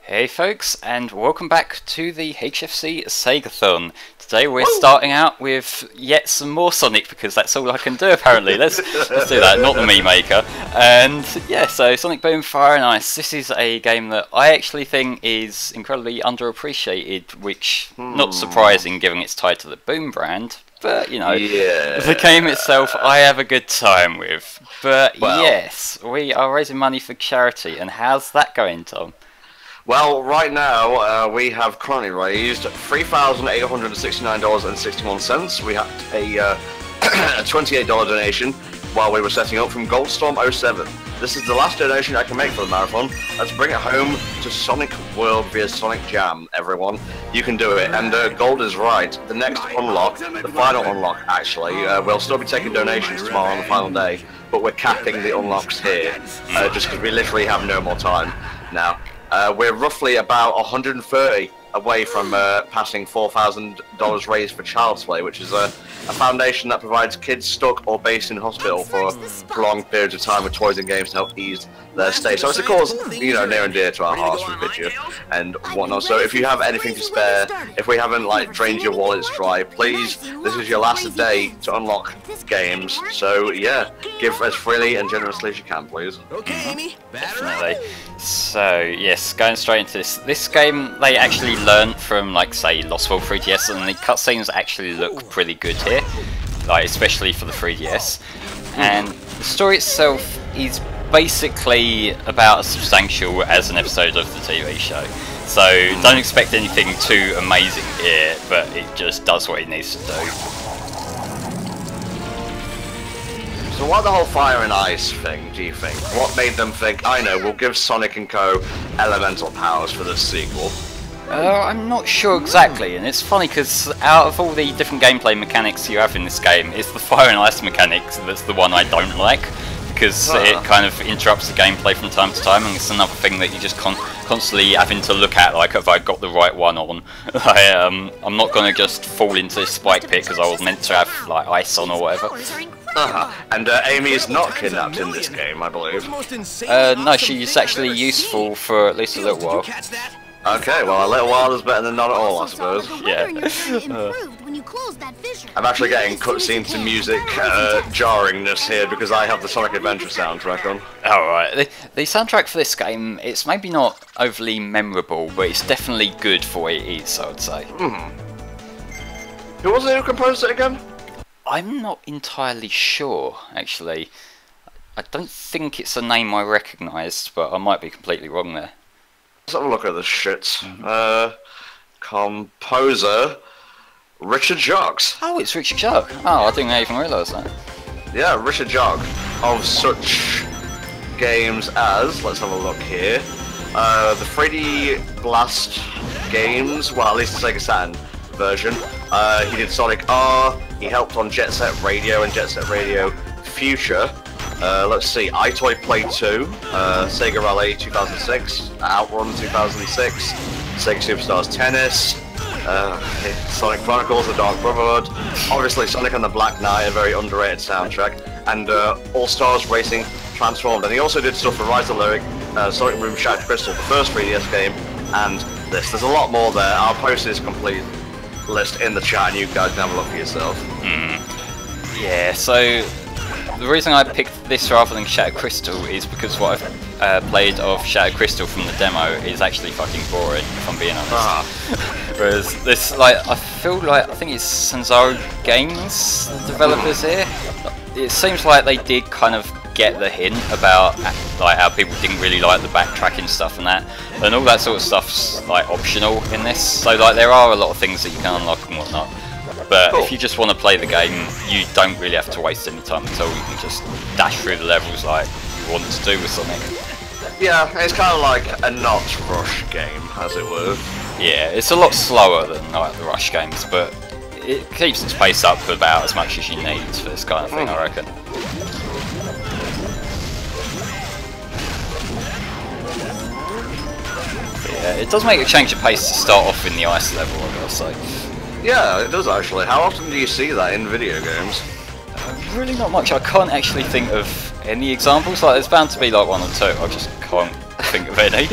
Hey folks, and welcome back to the HFC SEGAthon. Today we're starting out with yet some more Sonic, because that's all I can do apparently. Let's do that, not the meme maker. And yeah, so Sonic Boom Fire and Ice. This is a game that I actually think is incredibly underappreciated, which not surprising given it's tied to the Boom brand. But, you know, the game itself I have a good time with. But well, yes, we are raising money for charity, and how's that going, Tom? Well, right now, we have currently raised $3,869.61. We had a $28 donation while we were setting up from Goldstorm07. This is the last donation I can make for the marathon. Let's bring it home to Sonic World via Sonic Jam, everyone. You can do it. And Gold is right. The next unlock, the final unlock, actually, we'll still be taking donations tomorrow on the final day, but we're capping the unlocks here, just because we literally have no more time now. We're roughly about 130 away from passing $4,000 raised for Child's Play, which is a foundation that provides kids stuck or based in hospital for prolonged periods of time with toys and games to help ease their stay. So it's a cause, you know, near and dear to our hearts with Vidya and whatnot. So if you have anything to spare, if we haven't like drained your wallets dry, please, this is your last day to unlock games. So yeah, give as freely and generously as you can, please. Okay, Amy. Definitely. So yes, going straight into this. This game they actually learned from, like, say, Lost World 3DS, and the cutscenes actually look pretty good here, like especially for the 3DS. And the story itself is basically about as substantial as an episode of the TV show. So don't expect anything too amazing here, but it just does what it needs to do. So what the whole Fire and Ice thing, do you think? What made them think, I know, we'll give Sonic & Co. elemental powers for this sequel? I'm not sure exactly, and it's funny because out of all the different gameplay mechanics you have in this game, it's the Fire and Ice mechanics that's the one I don't like, because it kind of interrupts the gameplay from time to time, and it's another thing that you just constantly having to look at, like, have I got the right one on? I'm not going to just fall into this spike pit because I was meant to have, like, ice on or whatever. And Amy is not kidnapped in this game, I believe. No, she's actually useful for at least a little while. Okay, well, a little while is better than not at all, I suppose. Yeah. I'm actually getting cutscene to music jarringness here because I have the Sonic Adventure soundtrack on. Alright, the soundtrack for this game, it's maybe not overly memorable, but it's definitely good for what it is, I would say. Who was it who composed it again? I'm not entirely sure, actually. I don't think it's a name I recognised, but I might be completely wrong there. Let's have a look at this shit. Composer Richard Joggs. Oh, it's Richard Jogg. Oh, I didn't even realise that. Yeah, Richard Jogg of such games as, let's have a look here, the 3D Blast games, well, at least the Sega Saturn version. He did Sonic R, he helped on Jet Set Radio and Jet Set Radio Future. Let's see, iToy Play 2, Sega Rally 2006, Outrun 2006, Sega Superstars Tennis, Sonic Chronicles, The Dark Brotherhood, obviously Sonic and the Black Knight, a very underrated soundtrack, and All-Stars Racing Transformed. And he also did stuff for Rise of the Lyric, Sonic Boom Shattered Crystal, the first 3DS game, and this. There's a lot more there. I'll post this complete list in the chat and you guys can have a look for yourself. Yeah, so the reason I picked this rather than Shattered Crystal is because what I've played of Shattered Crystal from the demo is actually fucking boring, if I'm being honest. Whereas this, like, I think it's Sanzaro Games, the developers here. It seems like they did kind of get the hint about like how people didn't really like the backtracking stuff and that, and all that sort of stuff's like optional in this. So like there are a lot of things that you can unlock and whatnot. But if you just want to play the game, you don't really have to waste any time at all. You can just dash through the levels like you want to do with Sonic. Yeah, it's kind of like a not rush game, as it were. Yeah, it's a lot slower than like the rush games, but it keeps its pace up about as much as you need for this kind of thing, I reckon. But yeah, it does make a change of pace to start off in the ice level, I gotta say. Yeah, it does actually. How often do you see that in video games? Really not much. I can't actually think of any examples. Like, there's bound to be like one or two. I just can't think of any.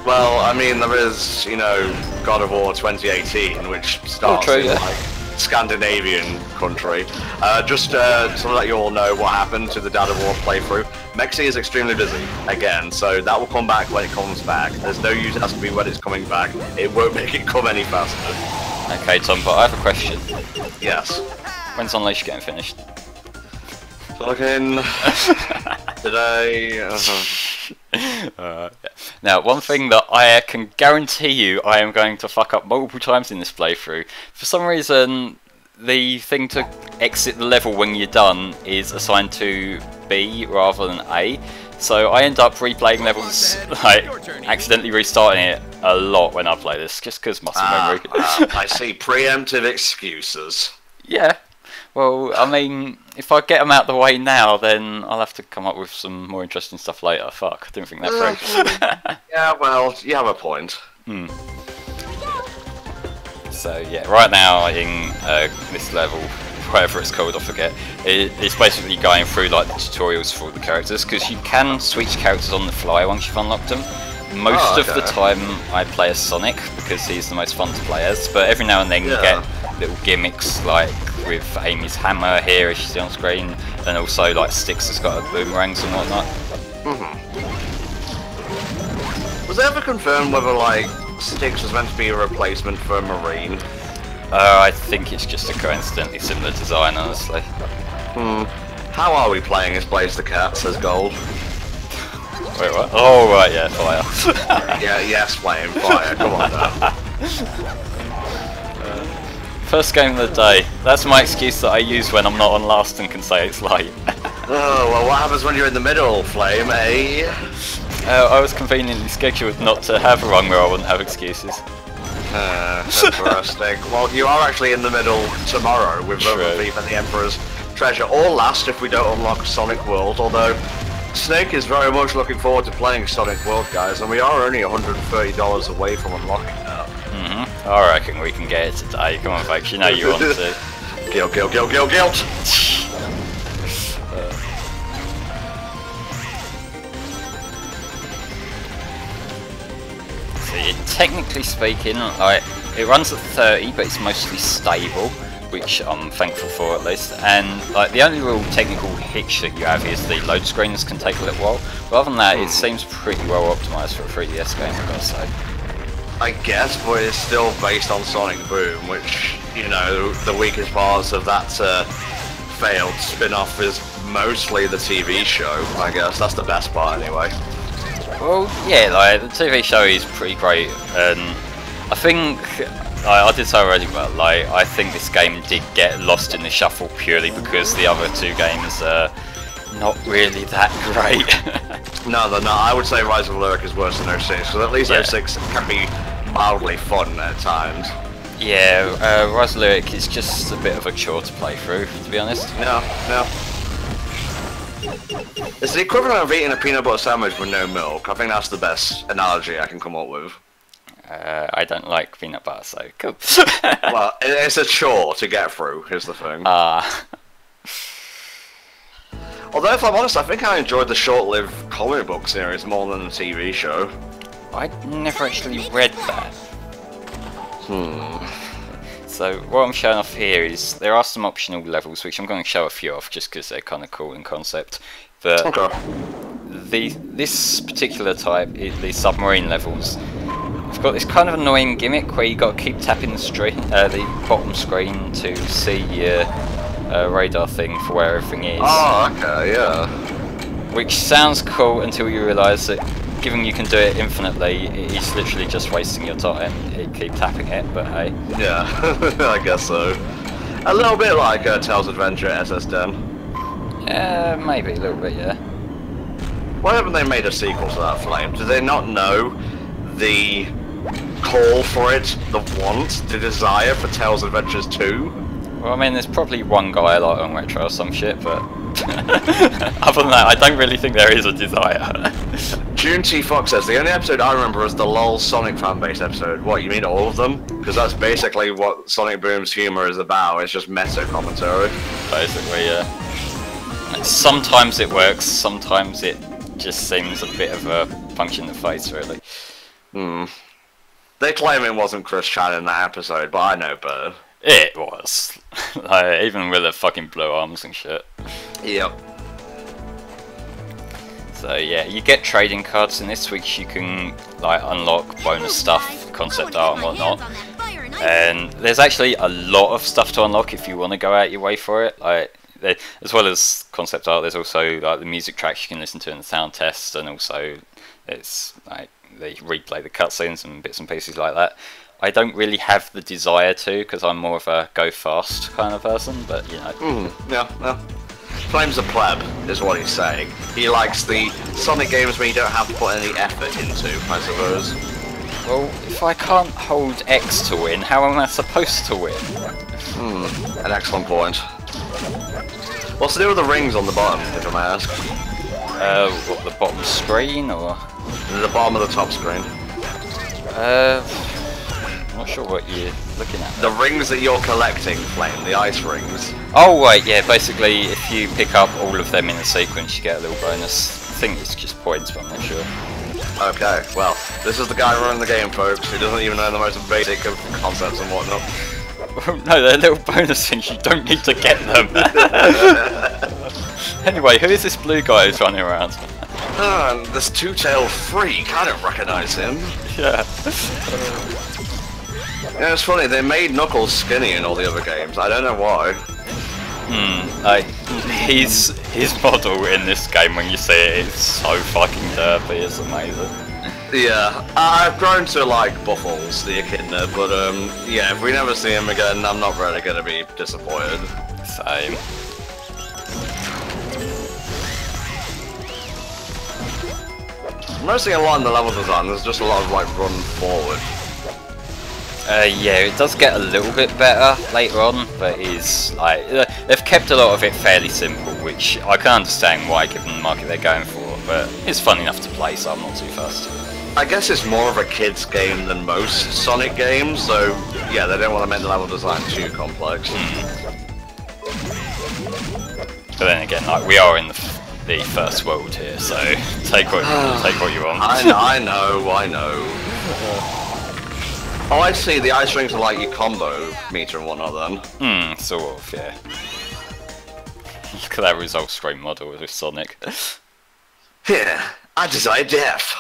Well, I mean, there is, you know, God of War 2018, which starts true, in yeah. like Scandinavian country. Just to let you all know what happened to the God of War playthrough. Mexi is extremely busy again, so that will come back when it comes back. There's no use asking me when it's coming back. It won't make it come any faster. Okay, Tom, but I have a question. Yes. When's Unleashed getting finished? Fucking today. Yeah. Now, one thing that I can guarantee you I am going to fuck up multiple times in this playthrough. For some reason, the thing to exit the level when you're done is assigned to B rather than A. So I end up replaying levels, like, accidentally restarting it a lot when I play this, just because muscle memory. I see preemptive excuses. Yeah. Well, I mean, if I get them out the way now, then I'll have to come up with some more interesting stuff later. Fuck, I didn't think that through. Yeah, well, you have a point. So yeah, right now in this level, whatever it's called, I forget, it's basically going through like the tutorials for all the characters, because you can switch characters on the fly once you've unlocked them. Most of the time I play as Sonic because he's the most fun to play as, but every now and then you get little gimmicks like with Amy's hammer here as you see on screen, and also like Styx has got boomerangs and whatnot. Was it ever confirmed whether like Styx was meant to be a replacement for Marine? I think it's just a coincidentally similar design, honestly. How are we playing as Blaze the Cat, says Gold? Wait, what? Oh, right, yeah, fire. Yeah, yes, flame, fire, come on now. First game of the day. That's my excuse that I use when I'm not on last and can say it's late. Oh, well, what happens when you're in the middle, Flame, eh? I was conveniently scheduled not to have a run where I wouldn't have excuses. Interesting. Well, you are actually in the middle tomorrow with Roman Thief and the Emperor's Treasure, or last if we don't unlock Sonic World, although Snake is very much looking forward to playing Sonic World, guys, and we are only $130 away from unlocking that. I reckon we can get it today. Come on, folks, you know you want to. Guilt, guilt, guilt, guilt, guilt! See, technically speaking, like, it runs at 30, but it's mostly stable, which I'm thankful for at least. And like the only real technical hitch that you have is the load screens can take a little while. But other than that, it seems pretty well optimised for a 3DS game, I've got to say. I guess, but it's still based on Sonic Boom, which, you know, the weakest parts of that failed spin-off is mostly the TV show, I guess. That's the best part, anyway. Well, yeah, like, the TV show is pretty great, and I think, I did say already, but like, I think this game did get lost in the shuffle purely because the other two games are not really that great. No, they're not. I would say Rise of Lyric is worse than 06, because at least 06 can be mildly fun at times. Yeah, Rise of Lyric is just a bit of a chore to play through, to be honest. No. It's the equivalent of eating a peanut butter sandwich with no milk. I think that's the best analogy I can come up with. I don't like peanut butter, so cool. Well, it's a chore to get through, is the thing. Although, if I'm honest, I think I enjoyed the short-lived comic book series more than the TV show. I never actually read that. So what I'm showing off here is there are some optional levels, which I'm going to show a few off just because they're kind of cool in concept. But this particular type, the submarine levels, I've got this kind of annoying gimmick where you got to keep tapping the bottom screen to see your radar thing for where everything is. Oh, okay, yeah. Which sounds cool until you realise that given you can do it infinitely, it is literally just wasting your time. You keep tapping it, but hey. Yeah, I guess so. A little bit like Tails Adventure SS10. Yeah, maybe a little bit, yeah. Why haven't they made a sequel to that, Flame? Do they not know the call for it, the want, the desire for Tails Adventures 2? Well, I mean, there's probably one guy like on Retro or some shit, but other than that, I don't really think there is a desire. June T. Fox says, the only episode I remember was the LOL Sonic fanbase episode. What, you mean all of them? Because that's basically what Sonic Boom's humour is about, it's just meta commentary. Basically, yeah. And sometimes it works, sometimes it just seems a bit of a punch in the face, really. Hmm. They claim it wasn't Chris Chan in that episode, but I know better. It was. Like, even with the fucking blue arms and shit. Yep. So yeah, you get trading cards in this, which you can like unlock bonus stuff, concept art and whatnot. And there's actually a lot of stuff to unlock if you want to go out your way for it. Like, as well as concept art, there's also like the music tracks you can listen to in the sound test, and also it's like they replay the cutscenes and bits and pieces like that. I don't really have the desire to, because I'm more of a go fast kind of person, but you know. Yeah. Flame's a pleb, is what he's saying. He likes the Sonic games where you don't have to put any effort into, I suppose. Well, if I can't hold X to win, how am I supposed to win? An excellent point. What's the deal with the rings on the bottom, if I may ask? What, the bottom screen, or? The bottom of the top screen. I'm not sure what you're looking at. The rings that you're collecting, Flame, the ice rings. Oh right, yeah, basically if you pick up all of them in a sequence you get a little bonus. I think it's just points, but I'm not sure. Okay, well, this is the guy running the game, folks, who doesn't even know the most basic of concepts and whatnot. No, they're little bonus things, you don't need to get them. Anyway, who is this blue guy who's running around? This two-tailed freak, I don't recognise him. Yeah. Yeah, it's funny, they made Knuckles skinny in all the other games, I don't know why. His model in this game, when you see it, is so fucking derpy, it's amazing. Yeah, I've grown to like Buffles, the Echidna, but yeah, if we never see him again, I'm not really gonna be disappointed. Same. Mostly along the level design, there's just a lot of like run forward. Yeah, it does get a little bit better later on, but it's like they've kept a lot of it fairly simple, which I can understand why, given the market they're going for. But it's fun enough to play, so I'm not too fussed. I guess it's more of a kids game than most Sonic games, so yeah, they don't want to make the level design too complex. But then again, like we are in the first world here, so take what you want. I know. Oh, I see. The ice rings are like your combo meter and whatnot then. Sort of, yeah. Look at that result screen model with Sonic. Yeah, I desire death.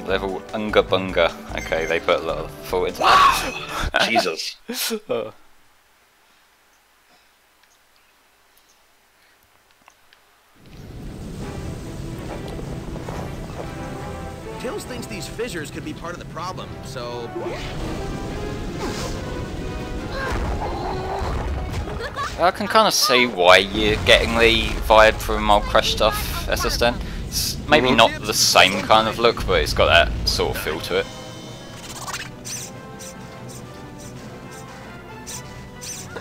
Level Unga Bunga. Okay, they put a lot of thought into that. Wow! Jesus. Tails thinks these fissures could be part of the problem, so... I can kind of see why you're getting the vibe from old Crash stuff, SSN. It's maybe not the same kind of look, but it's got that sort of feel to it. I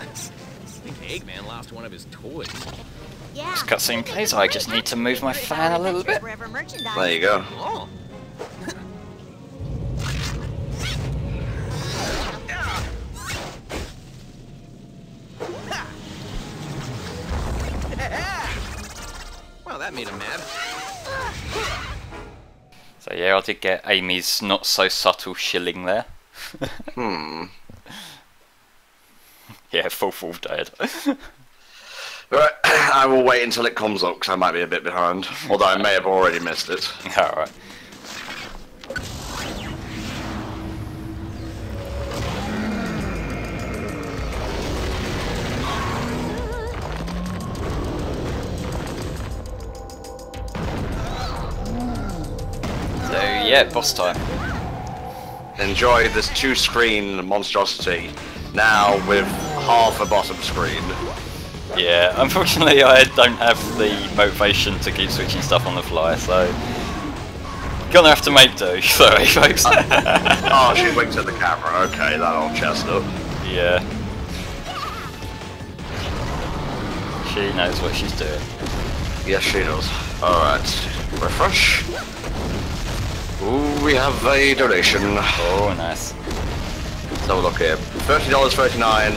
think Eggman lost one of his toys. This cutscene plays, I just need to move my fan a little bit. There you go. Oh. Well, that made him mad. So yeah, I did get Amy's not so subtle shilling there. Yeah, full dead. Right, I will wait until it comes up because I might be a bit behind. Although I may have already missed it. Alright. So yeah, boss time. Enjoy this 2-screen monstrosity, now with half a bottom screen. Yeah, unfortunately I don't have the motivation to keep switching stuff on the fly, so... Gonna have to make do, sorry folks. Oh, she winked at the camera, okay, that old chestnut. Yeah. She knows what she's doing. Yes, she does. Alright, refresh. Ooh, we have a donation. Oh, nice. Let's have a look here. $30.39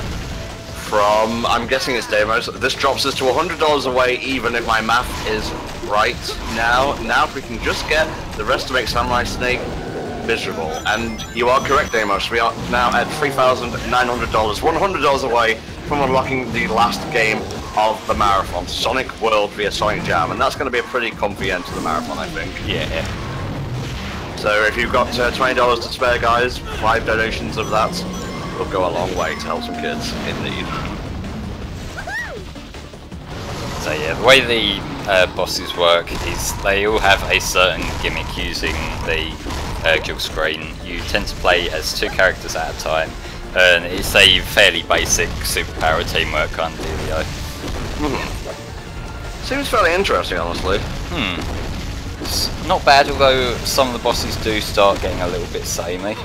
from, I'm guessing it's demos. This drops us to $100 away, even if my math is right now. Now, if we can just get the rest to make Samurai Snake miserable. And you are correct, Demos. We are now at $3,900, $100 away from unlocking the last game of the marathon, Sonic World via Sonic Jam, and that's going to be a pretty comfy end to the marathon, I think. Yeah. So if you've got $20 to spare, guys, 5 donations of that will go a long way to help some kids in need. So yeah, the way the bosses work is they all have a certain gimmick using the dual screen. You tend to play as 2 characters at a time, and it's a fairly basic superpower teamwork kind of dealio. Seems fairly interesting, honestly. It's not bad, although some of the bosses do start getting a little bit samey.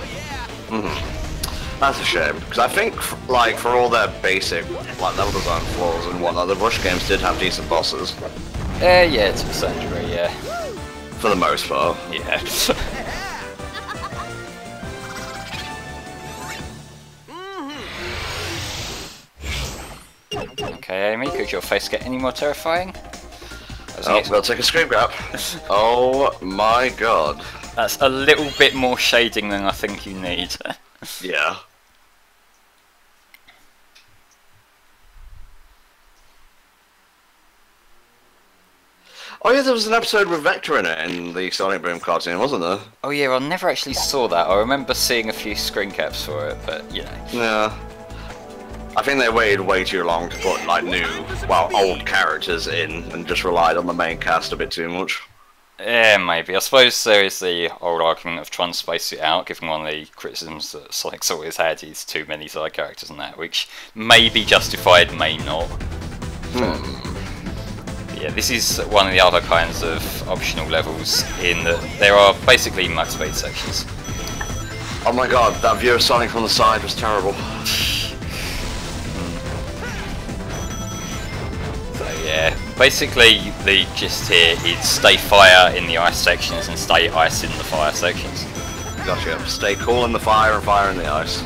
That's a shame, because I think, like, for all their basic level design flaws and whatnot, the Rush games did have decent bosses. Yeah, to a certain degree, yeah. For the most part. Yeah. Okay, Amy, could your face get any more terrifying? Oh, we'll take a screen grab. Oh my god. That's a little bit more shading than I think you need. Yeah. Oh yeah, there was an episode with Vector in it in the Sonic Boom cartoon, wasn't there? Oh yeah, I never actually saw that. I remember seeing a few screen caps for it, but you know. Yeah. I think they waited way too long to put like new, well, old characters in and just relied on the main cast a bit too much. Yeah, maybe. I suppose there is the old argument of trying to space it out, given one of the criticisms that Sonic's always had is too many side characters and that, which may be justified, may not. Yeah, this is one of the other kinds of optional levels in that there are basically max speed sections. Oh my god, that view of Sonic from the side was terrible. So yeah, basically the gist here is stay fire in the ice sections and stay ice in the fire sections. Gotcha. Stay cool in the fire and fire in the ice.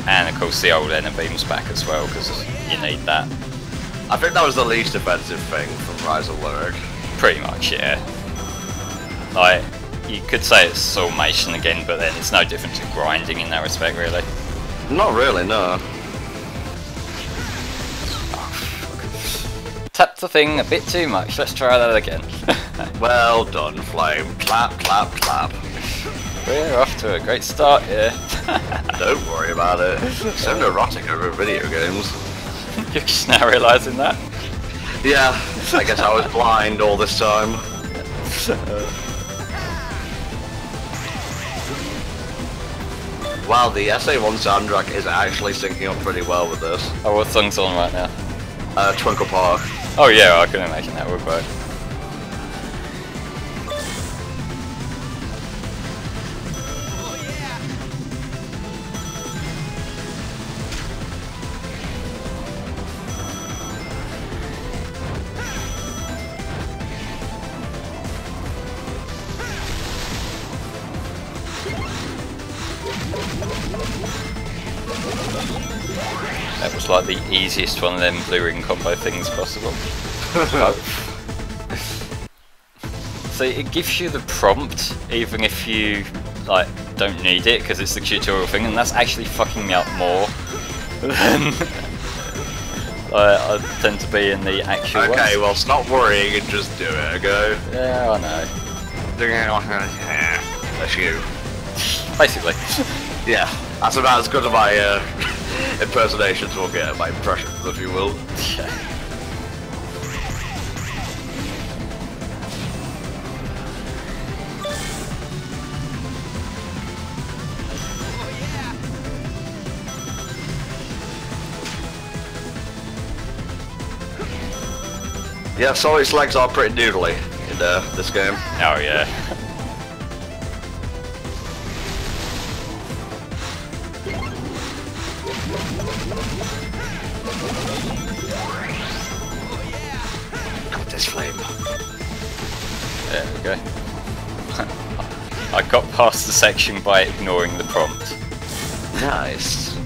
And of course the old inner beam's back as well, because you need that. I think that was the least offensive thing from Rise of Lyric. Pretty much, yeah. Like, you could say it's soulmation again, but then it's no different to grinding in that respect, really. Not really, no. Tap the thing a bit too much, let's try that again. Well done, Flame. Clap, clap, clap. We're off to a great start here. Don't worry about it. So neurotic over video games. You're just now realising that? Yeah, I guess I was blind all this time. Wow, the SA1 soundtrack is actually syncing up pretty well with this. Oh, what song's on right now? Twinkle Park. Oh yeah, I can imagine that would work. That was like the easiest one of them blue ring combo things possible. So it gives you the prompt even if you like don't need it because it's the tutorial thing, and that's actually fucking me up more than I tend to be in the actual Okay, ones. well stop worrying and just do it, okay? Yeah, I know. That's you. Basically. Yeah, that's about as good as my impersonations will get, my impressions, if you will. Yeah, Sonic's legs are pretty noodly in this game. Oh yeah. God, this flame. There we go. I got past the section by ignoring the prompt. Nice.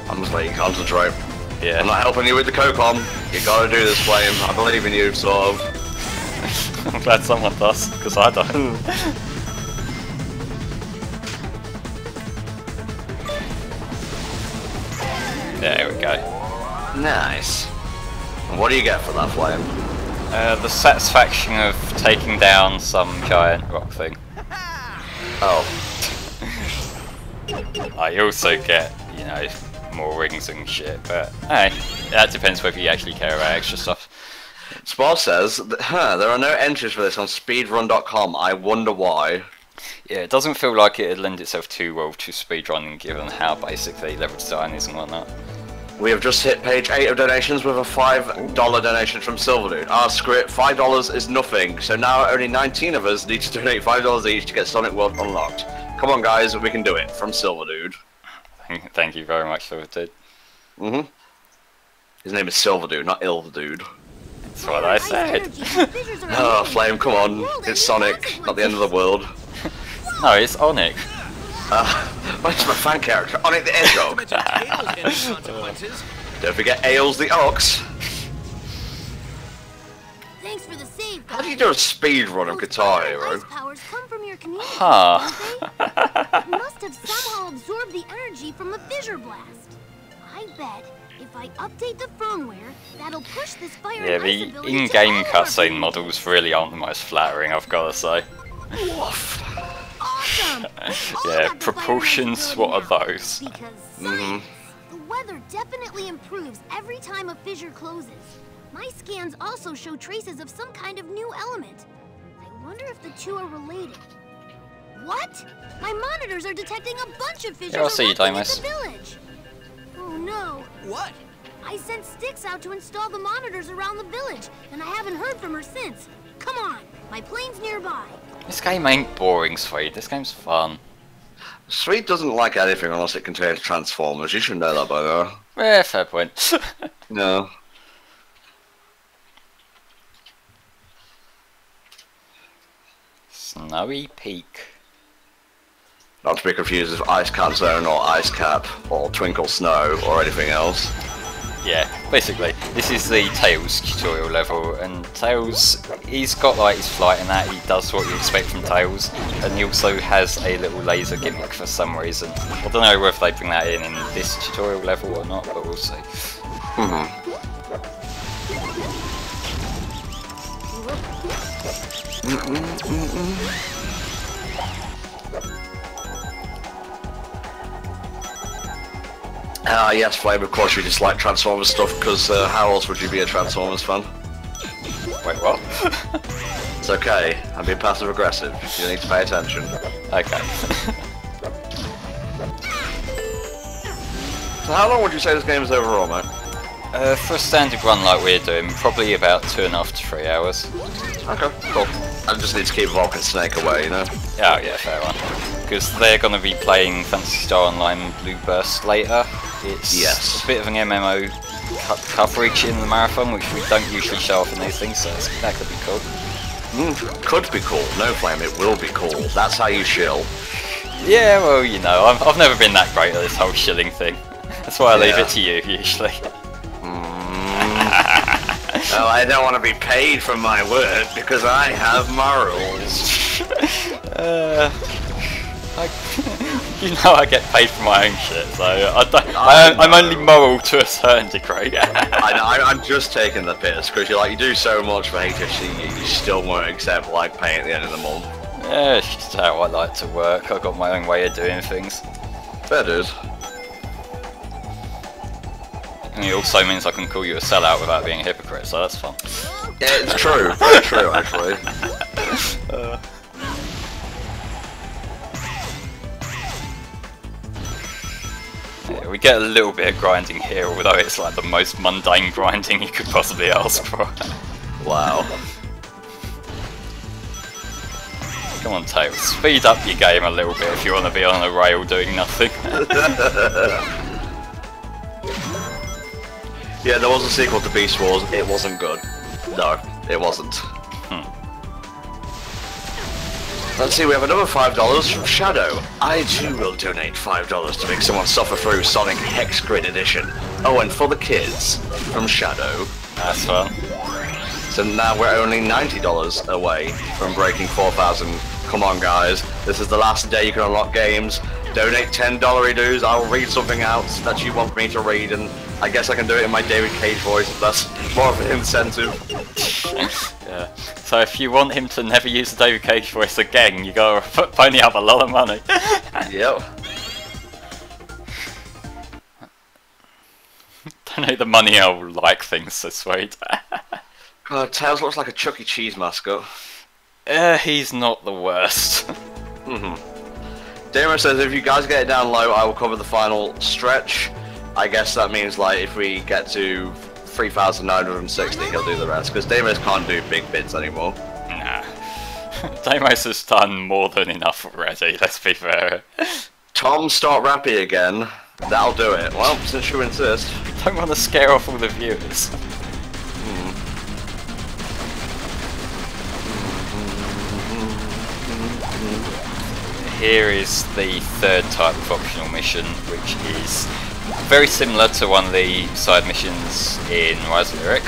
I'm just letting you concentrate. Yeah. I'm not helping you with the co-com. You gotta do this, Flame. I believe in you, sort of. I'm glad someone does, because I don't. There we go. Nice. And what do you get for that, Flame? The satisfaction of taking down some giant rock thing. Oh. I also get, you know, more rings and shit, but hey, that depends whether you actually care about extra stuff. Spar says, there are no entries for this on speedrun.com. I wonder why. Yeah, it doesn't feel like it would lend itself too well to speedrunning given how basically level design is and whatnot. We have just hit page 8 of donations with a $5 donation from Silverdude. Ah, screw it, $5 is nothing. So now only 19 of us need to donate $5 each to get Sonic World unlocked. Come on guys, we can do it. From Silverdude. Thank you very much, Silverdude. His name is Silverdude, not Ilverdude. That's what I said. Oh, Flame, come on. It's Sonic, not the end of the world. No, it's Onic. What's my fan character? Onic the Hedgehog. Don't forget Ails the Ox. Thanks for the save, How do you do a speed run of Guitar Hero? Powers come from your community, Huh. don't they? You must have somehow absorbed the energy from the fissure blast. I bet if I update the firmware, that'll push this fire. Yeah, the in-game cutscene models really aren't the most flattering, I've got to say. Awesome. Yeah, proportions, what are those? Because science, the weather definitely improves every time a fissure closes. My scans also show traces of some kind of new element. I wonder if the two are related. What? My monitors are detecting a bunch of fissures Yeah, I'll see you, erupting in Dimas. the village. Oh no. What? I sent Styx out to install the monitors around the village, and I haven't heard from her since. Come on, my plane's nearby. This game ain't boring, Sweet. This game's fun. Sweet doesn't like anything unless it contains Transformers. You should know that by now. Yeah, fair point. No. Snowy Peak. Not to be confused with Ice Cap Zone or Ice Cap or Twinkle Snow or anything else. Yeah, basically, this is the Tails tutorial level, and Tails, he's got like his flight and that, he does what you expect from Tails, and he also has a little laser gimmick for some reason. I don't know whether they bring that in this tutorial level or not, but we'll see. Ah, yes, Flame, of course you dislike Transformers stuff, because how else would you be a Transformers fan? Wait, what? It's okay, I'm being passive-aggressive. You need to pay attention. Okay. So how long would you say this game is overall, mate? For a standard run like we're doing, probably about 2.5 to 3 hours. Okay, cool. I just need to keep Vulcan Snake away, you know? Oh yeah, fair one. Because they're going to be playing Phantasy Star Online Blue Burst later. It's a bit of an MMO coverage in the marathon, which we don't usually show off in these things, so that could be cool. Could be cool. No, Flame, it will be cool. That's how you shill. Yeah, well, you know, I've never been that great at this whole shilling thing. That's why I leave it to you, usually. Well, I don't want to be paid for my work because I have morals. You know I get paid for my own shit, so I'm only moral to a certain degree. I'm just taking the piss because you do so much for HFC, you still won't accept like pay at the end of the month. Yeah, it's just how I like to work. I've got my own way of doing things. Fair dude. And it also means I can call you a sellout without being a hypocrite, so that's fun. Yeah, it's true. Very true, actually. There Yeah, we get a little bit of grinding here, although it's like the most mundane grinding you could possibly ask for. Wow. Come on, Tails, speed up your game a little bit if you want to be on a rail doing nothing. Yeah, there was a sequel to Beast Wars. It wasn't good. No, it wasn't. Let's see, we have another $5 from Shadow. I too will donate $5 to make someone suffer through Sonic Hex Grid Edition. Oh, and for the kids, from Shadow. That's fun. So now we're only $90 away from breaking 4,000. Come on, guys. This is the last day you can unlock games. Donate $10 dues. I'll read something out that you want me to read, and I guess I can do it in my David Cage voice if that's more of an incentive. Yeah. So if you want him to never use the David Cage voice again, you gotta pony up a lot of money. Yep. Don't know the money I'll like things so sweet. God, Tails looks like a Chuck E. Cheese mascot. He's not the worst. Damo says if you guys get it down low, I will cover the final stretch. I guess that means like if we get to 3,960, he'll do the rest, because Deimos can't do big bits anymore. Nah. Deimos has done more than enough already, let's be fair. Tom, start rapping again. That'll do it. Well, since you insist. Don't want to scare off all the viewers. Here is the third type of optional mission, which is very similar to one of the side missions in Rise of Lyric,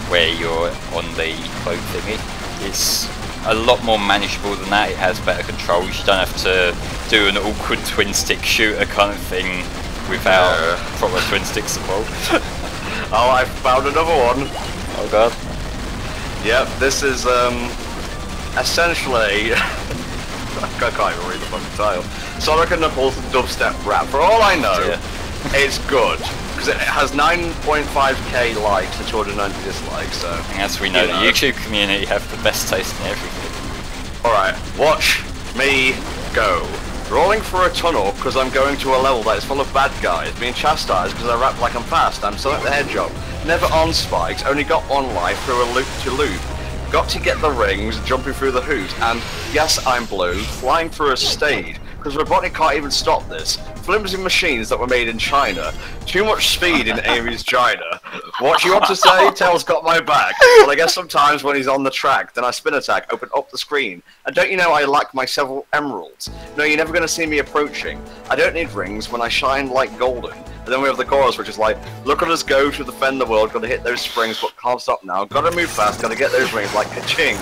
where you're on the cloak thingy. It's a lot more manageable than that. It has better controls. You don't have to do an awkward twin stick shooter kind of thing without proper twin stick support. Oh, I found another one. Oh god. Yep, this is essentially I can't even read the fucking title. Sonic and Knuckles dubstep rap. For all I know, it's good. Because it has 9.5k likes and 290 dislikes, so... And as we know, the YouTube community have the best taste in everything. Alright, watch me go. Rolling for a tunnel because I'm going to a level that is full of bad guys. Being chastised because I rap like I'm fast. I'm Sonic the Hedgehog. Never on spikes, only got one life through a loop-to-loop. Got to get the rings, jumping through the hoops, and yes, I'm blue, flying through a stage, because Robotnik can't even stop this. Flimsy machines that were made in China. Too much speed in Amy's China. What you want to say? Tails got my back. Well, I guess sometimes when he's on the track, then I spin attack, open up the screen. And don't you know I lack my several emeralds? No, you're never going to see me approaching. I don't need rings when I shine like golden. And then we have the chorus, which is like, look at us go to defend the world, gotta hit those springs, but can't stop now, gotta move fast, gotta get those rings like ka-ching.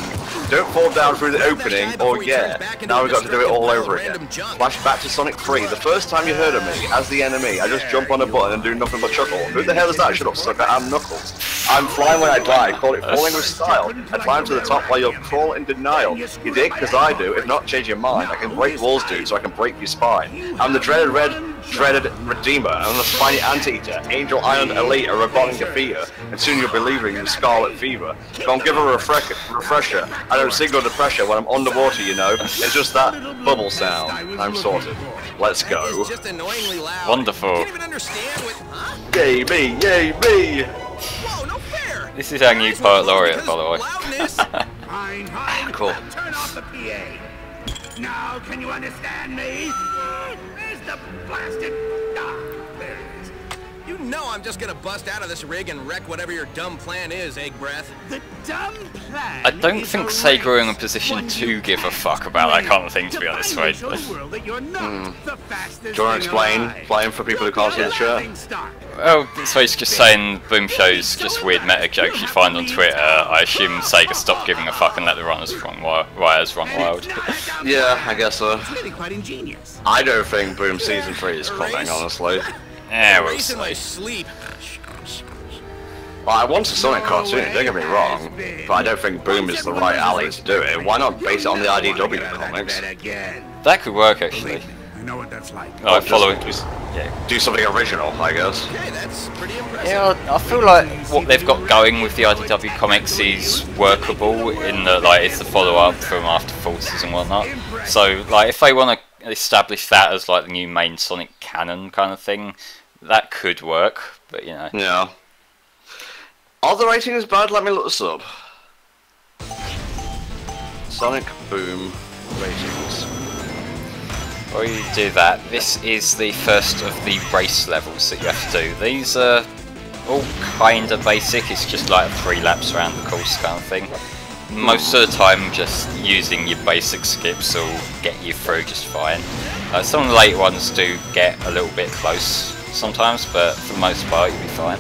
Don't fall down through the opening, or yeah, now we've got to do it all over again. Flash back to Sonic 3, the first time you heard of me, as the enemy, I just jump on a button and do nothing but chuckle. Who the hell is that? Shut up, sucker, I'm Knuckles. I'm flying when I die, call it falling with style. I climb to the top while you'll crawl in denial. You dig? Cause I do, if not change your mind, I can break walls, dude, so I can break your spine. I'm the dreaded Redeemer, I'm the spiny Anteater, Angel Island Elite, a robotic defeater, and soon you'll be leaving in Scarlet Fever. Don't give a refresher, I don't sing under pressure when I'm underwater, you know, it's just that bubble sound. I'm sorted. Let's go. Wonderful. Yay me, yay me! This is our new poet laureate, by the way. Cool. Turn off the PA. Now, can you understand me? Where's the blasted... Ah, there it is. You know I'm just gonna bust out of this rig and wreck whatever your dumb plan is, Egg Breath. The dumb plan. I don't think SEGA are in a position to give a fuck about that kind of thing, to be honest, right? Do you want to explain for people who can't see the shirt? Well, so it's just saying Boom shows just weird meta jokes you find on Twitter. I assume SEGA stopped giving a fuck and let the writers run wild. Yeah, I guess so. It's really quite ingenious. I don't think Boom Season 3 is coming, honestly. Yeah, we'll Erasing my see. sleep. Well, I want a Sonic cartoon, don't get me wrong, but I don't think Boom is the right alley to do it. Why not base it on the IDW comics? That could work, actually. I know what that's like. Oh, follow. Do something original, I guess. Okay, that's pretty impressive. Yeah, I feel like what they've got going with the IDW comics is workable in the it's the follow-up from After Forces and whatnot. So like if they want to establish that as like the new main Sonic canon kind of thing, that could work, but you know. Yeah. Are the ratings bad? Let me look this up. Sonic Boom ratings. While you do that, this is the first of the race levels that you have to do. These are all kind of basic, it's just like 3 laps around the course kind of thing. Most of the time just using your basic skips will get you through just fine. Some of the late ones do get a little bit close sometimes, but for the most part you'll be fine.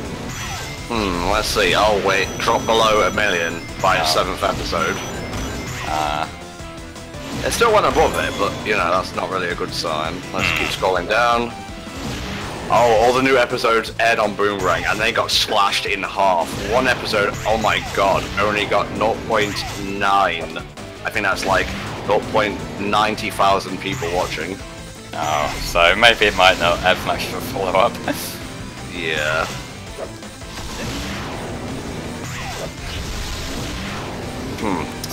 Let's see. Oh wait, drop below 1 million by the 7th episode. It still went above it, but you know, that's not really a good sign. Let's keep scrolling down. Oh, all the new episodes aired on Boomerang and they got slashed in half. One episode, oh my god, only got 0.9. I think that's like 0.90 thousand people watching. Oh, so maybe it might not have much of a follow-up. Yeah.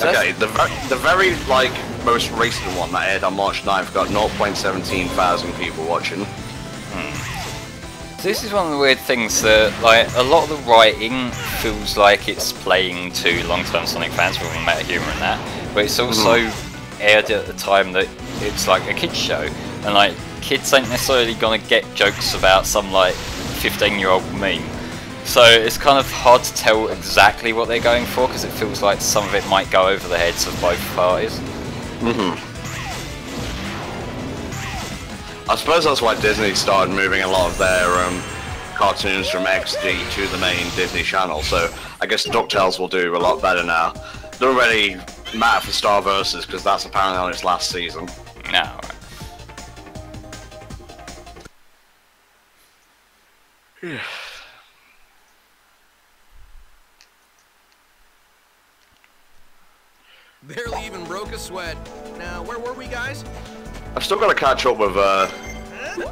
Okay, the very like most recent one that aired on March 9th got 0.17 thousand people watching. This is one of the weird things that, like, a lot of the writing feels like it's playing to long-term Sonic fans with meta humour and that, but it's also aired at the time that it's like a kids show, and like kids ain't necessarily gonna get jokes about some like 15-year-old meme. So it's kind of hard to tell exactly what they're going for because it feels like some of it might go over the heads of both parties. I suppose that's why Disney started moving a lot of their cartoons from XD to the main Disney channel, so I guess DuckTales will do a lot better now. Doesn't really matter for Star Versus because that's apparently on its last season. No. Barely even broke a sweat. Now, where were we, guys? I've still got to catch up with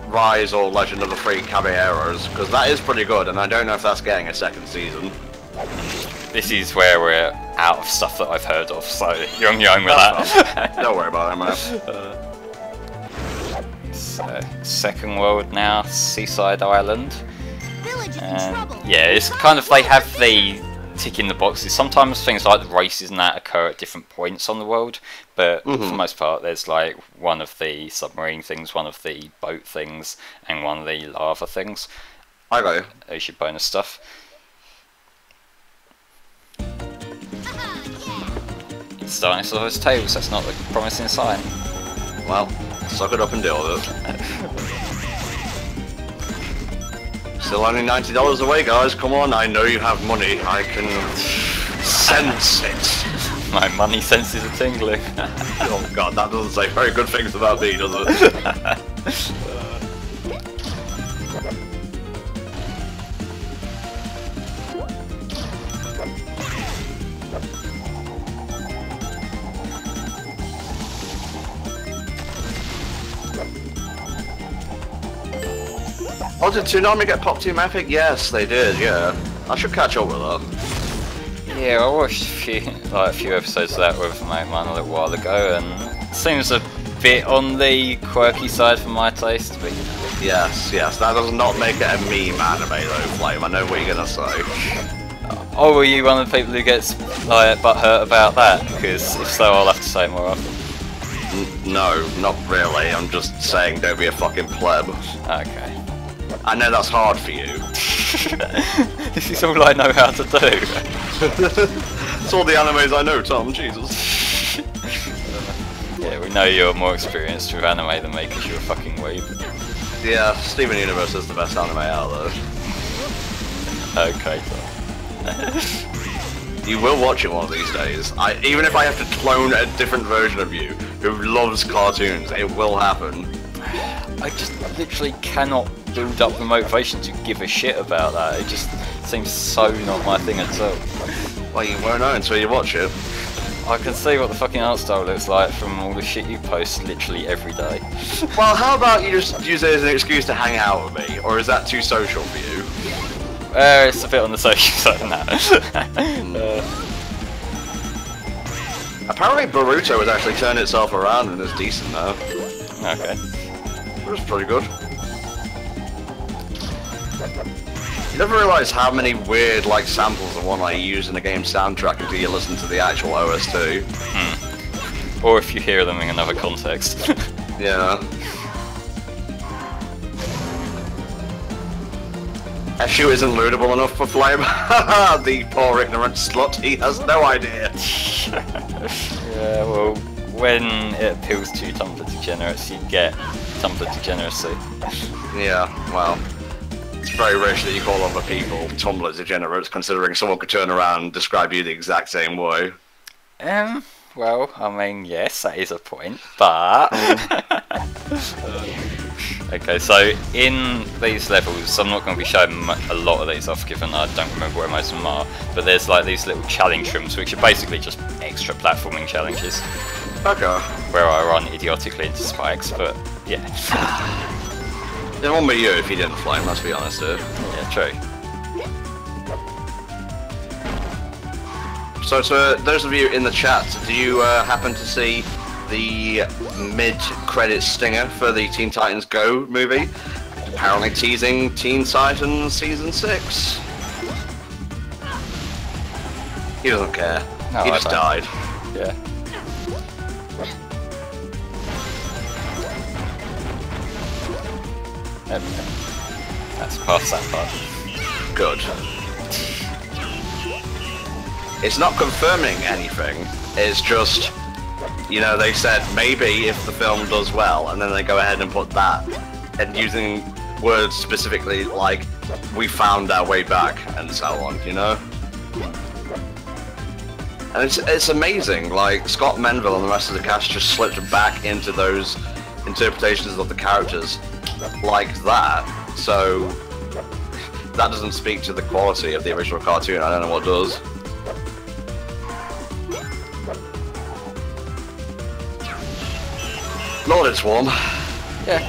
Rise or Legend of the Three Caballeros, because that is pretty good, and I don't know if that's getting a second season. This is where we're out of stuff that I've heard of, so you're on your own with that. Don't worry about it, man. So, second world now, Seaside Island. Village is in trouble. Yeah, it's kind of, they have the tick in the boxes. Sometimes things like the races and that occur at different points on the world, but for the most part there's like one of the submarine things, one of the boat things, and one of the lava things. I got you. There's your bonus stuff. It's starting to those tails, that's not a promising sign. Well, suck it up and deal with it. Still only $90 away, guys. Come on, I know you have money. I can sense it. My money senses are tingling. Oh god, that doesn't say very good things about me, does it? Oh, did Tsunami get Pop Team Epic? Yes, they did, yeah. I should catch up with that. Yeah, I watched a few episodes of that with my man a little while ago, and it seems a bit on the quirky side for my taste, but Yes, that does not make it a meme anime though, Flame. I know what you're gonna say. Oh, were you one of the people who gets like butthurt about that? Because if so, I'll have to say it more often. No, not really. I'm just saying don't be a fucking pleb. Okay. I know that's hard for you. This is all I know how to do. It's all the animes I know, Tom. Jesus. Yeah, we know you're more experienced with anime than me because you're a fucking weeb. Yeah, Steven Universe is the best anime out there. Okay, Tom. You will watch it one of these days. Even if I have to clone a different version of you who loves cartoons, it will happen. I just literally cannot build up the motivation to give a shit about that. It just seems so not my thing at all. Well, you won't know until you watch it. I can see what the fucking art style looks like from all the shit you post literally every day. Well, how about you just use it as an excuse to hang out with me? Or is that too social for you? It's a bit on the social side now. Apparently Boruto has actually turned itself around and is decent now. Okay. It was pretty good. You never realise how many weird like samples of one I use in the game soundtrack until you listen to the actual OST. Or if you hear them in another context. Yeah. Eshu isn't lootable enough for Flame. The poor ignorant slut, he has no idea. Yeah, well, when it appeals to Tumblr degenerates, you get Tumblr degeneracy. Yeah, well, it's very rich that you call other people Tumblr degenerates, considering someone could turn around and describe you the exact same way. Well, I mean, yes, that is a point, but... Okay, so in these levels, I'm not going to be showing a lot of these off, given I don't remember where most of them are, but there's like these little challenge rooms, which are basically just extra platforming challenges. Okay. Where I run idiotically into spikes, but yeah. It won't be you if you didn't Flame, let's be honest, dude. Yeah, true. So to those of you in the chat, do you happen to see the mid-credit stinger for the Teen Titans Go movie? Apparently teasing Teen Titans Season 6. He doesn't care. No, he just died. Yeah. There we go. That's past that part. Good. It's not confirming anything, it's just, you know, they said maybe if the film does well, and then they go ahead and put that, and using words specifically like, we found our way back, and so on, you know? And it's amazing, like, Scott Menville and the rest of the cast just slipped back into those interpretations of the characters like that, so that doesn't speak to the quality of the original cartoon, I don't know what does. Lord, it's warm. Yeah.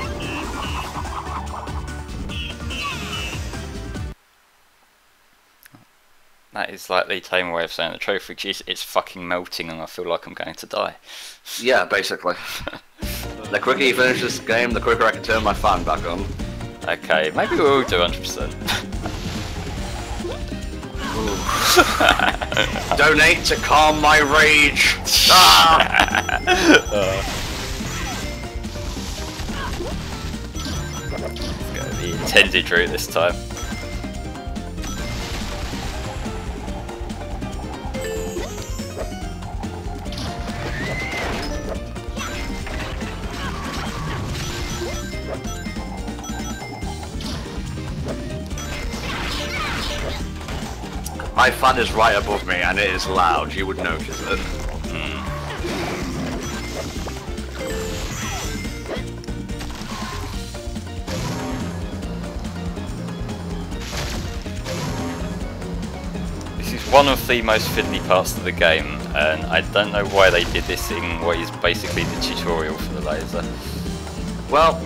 That is like the tame way of saying the truth, which is it's fucking melting and I feel like I'm going to die. Yeah, basically. The quicker you finish this game, the quicker I can turn my fan back on. Okay, maybe we'll do 100%. Donate to calm my rage! Ah! Go the intended route this time. My fan is right above me and it is loud, you would notice it. This is one of the most fiddly parts of the game, and I don't know why they did this in what is basically the tutorial for the laser. Well,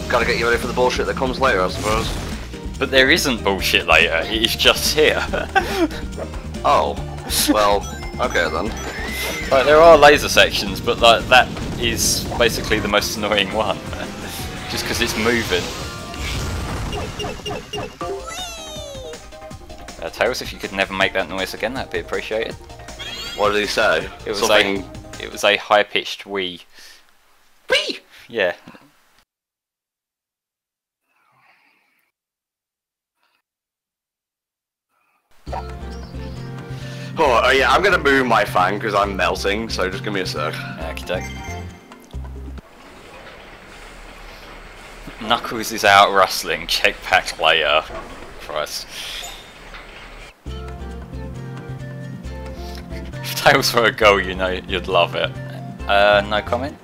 gotta get you ready for the bullshit that comes later, I suppose. But there isn't bullshit later, it is just here. Oh, well, okay then. Like, there are laser sections, but like that is basically the most annoying one. Just because it's moving. Tails, if you could never make that noise again, that'd be appreciated. What did he say? It was Something... a high-pitched wee. Wee! Yeah. Oh yeah, I'm gonna move my fan because I'm melting, so just give me a sec. Okey-doke. Knuckles is out rustling, check back later. Christ. If Tails were a girl, you know you'd love it. No comment?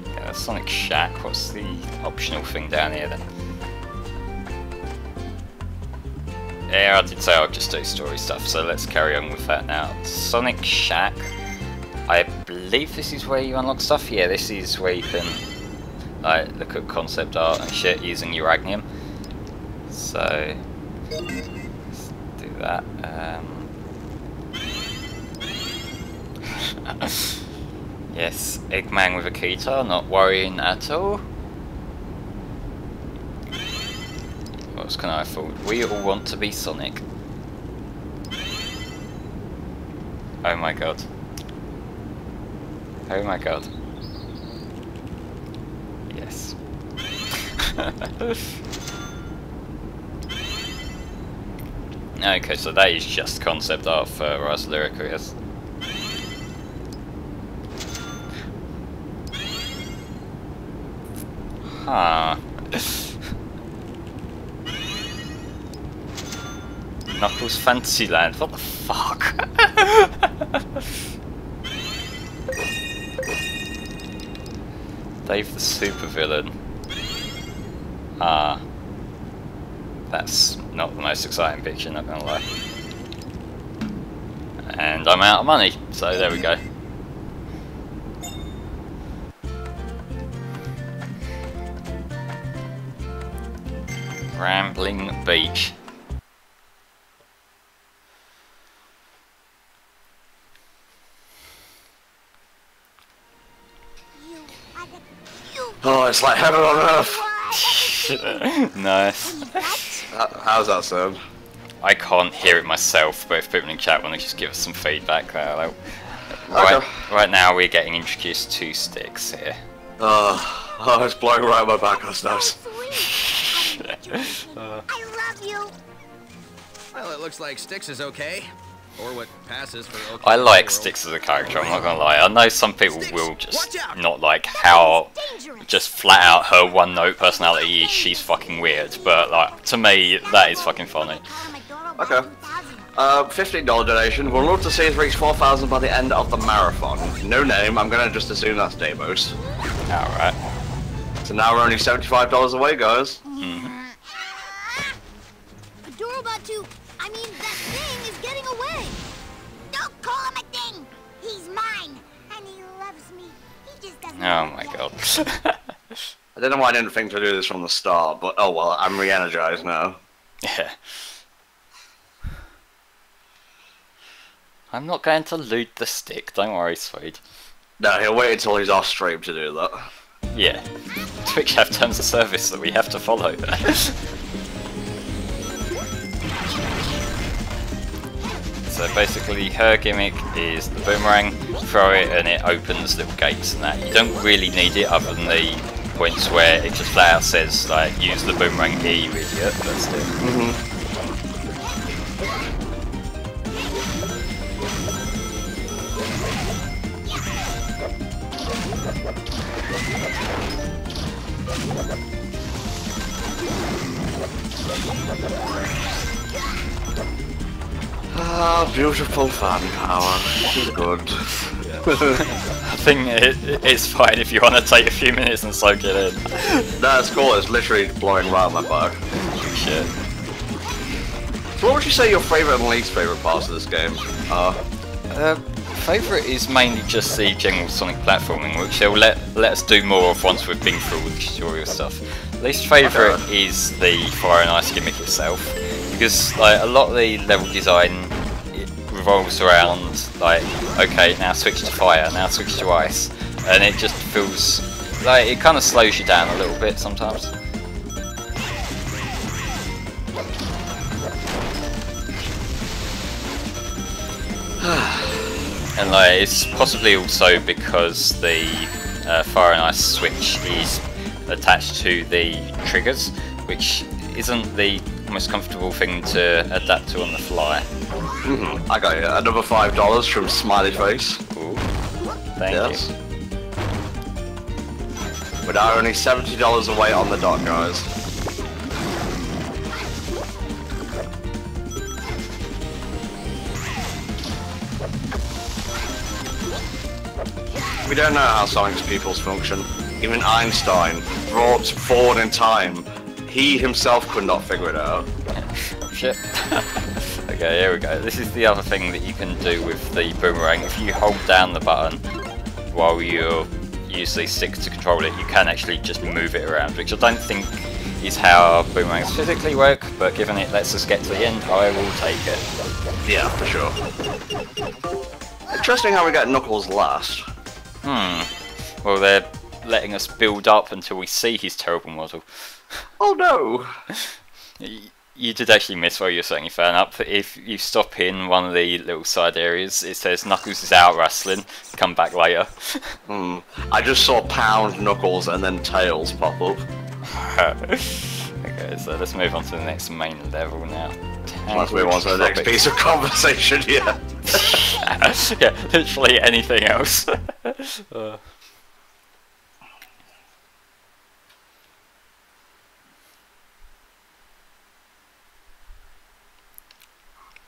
Yeah, Sonic Shack, what's the optional thing down here then? Yeah, I did say I'll just do story stuff, so let's carry on with that now. Sonic Shack. I believe this is where you unlock stuff. Yeah, this is where you can like look at concept art and shit using uranium. So let's do that. Yes, Eggman with a keytar, not worrying at all. else can I afford? We all want to be Sonic. Oh my god. Oh my god. Yes. Okay, so that is just concept art for Rise Lyrical, yes. Huh. Knuckles Fantasyland, what the fuck? Dave the Supervillain. Ah. That's not the most exciting picture, not gonna lie. And I'm out of money, so there we go. Rambling Beach. Oh, it's like heaven on earth. Nice. How's that sound? I can't hear it myself, but if people in chat want to just give us some feedback, Okay. right now we're getting introduced to Sticks here. Oh, it's blowing right on my back, that's nice. I love you. Well, it looks like Styx is okay. Or what passes for okay. I like in the world. Sticks as a character, I'm not gonna lie. I know some people Styx, will just watch out! not like how Dangerous. just flat out her one note personality is she's fucking weird, but like to me that is fucking funny. Okay. $15 donation. We'll love to see us reach 4,000 by the end of the marathon. No name, I'm gonna just assume that's Deimos. Alright. So now we're only $75 away, guys. Adorobatu, I mean, that thing is getting away. Don't call him a thing. He's mine, and he loves me. He just doesn't. Oh my god. I don't know why I didn't think to do this from the start, but oh well, I'm re-energized now. Yeah. I'm not going to loot the stick, don't worry, Swede. No, he'll wait until he's off stream to do that. Yeah. Twitch have terms of service that we have to follow. So basically her gimmick is the boomerang, throw it and it opens little gates and that. You don't really need it other than the points where it just flat out says like use the boomerang here you idiot, but still. Ah, beautiful fan power. This is good. I think it's fine if you want to take a few minutes and soak it in. No, it's cool. It's literally blowing right on my back. Shit. So what would you say your favourite and least favourite parts of this game are? Favourite is mainly just the general Sonic platforming, which they'll let us do more of once we've been through all the tutorial stuff. Least favourite is the Fire and Ice gimmick itself, because like a lot of the level design it revolves around like, okay, now switch to fire, now switch to ice, and it just feels like it kind of slows you down a little bit sometimes. And like, it's possibly also because the Fire and Ice switch is attached to the triggers, which isn't the most comfortable thing to adapt to on the fly. I got you. Another $5 from Smiley Face. Ooh, thank you. We're now only $70 away on the dot, guys. We don't know how Sonic's pupils function. Even Einstein, brought forward in time, he himself could not figure it out. Shit. Okay, here we go. This is the other thing that you can do with the boomerang. If you hold down the button while you use the stick to control it, you can actually just move it around, which I don't think is how boomerangs physically work, but given it lets us get to the end, I will take it. Yeah, for sure. Interesting how we get Knuckles last. Well, they're letting us build up until we see his terrible model. Oh no! You did actually miss while you were setting your fan up. If you stop in one of the little side areas, it says Knuckles is out wrestling. Come back later. I just saw Pound, Knuckles, and then Tails pop up. Okay, so let's move on to the next main level now. Let's move on to the next piece of conversation here. Yeah, literally anything else.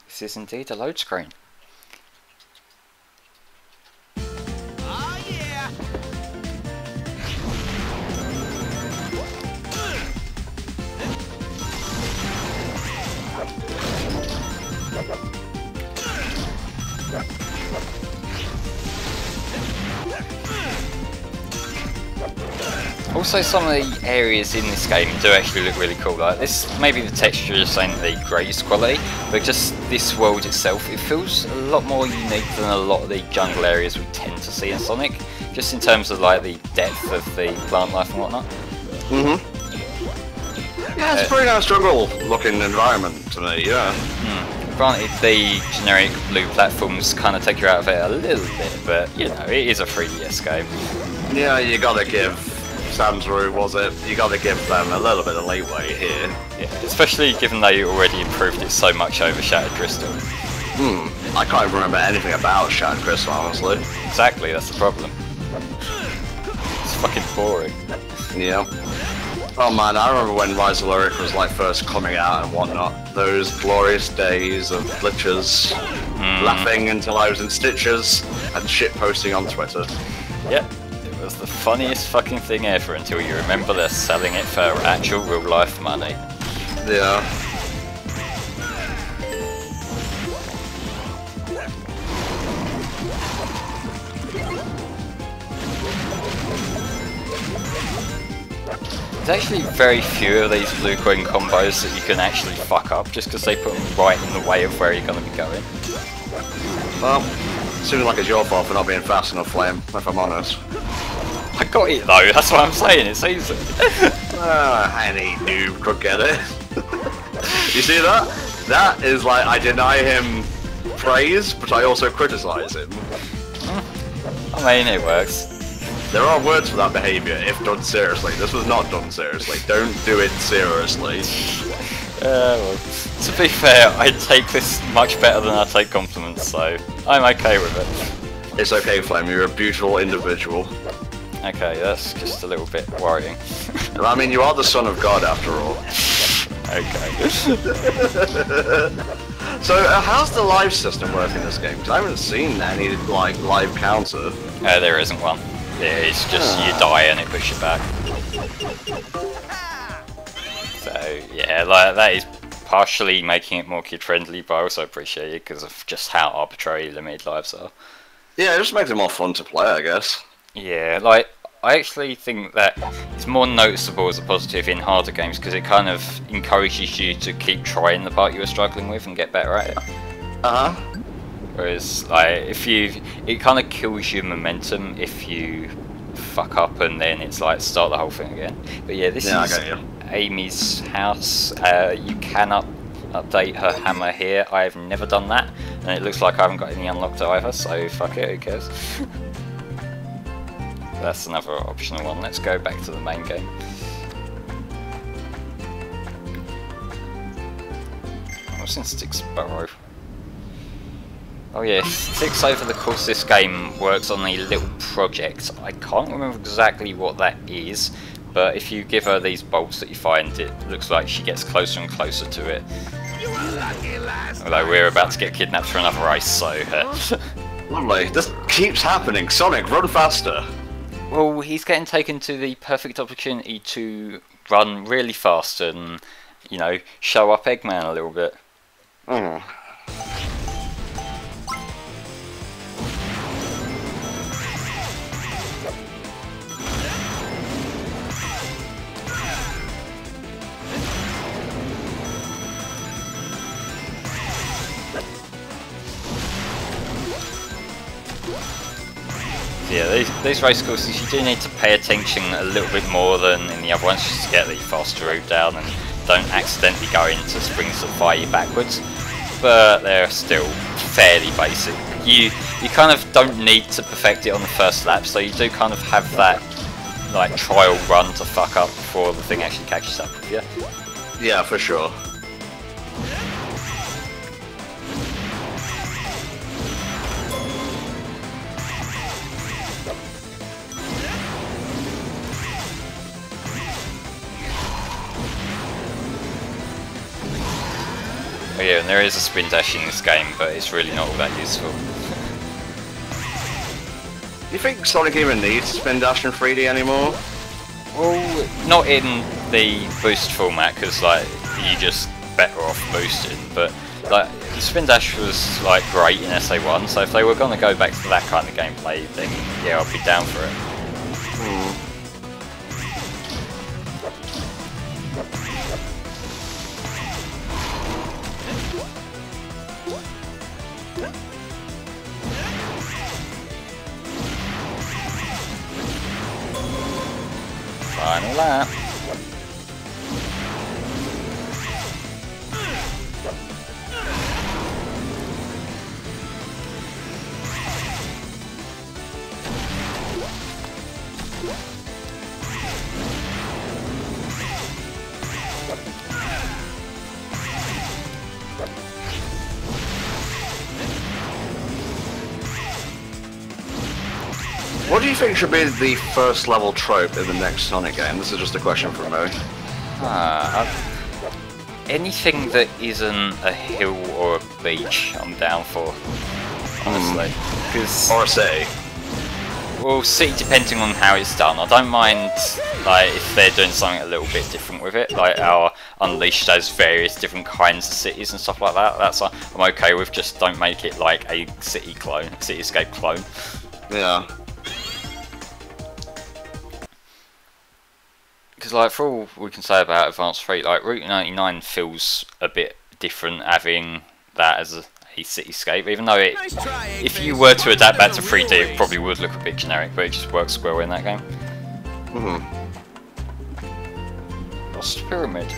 This is indeed a load screen. Oh yeah. Also, some of the areas in this game do actually look really cool. Like this, maybe the texture just ain't the greatest quality, but just this world itself, it feels a lot more unique than a lot of the jungle areas we tend to see in Sonic. Just in terms of like the depth of the plant life and whatnot. Yeah, it's a pretty nice jungle-looking environment to me. Yeah. Granted, the generic blue platforms kind of take you out of it a little bit, but you know, it is a 3DS game. Yeah, you gotta give Samsung, was it? You gotta give them a little bit of leeway here. Yeah, especially given they already improved it so much over Shattered Crystal. I can't even remember anything about Shattered Crystal, honestly. Exactly, that's the problem. It's fucking boring. Yeah. Oh man, I remember when Rise of Lyric was like first coming out and whatnot. Those glorious days of glitches, laughing until I was in stitches, and shit posting on Twitter. Yep, it was the funniest fucking thing ever until you remember they're selling it for actual real life money. Yeah. There's actually very few of these blue coin combos that you can actually fuck up just because they put them right in the way of where you're going to be going. Well, seems like it's your fault for not being fast enough, Flame, if I'm honest. I got it though, that's what I'm saying, it's easy. Any noob could get it. You see that? That is like, I deny him praise, but I also criticize him. I mean, it works. There are words for that behaviour if done seriously. This was not done seriously. Don't do it seriously. Well, to be fair, I take this much better than I take compliments, so I'm okay with it. It's okay, Flame, you're a beautiful individual. Okay, that's just a little bit worrying. I mean, you are the son of God after all. Okay. So, how's the live system work in this game? Because I haven't seen any, like, live counter. There isn't one. Yeah, it's just you die and it pushes you back. So yeah, like that is partially making it more kid friendly, but I also appreciate it because of just how arbitrary limited lives are. Yeah, it just makes it more fun to play, I guess. Yeah, like I actually think that it's more noticeable as a positive in harder games because it kind of encourages you to keep trying the part you were struggling with and get better at it. Whereas, like, it kind of kills your momentum if you fuck up and then it's like start the whole thing again. But yeah, this is Amy's house. You can update her hammer here. I've never done that, and it looks like I haven't got any unlocked either. So fuck it, who cares? That's another optional one. Let's go back to the main game. What's in Sticksborough? Oh yeah, Six over the course of this game works on a little project. I can't remember exactly what that is, but if you give her these bolts that you find, it looks like she gets closer and closer to it. Although we're about to get kidnapped for another race, so... Lovely. This keeps happening. Sonic, run faster. Well, he's getting taken to the perfect opportunity to run really fast and, you know, show up Eggman a little bit. Yeah, these race courses you do need to pay attention a little bit more than in the other ones just to get the faster route down and don't accidentally go into springs that fire you backwards, but they're still fairly basic. You kind of don't need to perfect it on the first lap, so you do kind of have that like trial run to fuck up before the thing actually catches up with you. Yeah, for sure. Oh yeah, and there is a spin dash in this game, but it's really not all that useful. Do you think Sonic even needs spin dash in 3D anymore? Well, not in the boost format, because like you just better off boosting. But like the spin dash was like great in SA1, so if they were going to go back to that kind of gameplay, then yeah, I'd be down for it. Final lap. What do you think should be the first level trope in the next Sonic game? This is just a question for me. Anything that isn't a hill or a beach, I'm down for. Honestly, Or say. well, see, depending on how it's done, I don't mind like if they're doing something a little bit different with it. Like our Unleashed has various different kinds of cities and stuff like that. That's I'm okay with. Just don't make it like a Cityscape clone. Yeah. Because like for all we can say about Advance 3, like Route 99 feels a bit different having that as a cityscape, even though it, if you were to adapt that to 3D, it probably would look a bit generic, but it just works well in that game. Lost Pyramid.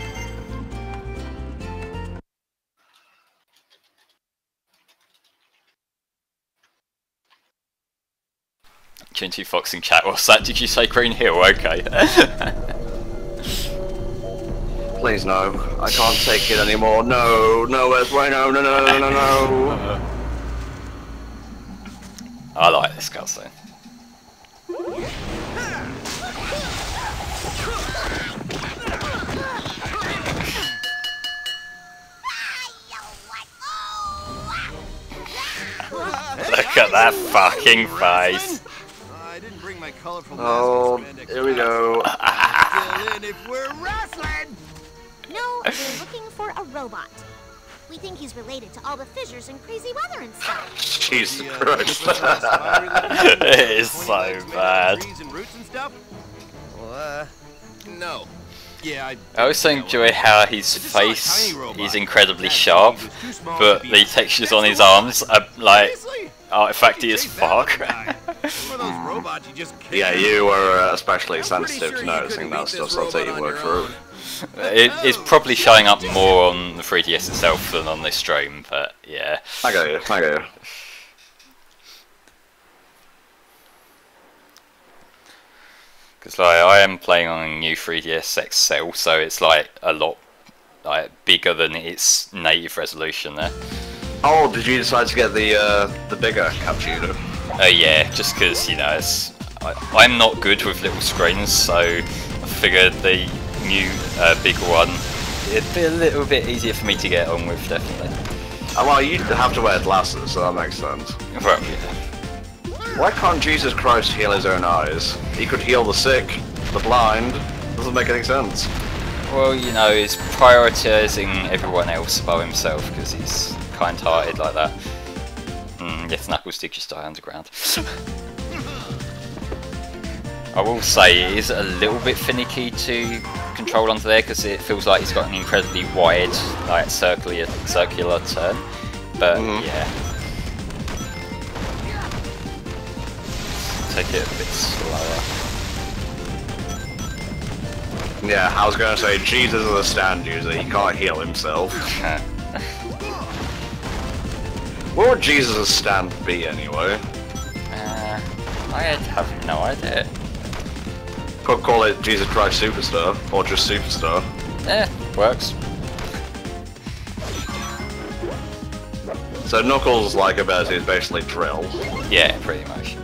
Chinty Fox in chat, what's that? Did you say Green Hill? Okay. Please no. I can't take it anymore. No, no, where's Rhino? No, no, no, no, no. I like this cutscene. Look at that fucking face. I didn't bring my colorful Oh, here we go. If we're wrestling. No, we're looking for a robot. We think he's related to all the fissures and crazy weather and stuff. Jesus Christ. It is so bad. Well, no. Yeah, I also enjoy how his face is incredibly sharp, but the textures on his arms are like artifacty as fuck. Yeah, you were especially sensitive to noticing that stuff, so I'll take your word for it. It's probably showing up more on the 3DS itself than on this stream, but yeah. I got you, I got you. Because like I am playing on a new 3DS XL, so it's like a lot like bigger than its native resolution there. Oh, did you decide to get the bigger capture? Yeah, just because you know I'm not good with little screens, so I figured the new bigger one it'd be a little bit easier for me to get on with, definitely. Oh, well, you have to wear glasses, so that makes sense. Well, yeah. Why can't Jesus Christ heal his own eyes? He could heal the sick, the blind. Doesn't make any sense. Well, you know, he's prioritising everyone else above himself because he's kind-hearted like that. Yes, Knuckles did just die underground. I will say it is a little bit finicky to control onto there because it feels like he's got an incredibly wide, like circular turn. But yeah, take it a bit slower. Yeah, I was gonna say, Jesus is a stand user, he can't heal himself. What would Jesus' stand be anyway? I have no idea. Could call it Jesus Christ Superstar, or just Superstar. Works. So Knuckles' like ability is basically drill. Yeah, pretty much.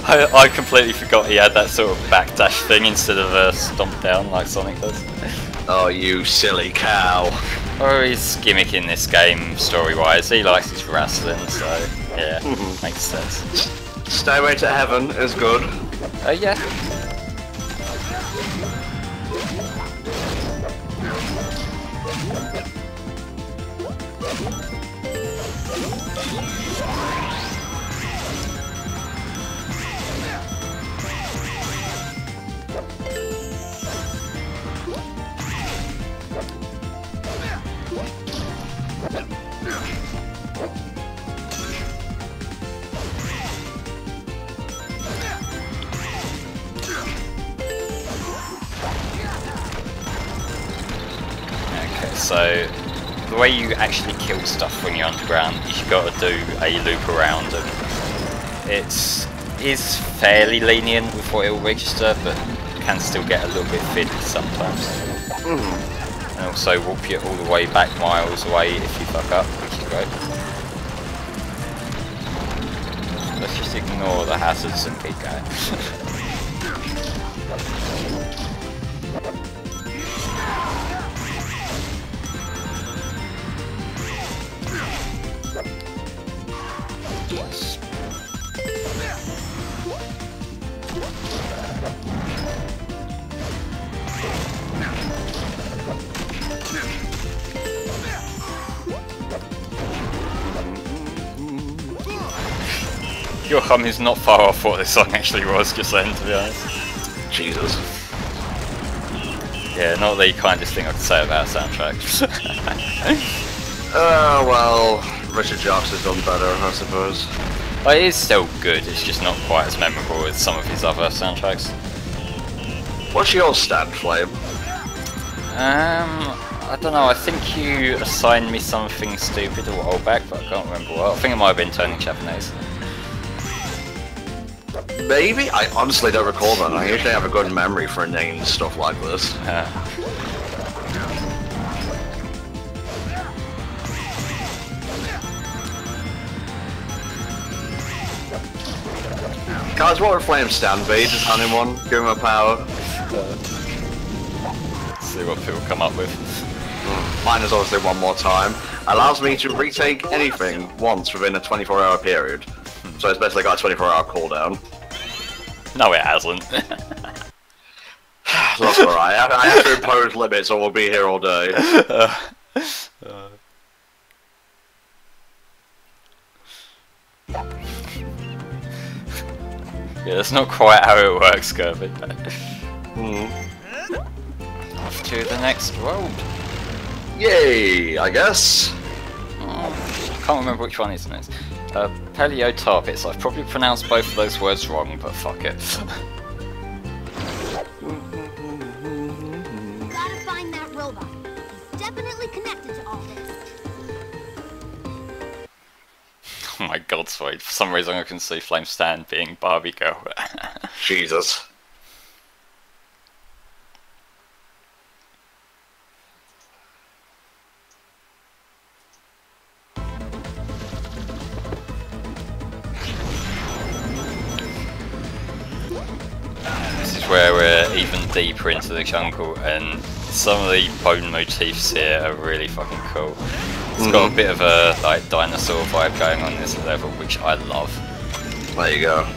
I completely forgot he had that sort of backdash thing instead of a stomp down like Sonic does. Oh, you silly cow. Or he's gimmicking this game story-wise. He likes his wrestling, so yeah, makes sense. Stairway to Heaven is good. Yeah. So, the way you actually kill stuff when you're underground is you've got to do a loop around, and it is fairly lenient with what it will register, but can still get a little bit fiddly sometimes. And also warp you all the way back miles away if you fuck up, which is great. Let's just ignore the hazards and keep going. Your hum is not far off what this song actually was just then, to be honest. Jesus. Yeah, not the kindest thing I could say about a soundtrack. Well, Richard Jacques has done better, I suppose. Well, it is still good, it's just not quite as memorable as some of his other soundtracks. What's your stand, Flame? I don't know, I think you assigned me something stupid a while back, but I can't remember what. I think it might have been Turning Japanese. Maybe? I honestly don't recall that. I usually have a good memory for names stuff like this. Guys, what would Flame stand be? Just hand him one, give him a power. See what people come up with. Mine is obviously one more time. Allows me to retake anything once within a 24-hour period. So it's basically got a 24-hour cooldown. No, it hasn't. That's alright. I have to impose limits or we'll be here all day. Yeah, that's not quite how it works, Kirby. Off to the next world. Yay, I guess. I can't remember which one is next. Paleotarpits. I've probably pronounced both of those words wrong, but fuck it. Gotta find that robot. He's definitely connected to all this. Oh my god, sorry. For some reason I can see Flame Stand being Barbie Girl. Jesus. This is where we're even deeper into the jungle, and some of the bone motifs here are really fucking cool. It's got a bit of a like dinosaur vibe going on this level, which I love. There you go.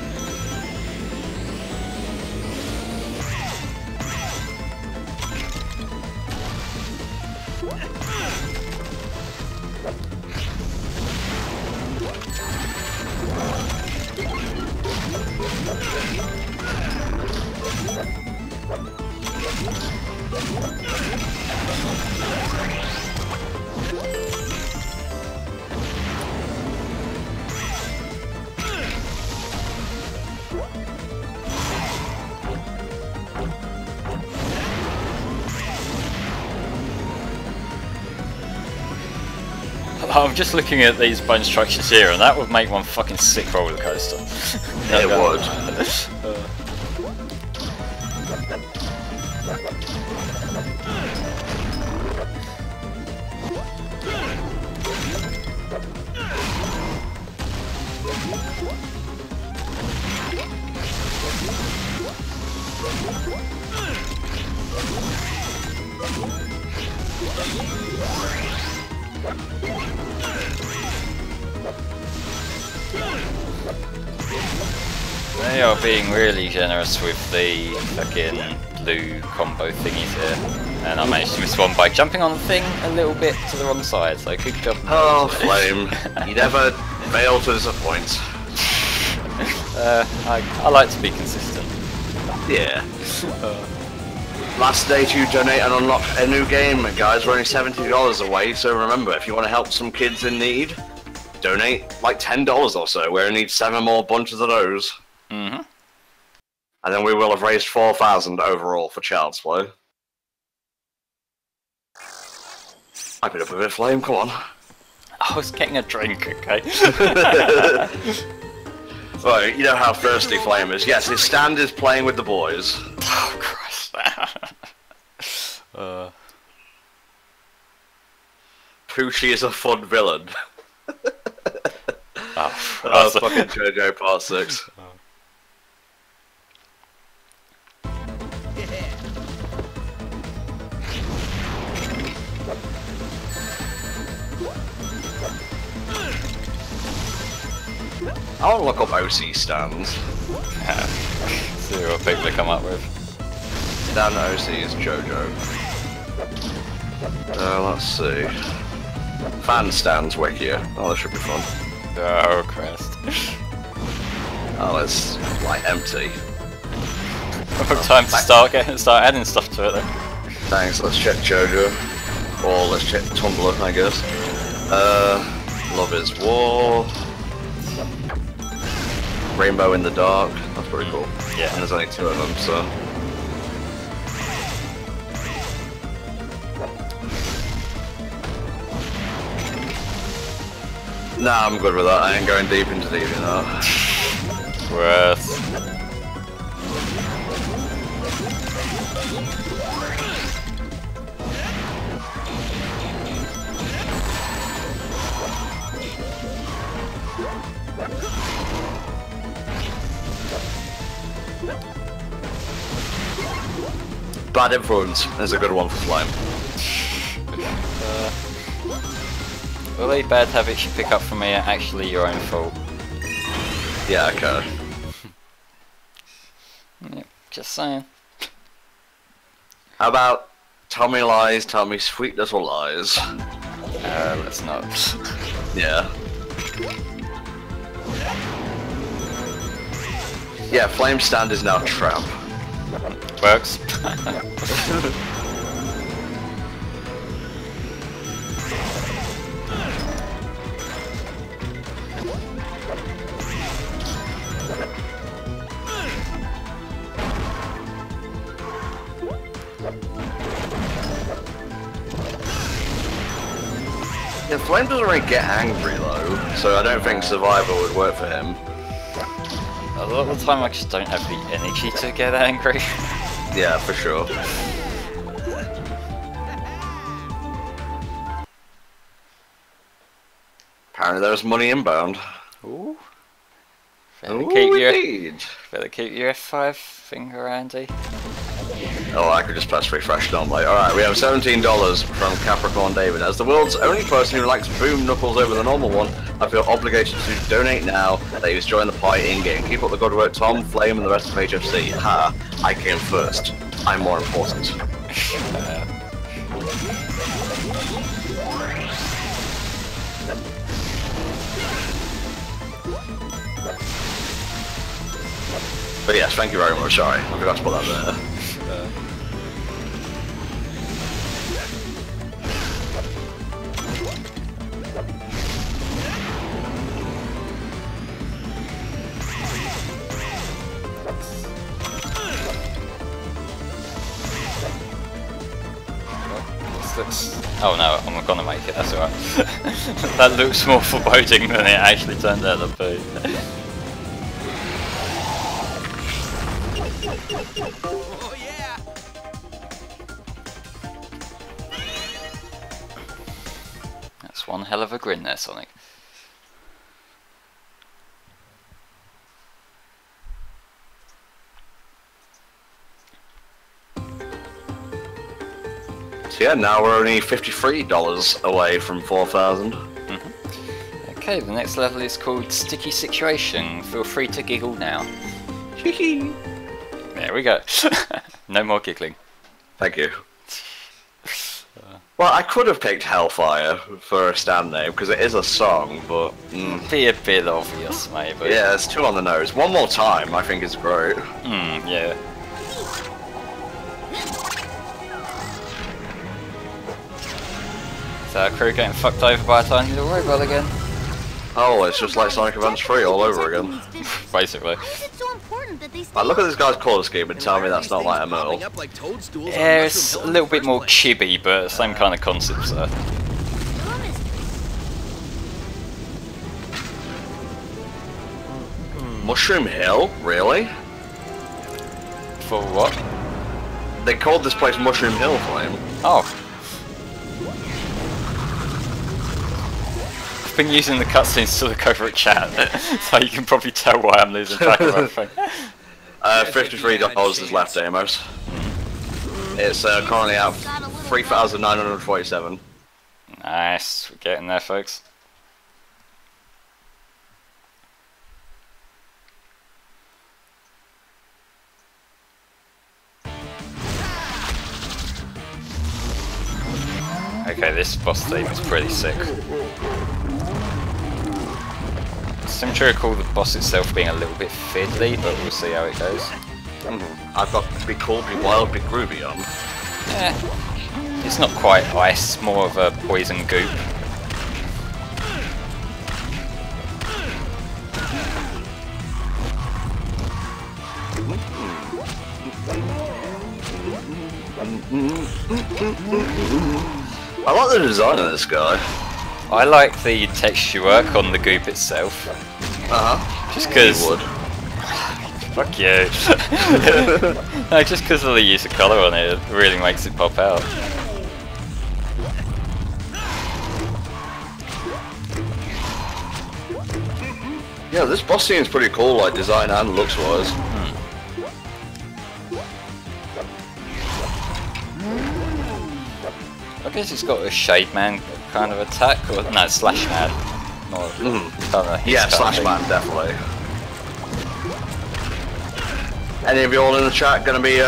I'm just looking at these bone structures here, and that would make one fucking sick roller coaster. It would. They are being really generous with the fucking blue combo thingies here, and I managed to miss one by jumping on the thing a little bit to the wrong side, so good job. Oh, Flame, you never fail to disappoint. I like to be consistent. Yeah. Last day to donate and unlock a new game, guys. We're only $70 away, so remember, if you want to help some kids in need, donate like $10 or so. We only need 7 more bunches of those. Mm-hmm. And then we will have raised 4,000 overall for Child's Play. Hype it up a bit, Flame, come on. I was getting a drink, okay? Right, you know how thirsty Flame is. Yes, his stand is playing with the boys. Oh, Christ. Poochie is a fun villain. Oh, fucking JoJo Part 6. I want to look up OC stands. See what people come up with. Down to OC is JoJo. Let's see. Fan stands wiki. Oh, that should be fun. Oh, Christ. Oh, it's like empty. Time to start adding stuff to it then. Thanks, let's check JoJo. Or let's check Tumblr, I guess. Love is War. Rainbow in the Dark. That's pretty cool. Yeah. And there's only 2 of them, so. Nah, I'm good with that. I ain't going deep into deep, you know. Worth. Bad Influence is a good one for Slime. Well, any bad habits you pick up from me are actually your own fault. Yeah, okay. Yep, just saying. How about tell me lies, tell me sweet little lies? Let's not. Yeah. Yeah, Flame Stand is now Trap. Works. Yeah, Flame doesn't really get angry though, so I don't think Survivor would work for him. A lot of the time I just don't have the energy to get angry. Yeah, for sure. Apparently there's money inbound. Ooh. Ooh, Better keep your F5 finger handy. Oh, I could just press refresh normally. Alright, we have $17 from Capricorn David. As the world's only person who likes Boom Knuckles over the normal one, I feel obligated to donate now that he's joined the party in-game. Keep up the good work, Tom, Flame, and the rest of HFC. Ha, I came first. I'm more important. But yes, thank you very much. Sorry, I forgot to put that there. What's this? Oh no, I'm gonna make it, that's alright. That looks more foreboding than it actually turned out to be. Oh yeah! That's one hell of a grin there, Sonic. So yeah, now we're only $53 away from 4,000. Okay, the next level is called Sticky Situation. Feel free to giggle now. There we go. No more giggling. Thank you. Well, I could have picked Hellfire for a stand name because it is a song, but Be a bit obvious, maybe. yeah, it's too on the nose. One More Time, I think, is great. Yeah. So our crew getting fucked over by a tiny little robot again. Oh, it's just like Sonic Advance 3 all over again. Basically. Why is it so important that they stay Like, look at this guy's colour scheme and tell me that's not like a Popping Myrtle. up like toadstools on Yeah, it's mushroom a hill in little the bit first more place. chibi, but same kind of concept, so. Mushroom Hill? Really? For what? They called this place Mushroom Hill for him. Oh. I've been using the cutscenes to look over at chat, so you can probably tell why I'm losing track of everything. $53 is left, Amos. It's currently at 3,947. Nice, we're getting there, folks. Okay, this boss theme is pretty sick. Seem to recall the boss itself being a little bit fiddly, but we'll see how it goes. I've got Be Cool, Be Wild, Be Groovy on. It's not quite ice, more of a poison goop. I like the design of this guy. I like the texture work on the goop itself. Just because. Fuck you. No, just because of the use of colour on it, it really makes it pop out. Yeah, this boss seems pretty cool, like design and looks wise. I guess it's got a Shade Man kind of attack, or no, Slash Man. More kind of his Yeah, kind of Slash thing. Man, definitely. Any of you all in the chat going to be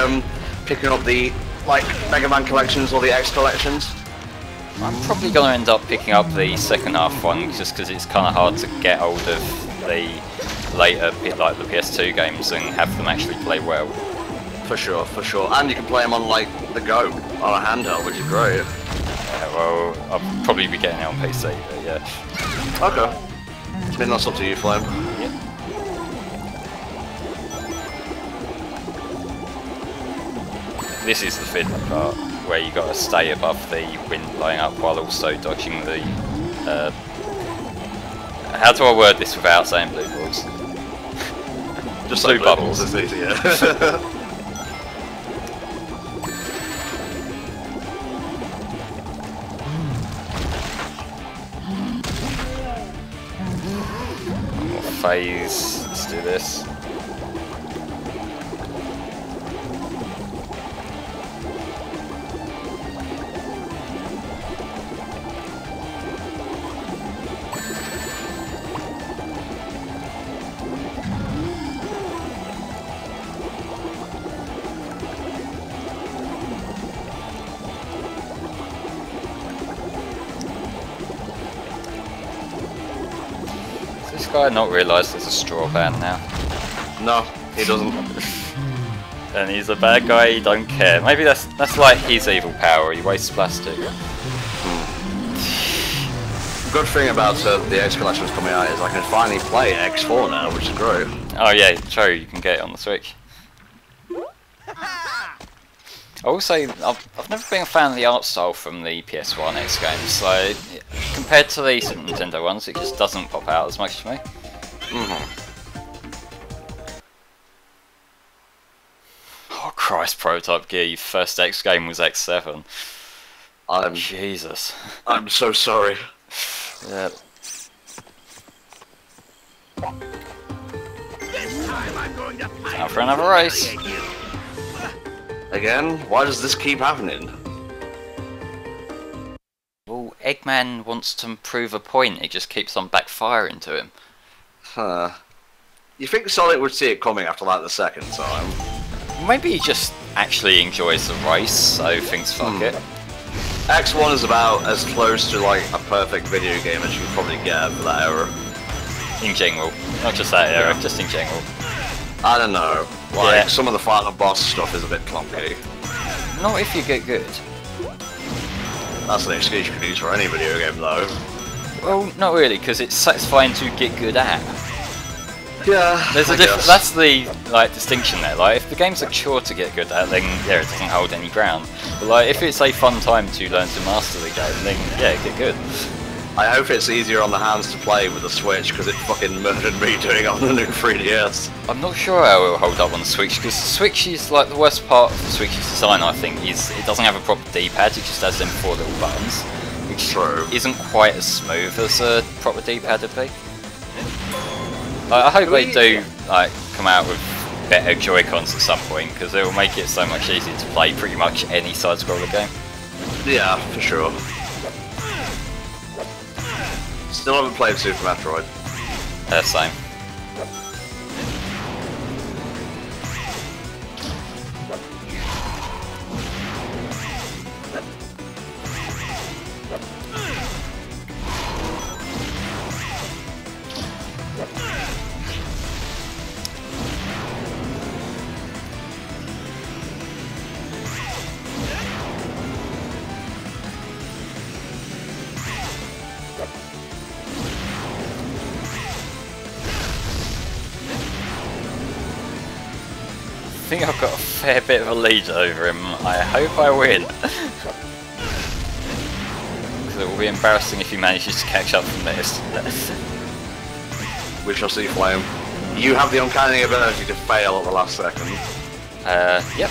picking up the like Mega Man collections or the X collections? I'm probably going to end up picking up the second half one, just because it's kind of hard to get hold of the later, like the PS2 games, and have them actually play well. For sure, for sure. And you can play them on like the go, on a handheld, which is great. Yeah, well, I'll probably be getting it on PC, but yeah. Okay. I mean, that's up to you, Flame. This is the fiddly part, where you got to stay above the wind blowing up while also dodging the. How do I word this without saying blue balls? Just blue like bubbles. It's easier. Phase. Let's do this. Does this guy not realise there's a straw band now? No, he doesn't. And he's a bad guy, he don't care. Maybe that's like his evil power, he wastes plastic. Good thing about the X collections coming out is I can finally play X4 now, which is great. Oh yeah, true, you can get it on the Switch. Also, I've never been a fan of the art style from the PS1 X games, so compared to the Super Nintendo ones, it just doesn't pop out as much to me. Oh Christ, Prototype Gear, your first X game was X7. Jesus. I'm so sorry. Yeah. This time I'm going to Now for another race. Again? Why does this keep happening? Well, Eggman wants to prove a point, it just keeps on backfiring to him. Huh. You think Sonic would see it coming after like the second time? Maybe he just actually enjoys the race, so thinks fuck it. X1 is about as close to like a perfect video game as you can probably get for that era. In general, not just that era, just in general. I don't know. Like, some of the final boss stuff is a bit clunky. Not if you get good. That's an excuse you can use for any video game, though. Well, not really, because it's satisfying to get good at. Yeah, There's a difference. That's the distinction there. Like, if the game's a chore to get good at, then yeah, it doesn't hold any ground. But like, if it's a fun time to learn to master the game, then yeah, get good. I hope it's easier on the hands to play with the Switch, because it fucking murdered me doing it on the new 3DS. I'm not sure how it will hold up on the Switch, because the Switch is like the worst part of the Switch's design. I think is it doesn't have a proper D-pad. It just has them 4 little buttons, which isn't quite as smooth as a proper D-pad would be. I hope they do like come out with better Joy-Cons at some point, because it will make it so much easier to play pretty much any side-scroller game. Yeah, for sure. Still haven't played Super Metroid. Same. I think I've got a fair bit of a lead over him. I hope I win. Because it will be embarrassing if he manages to catch up from this. We shall see, Flame. You have the uncanny ability to fail at the last second. Yep.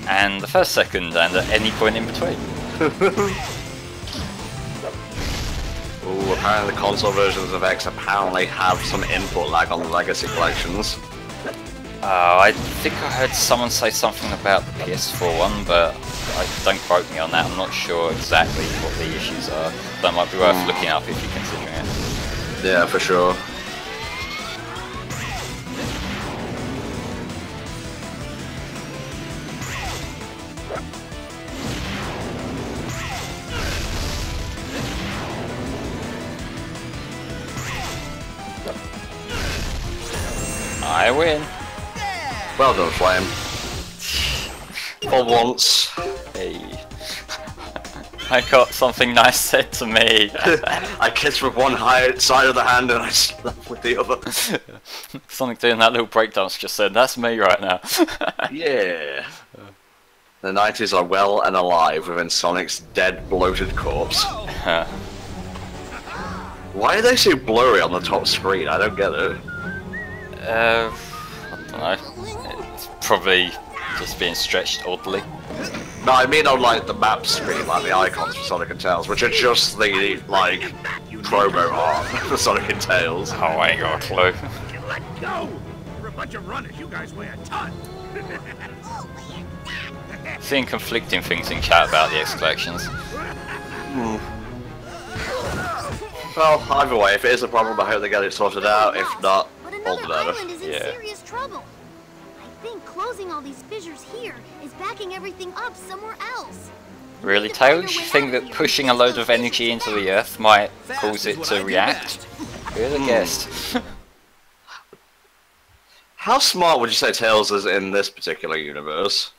And the first second, and at any point in between. Ooh, apparently the console versions of X apparently have some input lag on the legacy collections. I think I heard someone say something about the PS4 one, but don't quote me on that. I'm not sure exactly what the issues are. That might be worth looking up if you're considering it. Yeah, for sure. I win. Well done, Flame. For once. Hey. I got something nice said to me. I kissed with one side of the hand and I slapped with the other. Sonic doing that little breakdance just said, that's me right now. Yeah. The 90s are well and alive within Sonic's dead, bloated corpse. Why are they so blurry on the top screen? I don't get it. I don't know. It's probably just being stretched oddly. No, I mean on like the map screen, like the icons for Sonic and Tails, which are just the like promo art for Sonic and Tails. Oh, I ain't got a clue. Let go! For a bunch of runners, you guys weigh a ton. Seeing conflicting things in chat about the X collections. Well, either way, if it is a problem, I hope they get it sorted out. If not, But all the another better. island is in Yeah. serious trouble. I think closing all these fissures here is backing everything up somewhere else. Really, Tails? You think that pushing a load of energy into the Earth might cause it to react? Who'd have guessed? How smart would you say Tails is in this particular universe?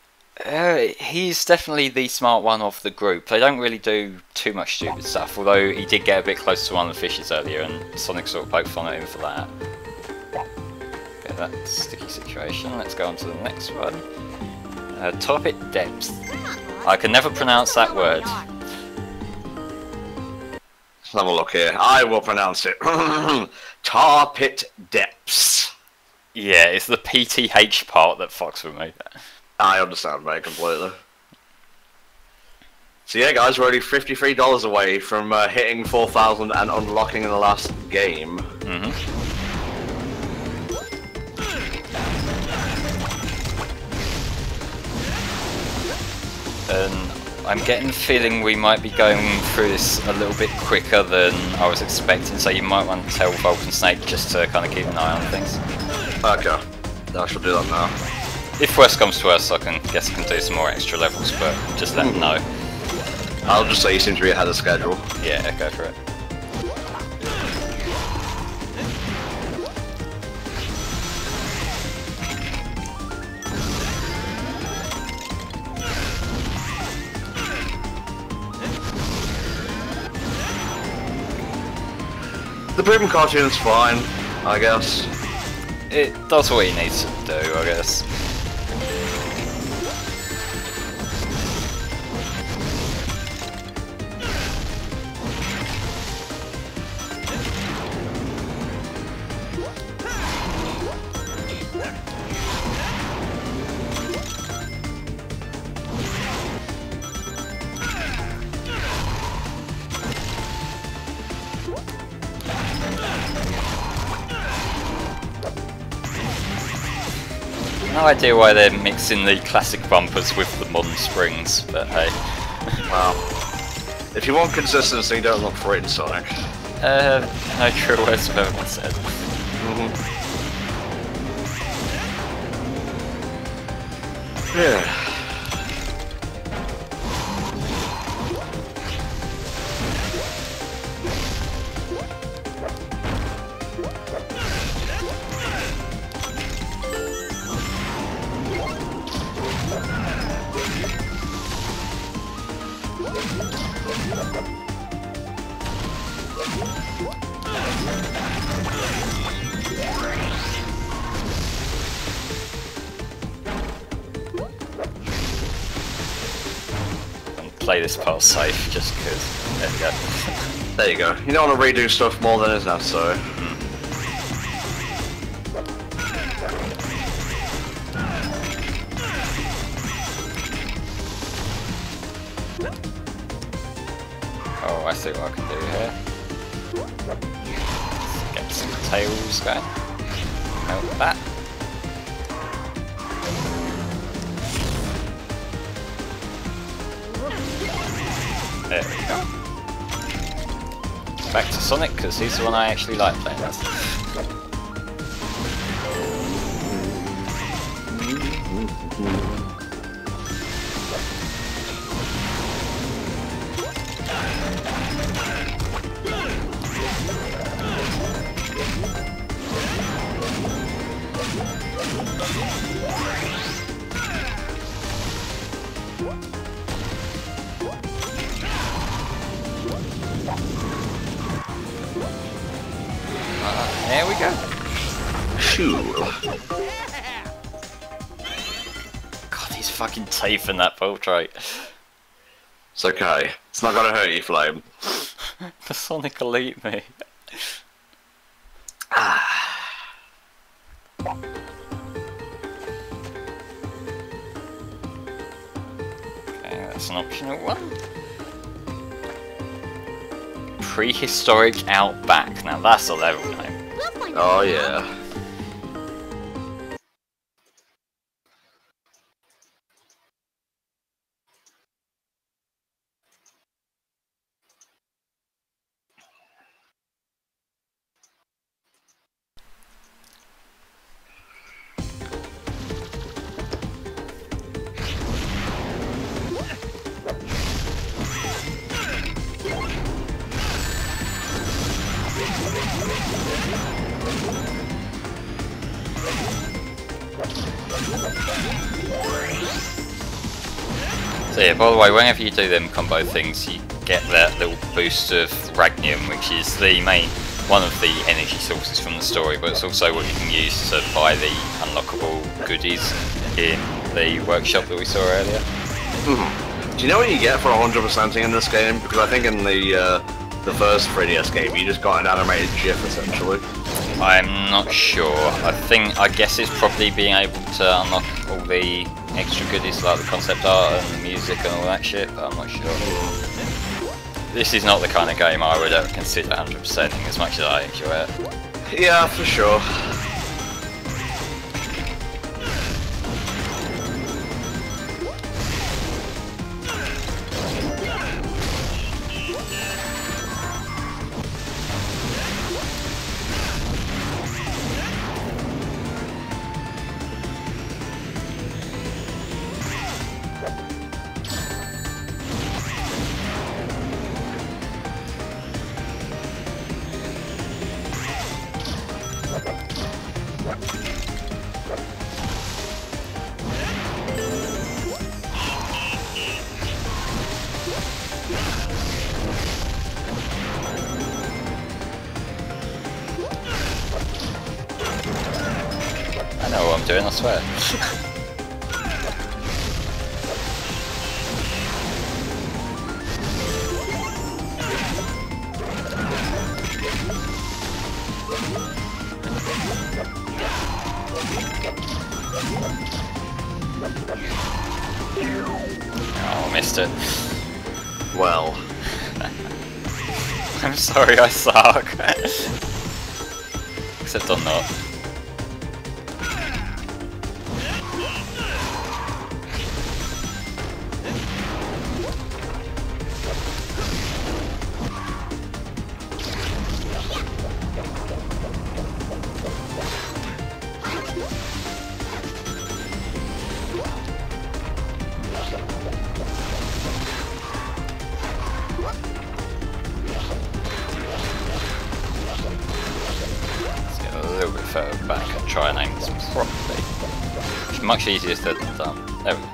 He's definitely the smart one of the group. They don't really do too much stupid stuff, although he did get a bit close to one of the fishes earlier and Sonic sort of poked fun at him for that. Okay, that sticky situation. Let's go on to the next one. Tar pit depths. I can never pronounce that word. Let's have a look here. I will pronounce it. Tar pit depths. Yeah, it's the PTH part that fucks with me. I understand, mate, completely. So yeah, guys, we're already $53 away from hitting 4,000 and unlocking in the last game. And I'm getting the feeling we might be going through this a little bit quicker than I was expecting, so you might want to tell Vulcan Snake just to kind of keep an eye on things. Okay, I shall do that now. If worst comes to worst, I guess I can do some more extra levels, but just let them know. I'll just say you seem to be ahead of schedule. Yeah, go for it. The Primo cartoon's fine, I guess. It does what it needs to do, I guess. No idea why they're mixing the classic bumpers with the modern springs, but hey. Wow. If you want consistency, don't look for it in Sonic. No true words have ever been said. Yeah. Play this part safe just because. There we go. There you go. You don't want to redo stuff more than is necessary. Oh, I see what I can do here. Let's get some tails going. Melt that. There we go. Back to Sonic, because he's the one I actually like playing as. There we go. Cool. God, he's fucking teeth in that portrait. It's okay. It's not gonna hurt you, Flame. The Sonic Elite me. Okay, that's an optional one. Prehistoric Outback. Now that's a level name. Oh yeah. So yeah, by the way, whenever you do them combo things, you get that little boost of Ragnium, which is the main one of the energy sources from the story, but it's also what you can use to buy the unlockable goodies in the workshop that we saw earlier. Do you know what you get for 100%ing in this game? Because I think in the first 3DS game, you just got an animated GIF essentially. I'm not sure. I guess it's probably being able to unlock all the extra goodies like the concept art and the music and all that shit, but I'm not sure. This is not the kind of game I would ever consider 100%ing as much as I enjoy it. Yeah, for sure. I know what I'm doing, I swear. Oh, missed it. Well. I'm sorry, I suck. Except I'm not. Further back and try and aim this properly. It's much easier said than done. There we go.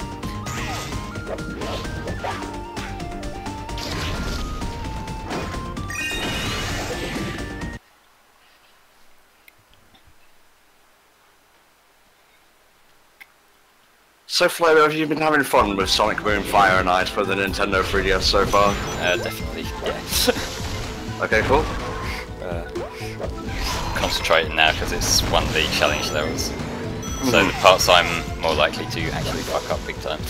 So Flo, have you been having fun with Sonic Boom Fire and Ice for the Nintendo 3DS so far? Definitely, yes. Okay, cool. Concentrating now because it's one of the challenge levels. So the parts I'm more likely to actually fuck up big time.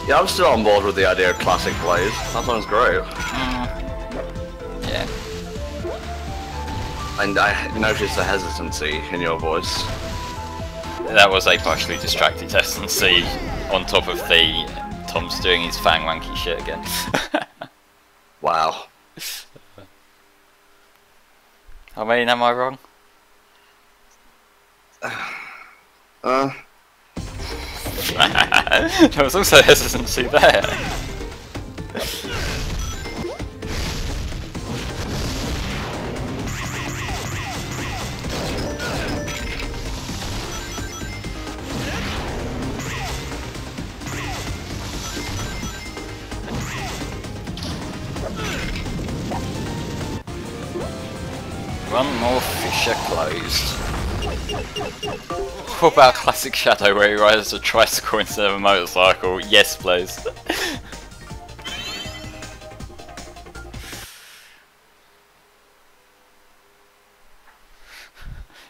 Yeah, I'm still on board with the idea of classic plays. That sounds great. Yeah. And I noticed a hesitancy in your voice. That was a partially distracted hesitancy on top of the Tom's doing his fang wanky shit again. Wow. I mean, am I wrong? There was also hesitancy there. One more fissure closed. What about classic Shadow where he rides a tricycle instead of a motorcycle? Yes, please.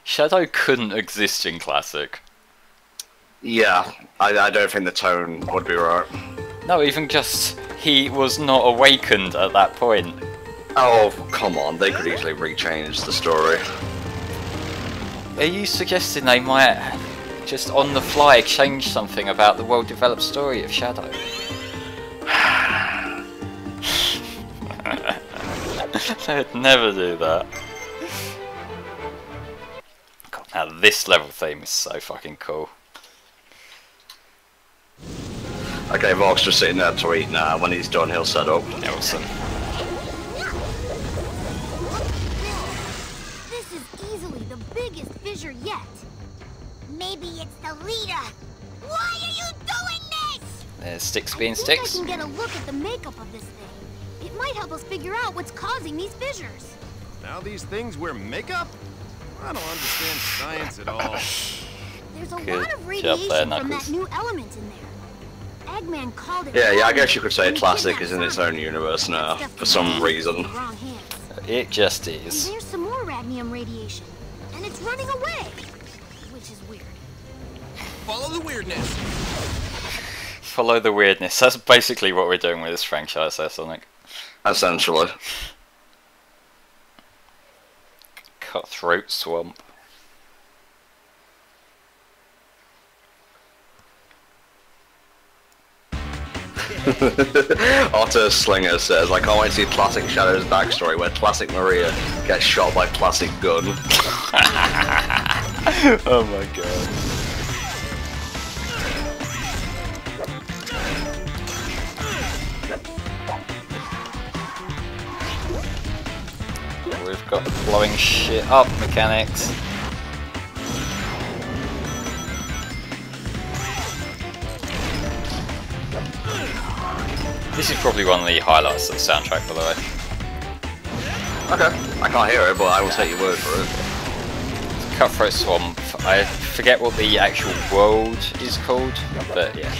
Shadow couldn't exist in classic. Yeah, I don't think the tone would be right. No, even just he was not awakened at that point. Oh, come on, they could easily rechange the story. Are you suggesting they might just on the fly change something about the well-developed story of Shadow? They'd never do that. God, now this level theme is so fucking cool. Okay, Vox just sitting there to eat now. When he's done, he'll set up. Awesome. is easily the biggest fissure yet. Maybe it's the leader. Why are you doing this? There's sticks being I think sticks. I can get a look at the makeup of this thing. It might help us figure out what's causing these fissures. Now these things wear makeup? I don't understand science at all. There's a Good lot of job radiation there, from that Knuckles. new element in there. Eggman called it. Yeah, I guess you radium could say when he plastic kidnapped is in its Sonic. own universe now, Stuff for some could be reason. in the wrong hands. It just And is. there's some more radium radiation, and it's running away, which is weird. Follow the weirdness. Follow the weirdness. That's basically what we're doing with this franchise there, Sonic. Essentially. Cutthroat swamp. Otter Slinger says, I can't wait to see Classic Shadow's backstory where Classic Maria gets shot by Classic Gun. Oh my god. We've got the blowing shit up mechanics. This is probably one of the highlights of the soundtrack, by the way. Okay, I can't hear it, but I will take your word for it. Cutthroat Swamp. I forget what the actual world is called, but yeah.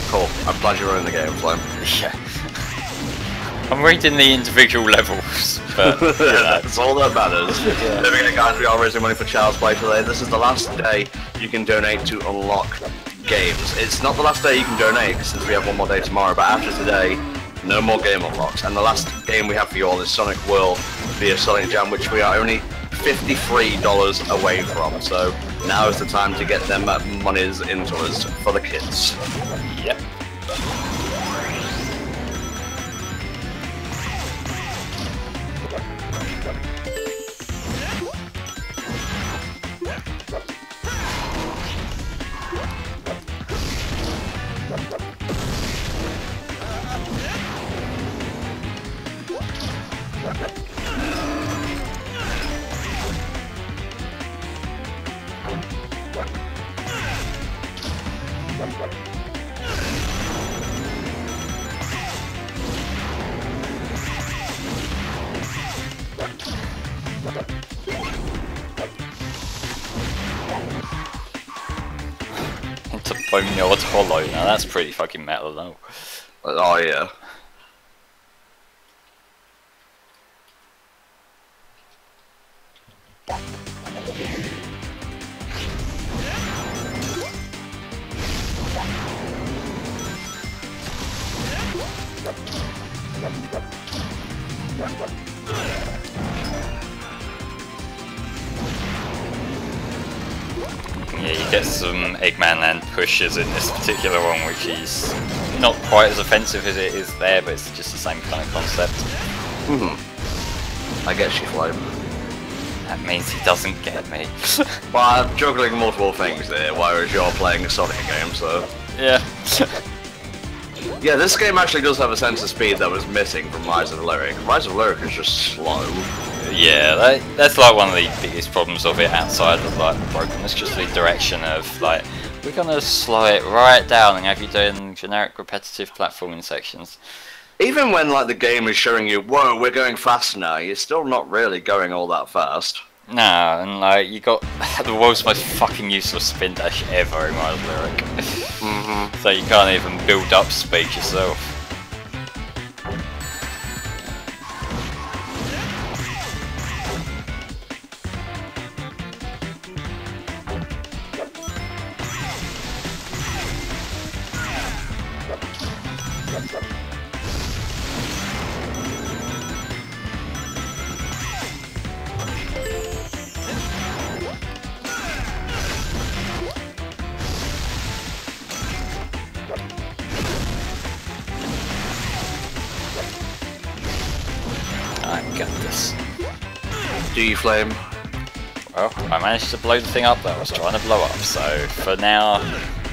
Cool, I'm glad you're running the game, Flame. Yeah. I'm reading the individual levels, but you know. That's all that matters. Yeah. Don't forget, guys, we are raising money for Child's Play today. This is the last day you can donate to unlock games. It's not the last day you can donate, since we have one more day tomorrow, but after today, no more game unlocks. And the last game we have for you all is Sonic World via Sonic Jam, which we are only $53 away from. So now is the time to get them monies into us for the kids. Yep. Into Boneyard Hollow. Now that's pretty fucking metal though. Oh yeah. Yeah, you get some Eggman and pushes in this particular one, which is not quite as offensive as it is there, but it's just the same kind of concept. I get you, Flame. That means he doesn't get me. Well, I'm juggling multiple things there, whereas you're playing a Sonic game, so... Yeah. Yeah, this game actually does have a sense of speed that was missing from Rise of Lyric. Rise of Lyric is just slow. Yeah, that's like one of the biggest problems of it outside of like brokenness, just the direction of like, we're gonna slow it right down and have you doing generic repetitive platforming sections. Even when like the game is showing you, whoa, we're going fast now, you're still not really going all that fast. No, and like you got the world's most fucking useless spin dash ever in Rise of Lyric. So you can't even build up speed yourself. I got this. Do you, Flame? Well, I managed to blow the thing up that I was trying to blow up, so for now,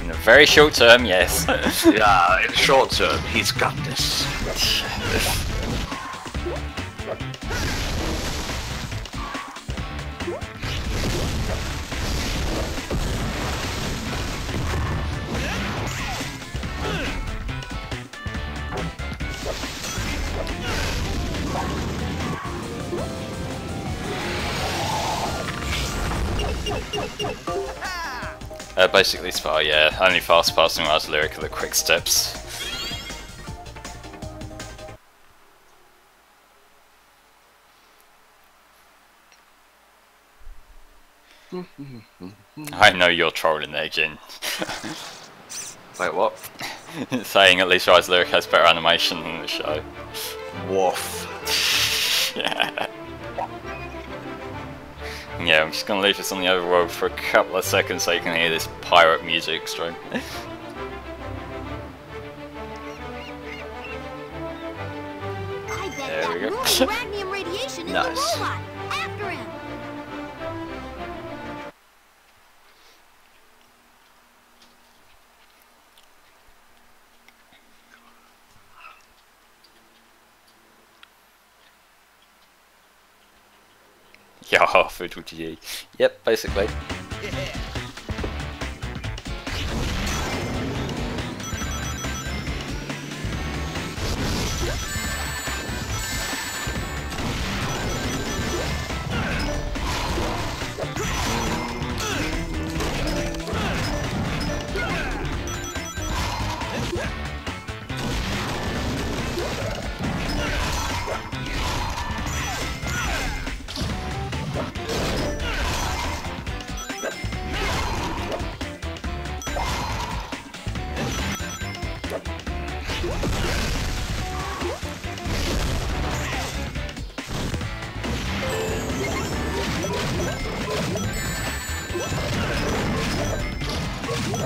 in the very short term, yes. Yeah, in short term, he's got this. Basically Spa, yeah. Only fast passing Rise Lyric are the quick steps. I know you're trolling there, Jin. Wait, what? Saying at least Rise Lyric has better animation than the show. Woof. Yeah. Yeah, I'm just gonna leave this on the overworld for a couple of seconds so you can hear this pirate music string. I bet There we that go. uranium radiation is Nice. the robot. After him. Yeah, food with GG. Yep, basically.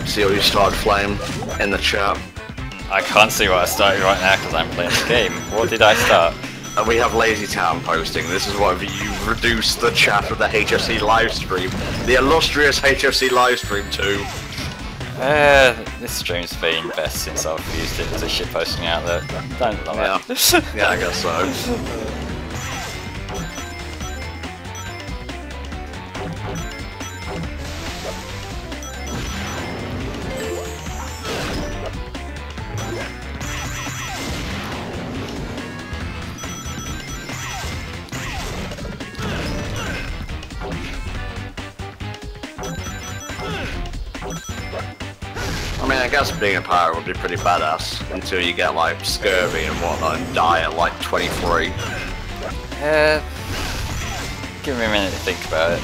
See what you started flame in the chat. I can't see what I started right now because I'm playing the game. What did I start? And we have Lazy Town posting. This is what you've reduced the chat of the HFC Livestream. The illustrious HFC Livestream 2. This stream's been best since I've used it as a shitposting outlet. Don't love Yeah. it. Yeah, I guess so. I mean, I guess being a pirate would be pretty badass until you get like scurvy and whatnot and die at like 23. Give me a minute to think about it.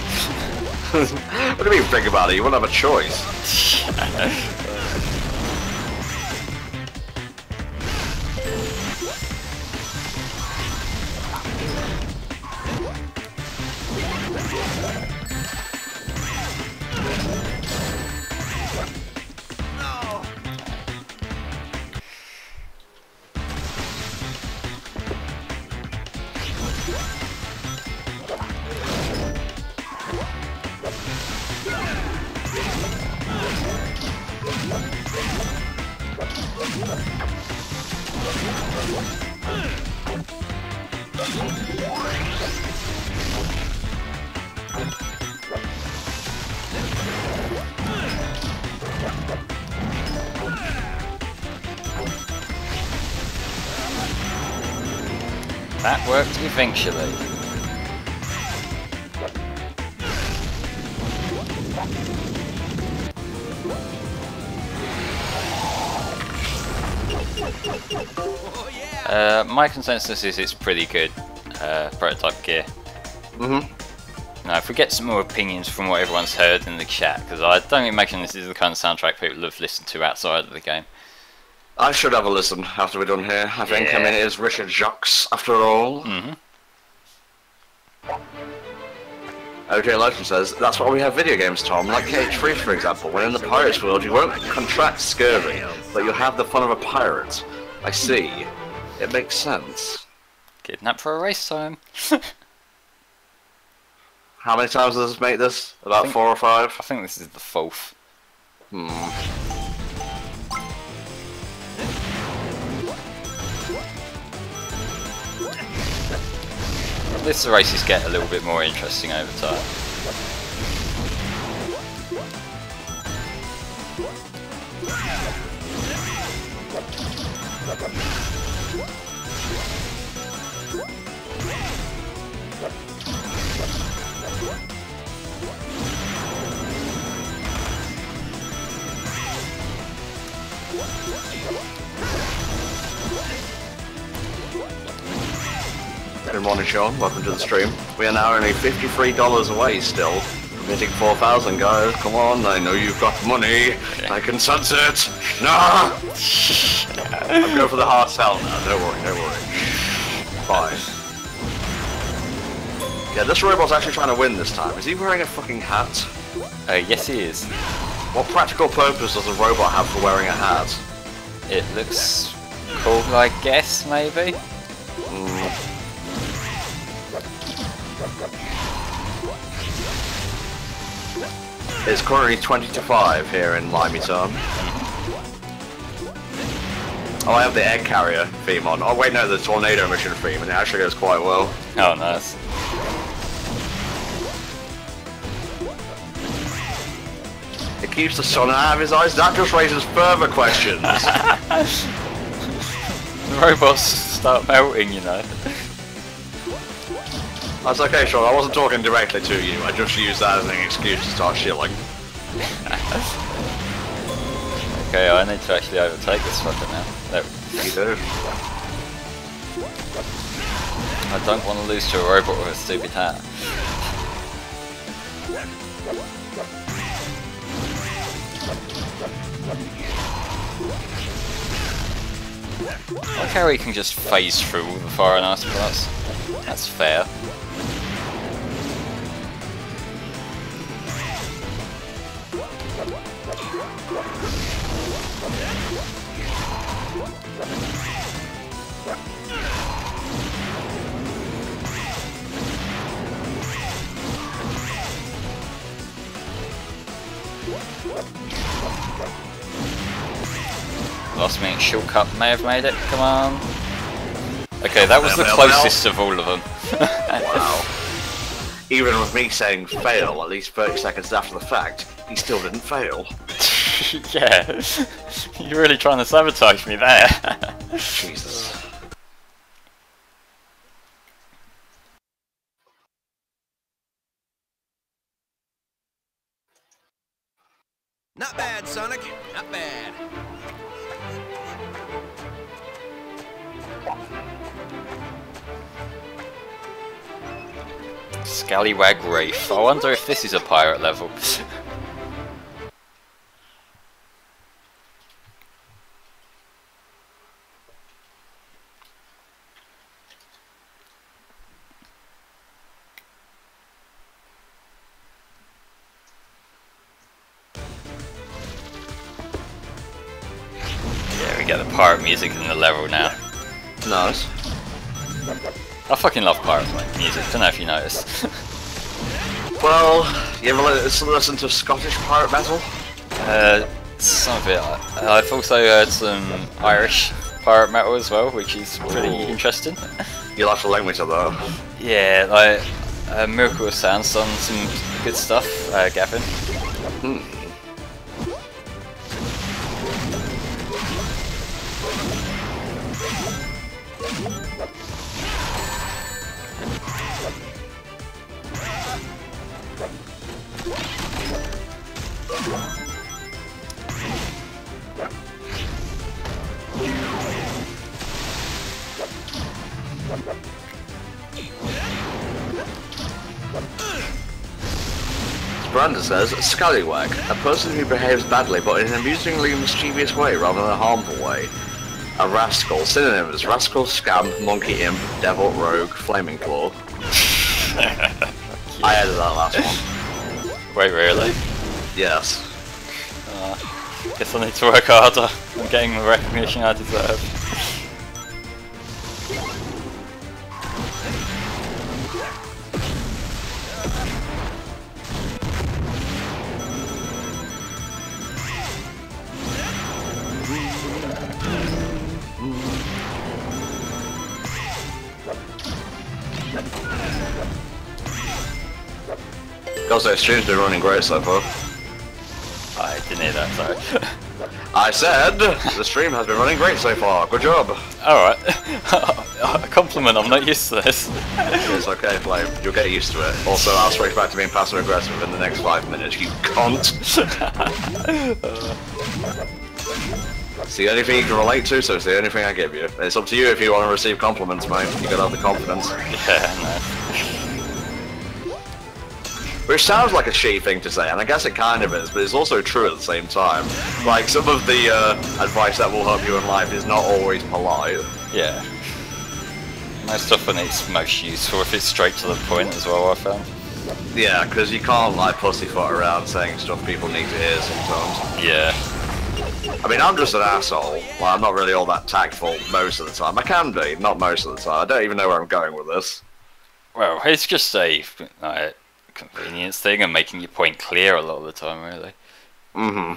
What do you mean think about it? You wouldn't have a choice. That worked eventually. My consensus is it's pretty good prototype gear. Now, if we get some more opinions from what everyone's heard in the chat, because I don't imagine this is the kind of soundtrack people have listened to outside of the game. I should have a listen after we're done here. I think, I mean, it is Richard Jacques after all. OJ Legend says, that's why we have video games, Tom, like KH3 for example. When in the pirate's world, you won't contract scurvy, but you'll have the fun of a pirate. I see. It makes sense. Kidnapped for a race time. How many times does this make this? About 4 or 5? I think this is the 4th. This races get a little bit more interesting over time. Good morning, Sean. Welcome to the stream. We are now only $53 away still from hitting 4,000, guys. Come on, I know you've got money. I can sense it. No! I'm going for the hard sell now. Don't worry, don't worry. Fine. Yeah, this robot's actually trying to win this time. Is he wearing a fucking hat? Yes, he is. What practical purpose does a robot have for wearing a hat? It looks cool, I guess, maybe? It's currently 20-5 here in Limey Town. Oh, I have the egg carrier theme on. Oh wait, no, the tornado mission theme, and it actually goes quite well. Oh, nice. It keeps the sun out of his eyes. That just raises further questions. The robots start melting, you know. That's okay, Sean. I wasn't talking directly to you. I just used that as an excuse to start shilling. Okay, I need to actually overtake this fucker now. There. You do. I don't want to lose to a robot with a stupid hat. I like how he can just phase through all the fire and ice parts. That's fair. Last minute shortcut may have made it, come on. Okay, that was the closest of all of them. Wow. Even with me saying fail at least 30 seconds after the fact, he still didn't fail. Yeah, you're really trying to sabotage me there. Jesus. Not bad, Sonic. Not bad. Scallywag Wraith. I wonder if this is a pirate level. Yeah, we get the pirate music in the level now. Nice. I fucking love pirate music, don't know if you noticed. Well, you ever listen to Scottish pirate metal? Some of it. I've also heard some Irish pirate metal as well, which is pretty interesting. You'll have to link me to that. Yeah, like Miracle of Sound's done some good stuff, Gavin. Brandon says, Scallywag, a person who behaves badly but in an amusingly mischievous way rather than a harmful way. A rascal. Synonyms: rascal, scam, monkey imp, devil, rogue, flaming claw. I added that last one. Wait, really? Yes. Guess I need to work harder on getting the recognition I deserve. Also, stream's been running great so far. I didn't hear that, sorry. I said, the stream has been running great so far. Good job. Alright. A compliment, I'm not used to this. It's okay, Flame. You'll get used to it. Also, I'll switch back to being passive aggressive in the next 5 minutes, you cunt. It's the only thing you can relate to, so it's the only thing I give you. It's up to you if you want to receive compliments, mate. You gotta have the confidence. Yeah, no. Which sounds like a shitty thing to say, and I guess it kind of is, but it's also true at the same time. Like, some of the advice that will help you in life is not always polite. Yeah. Most often it's most useful if it's straight to the point as well, I found. Yeah, because you can't, like, pussyfoot around saying stuff people need to hear sometimes. Yeah. I mean, I'm just an asshole. Like, I'm not really all that tactful most of the time. I can be, not most of the time. I don't even know where I'm going with this. Well, it's just a convenience thing and making your point clear a lot of the time, really. Mm-hmm.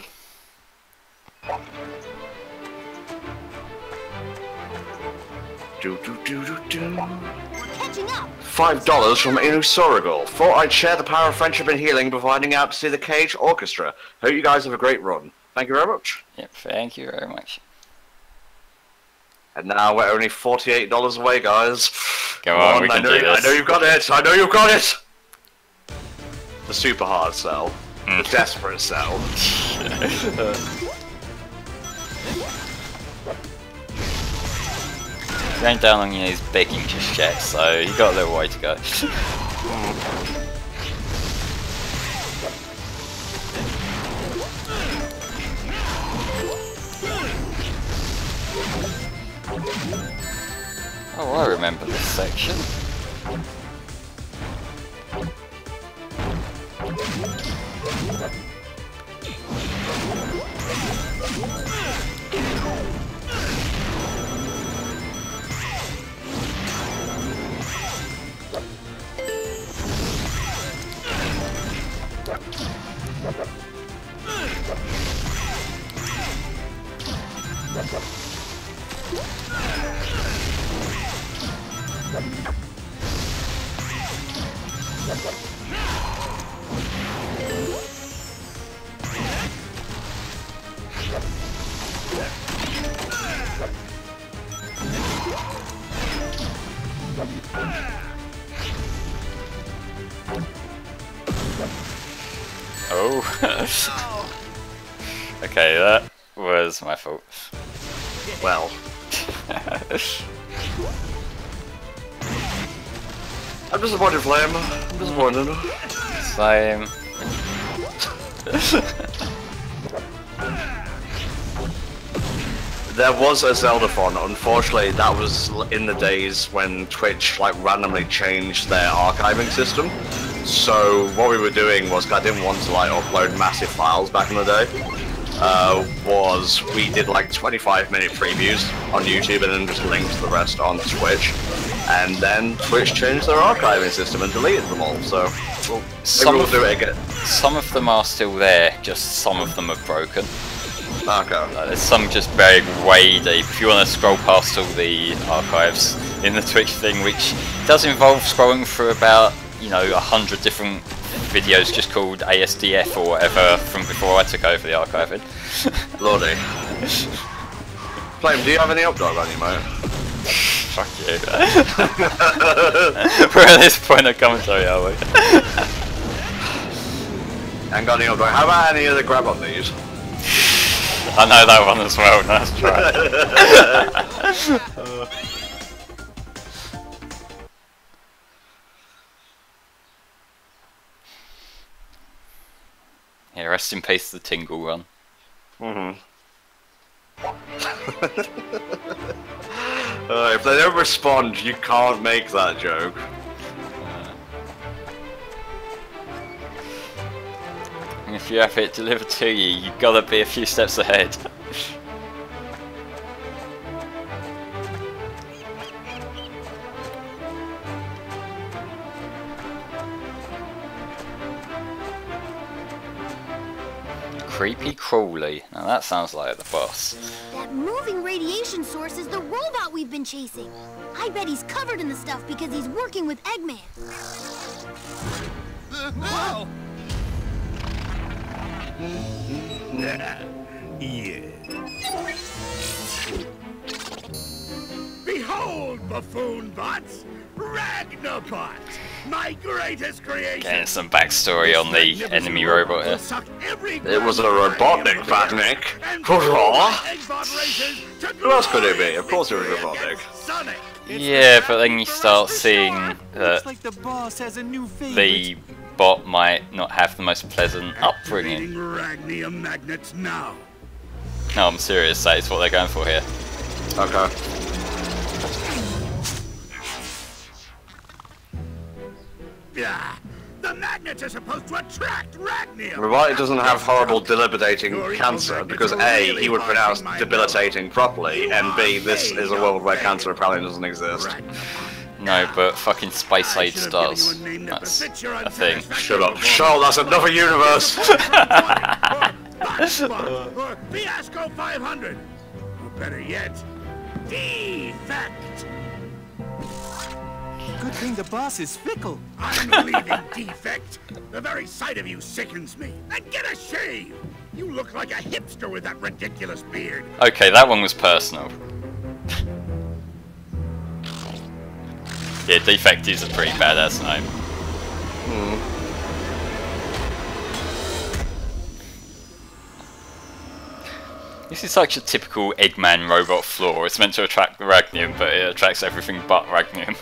Catching up. $5 from Inusorigal. Thought I'd share the power of friendship and healing by finding out to see the Cage Orchestra. Hope you guys have a great run. Thank you very much. Yep, thank you very much. And now we're only $48 away, guys. Go on, we can do this. I know you've got it. I know you've got it. The super hard sell. The desperate sell. Going down on your knees begging just yet, so you got a little way to go. Oh, I remember this section. Oh. Okay, that was my fault. Well. I'm disappointed, Flame. I'm disappointed. Same. There was a Zeldathon. Unfortunately, that was in the days when Twitch like randomly changed their archiving system. So what we were doing was, I didn't want to like upload massive files back in the day. Was we did like 25-minute previews on YouTube and then just linked the rest on Twitch. And then Twitch changed their archiving system and deleted them all. So we'll do it again. Some of them are still there, just some of them are broken. Okay. There's some just buried way deep. If you want to scroll past all the archives in the Twitch thing, which does involve scrolling through about 100 different videos just called ASDF or whatever from before I took over the archiving. Lordy. Flame, do you have any updog on you, mate? Fuck you. We're at this point of commentary, are we? Ain't got any updog. How about any of the grab on these? I know that one as well, nice try. Yeah, rest in peace the Tingle run. If they don't respond, you can't make that joke. And if you have it delivered to you, you've got to be a few steps ahead. Creepy Crawly. Now that sounds like the boss. That moving radiation source is the robot we've been chasing. I bet he's covered in the stuff because he's working with Eggman. Whoa! Yeah. Behold Behold, buffoon bots! Ragnarbots! My greatest creation! Getting some backstory on the enemy robot here. It was a robotic, Vatnik. Hurrah! Who else could it be? Of course it was robotic. Yeah, but then you start seeing that like the boss has a new the bot might not have the most pleasant upbringing. Ragnium magnets now. No, I'm serious, that is what they're going for here. Okay. Yeah, the magnets are supposed to attract Ragnium. Robotic doesn't have horrible debilitating cancer because A, he would pronounce debilitating properly, and B, this is a world where cancer apparently doesn't exist. No, but fucking Space Age does. That's a thing. Shut up. Shut that's another universe! Or Fiasco 500. Or better yet, Defect. Good thing the boss is fickle. I'm leaving, Defect. The very sight of you sickens me. And get a shave. You look like a hipster with that ridiculous beard. Okay, that one was personal. Yeah, Defect is a pretty badass name. This is such a typical Eggman robot flaw. It's meant to attract Ragnium, but it attracts everything but Ragnium.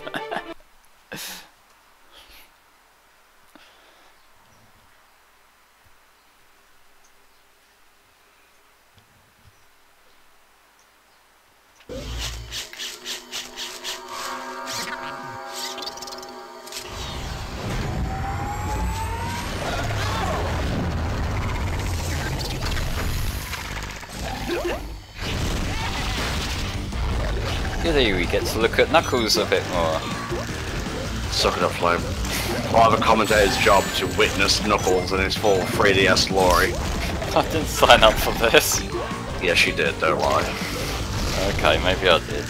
Here we get to look at Knuckles a bit more. Suck it up, Flame. Part of a commentator's job to witness Knuckles in his full 3DS glory. I didn't sign up for this. Yes, you did, don't lie. Okay, maybe I did.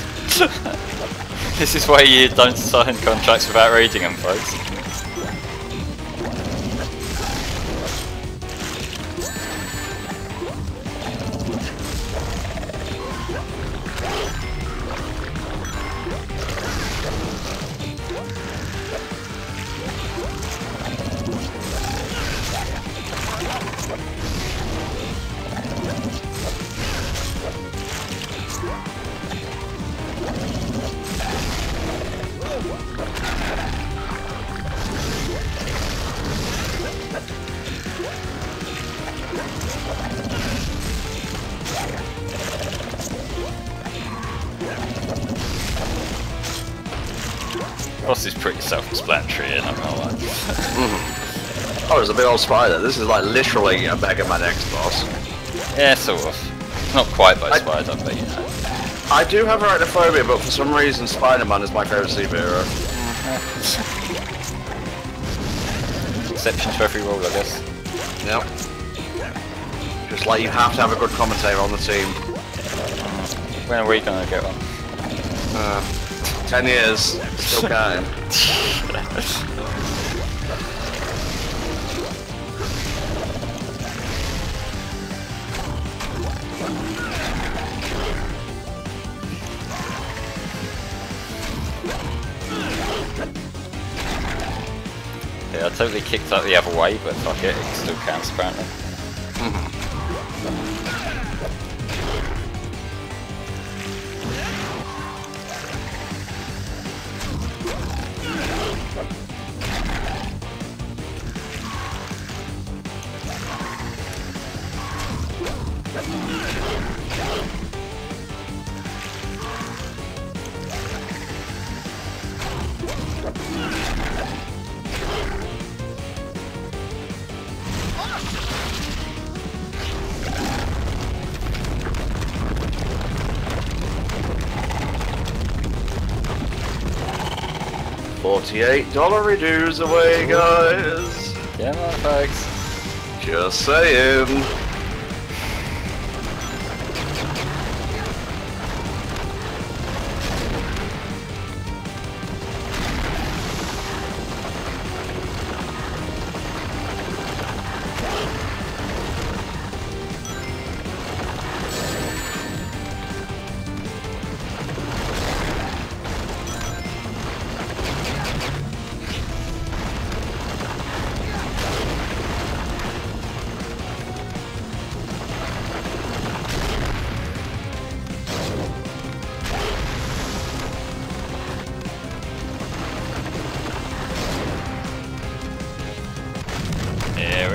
This is why you don't sign contracts without reading them, folks. Boss is pretty self-explanatory, and I'm not like. Oh, there's a big old spider. This is like literally a Mega Man X boss. Yeah, sort of. Not quite by Spider, but you know. I do have arachnophobia, but for some reason Spider-Man is my favourite superhero. Exception to every rule, I guess. Yep. Just like you have to have a good commentator on the team. When are we gonna get one? 10 years, still counting. Yeah, I totally kicked out the other way, but fuck it, it still counts apparently. $48 reduce away, guys. Yeah, man, folks. Just saying.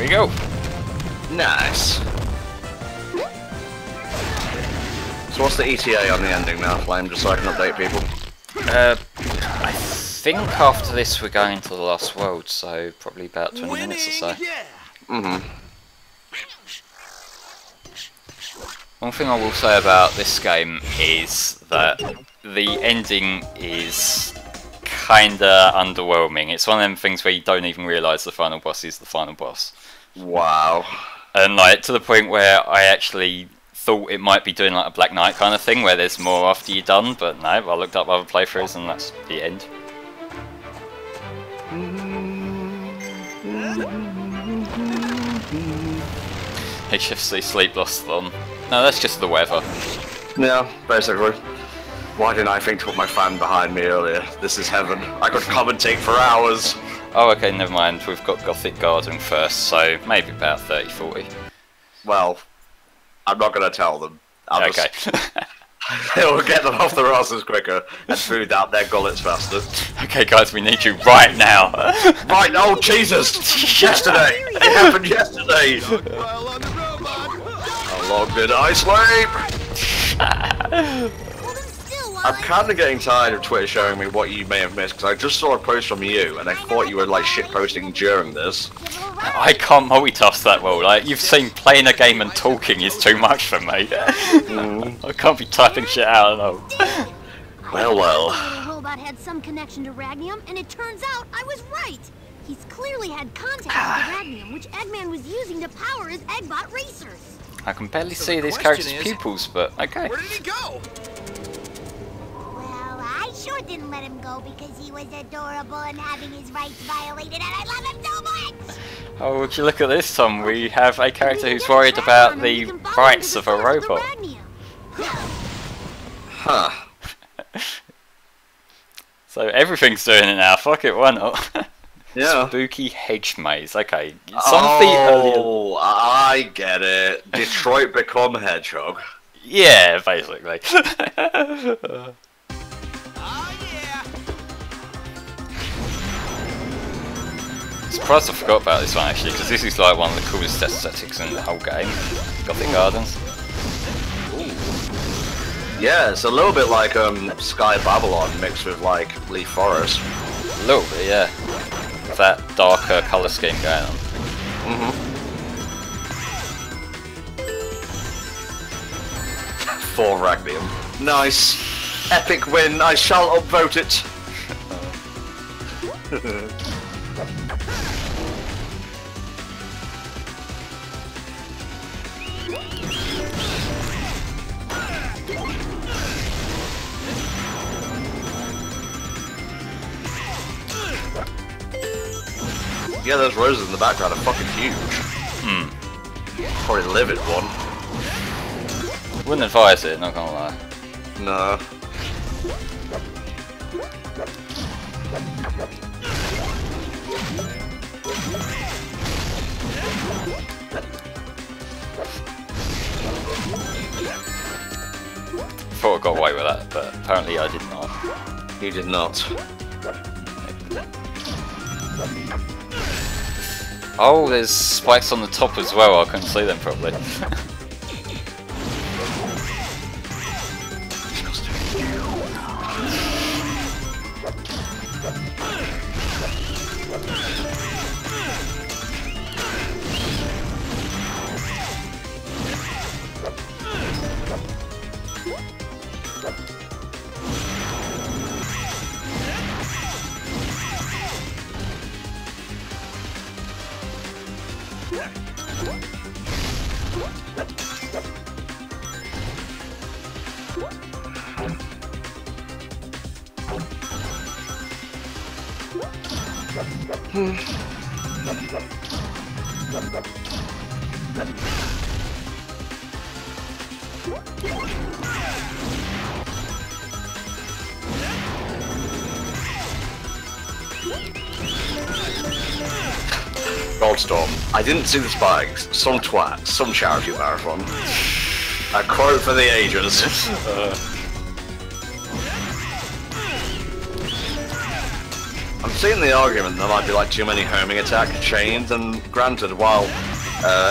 we go. Nice. So what's the ETA on the ending now, Flame, just so I can update people? I think after this we're going to the last world, so probably about 20 minutes or so. Mm-hmm. One thing I will say about this game is that the ending is kinda underwhelming. It's one of them things where you don't even realise the final boss is the final boss. Wow. And like, to the point where I actually thought it might be doing like a Black Knight kind of thing, where there's more after you're done, but no, I looked up other playthroughs and that's the end. HFC Sleepless-thon. No, that's just the weather. Yeah, basically. Why didn't I think to put my fan behind me earlier? This is heaven. I could commentate for hours. Oh, okay, never mind. We've got Gothic Garden first, so maybe about 30-40. Well, I'm not going to tell them. Okay. It will get them off the asses quicker and food out their gullets faster. Okay, guys, we need you right now. Right, oh Jesus! Yesterday! It happened yesterday! How long did I sleep? I'm kind of getting tired of Twitter showing me what you may have missed, because I just saw a post from you and I thought you were like shitposting during this. I can't multitask that well. Like, you've seen playing a game and talking is too much for me. I can't be typing shit out and all. Well. The robot had some connection to Ragnium, and it turns out I was right. He's clearly had contact with the Ragnium, which Eggman was using to power his Eggbot racers. I can barely So see the this question character's is, pupils, but okay. Where did he go? Well, I sure didn't let him go because he was adorable and having his rights violated, and I love him so much! Oh, would you look at this, Tom? We have a character who's worried about the rights of a robot. Huh. So everything's doing it now. Fuck it, why not? Yeah. Spooky hedge maze. Okay. Some of the earlier... Oh, I get it. Detroit Become Hedgehog. Yeah, basically. Surprised I forgot about this one actually, because this is like one of the coolest aesthetics in the whole game. Gothic Gardens. Yeah, it's a little bit like Sky Babylon mixed with like Leaf Forest. A little bit, yeah. That darker colour scheme going on. For Ragnium. Nice. Epic win. I shall upvote it. Yeah, those roses in the background are fucking huge. Probably live in one. Wouldn't advise it, not gonna lie. No. Thought I got away with that, but apparently I did not. You did not. Oh, there's spikes on the top as well, I couldn't see them properly. Goldstorm. I didn't see the spikes. Some twat. Some charity marathon. A quote for the ages. I'm seeing the argument there might be like too many homing attack chains, and granted, while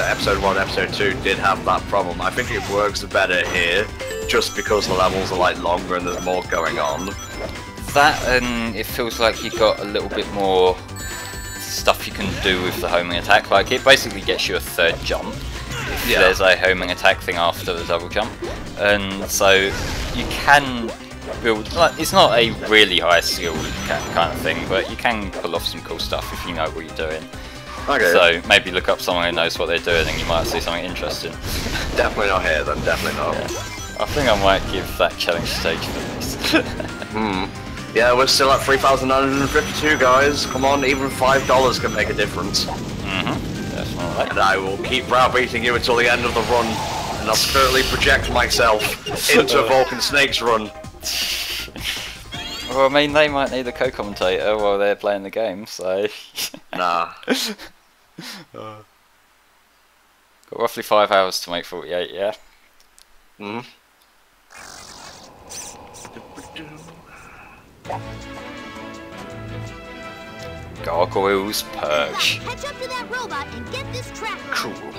episode 1 and episode 2 did have that problem, I think it works better here, just because the levels are like longer and there's more going on. That, and it feels like you got a little bit more stuff you can do with the homing attack. Like, it basically gets you a third jump if there's a homing attack thing after the double jump, and so you can build, like, it's not a really high skill kind of thing, but you can pull off some cool stuff if you know what you're doing. Okay. So maybe look up someone who knows what they're doing and you might see something interesting. Definitely not here then, definitely not. Yeah. I think I might give that challenge stage for this. Yeah, we're still at 3,952 guys. Come on, even $5 can make a difference. Definitely. And I will keep browbeating you until the end of the run, and I'll spiritually project myself into Vulcan Snake's run. Well, I mean, they might need a co-commentator while they're playing the game, so... Nah. Got roughly 5 hours to make 48, yeah? Gargoyles Perch. Catch up to that robot and get this track right. Cool.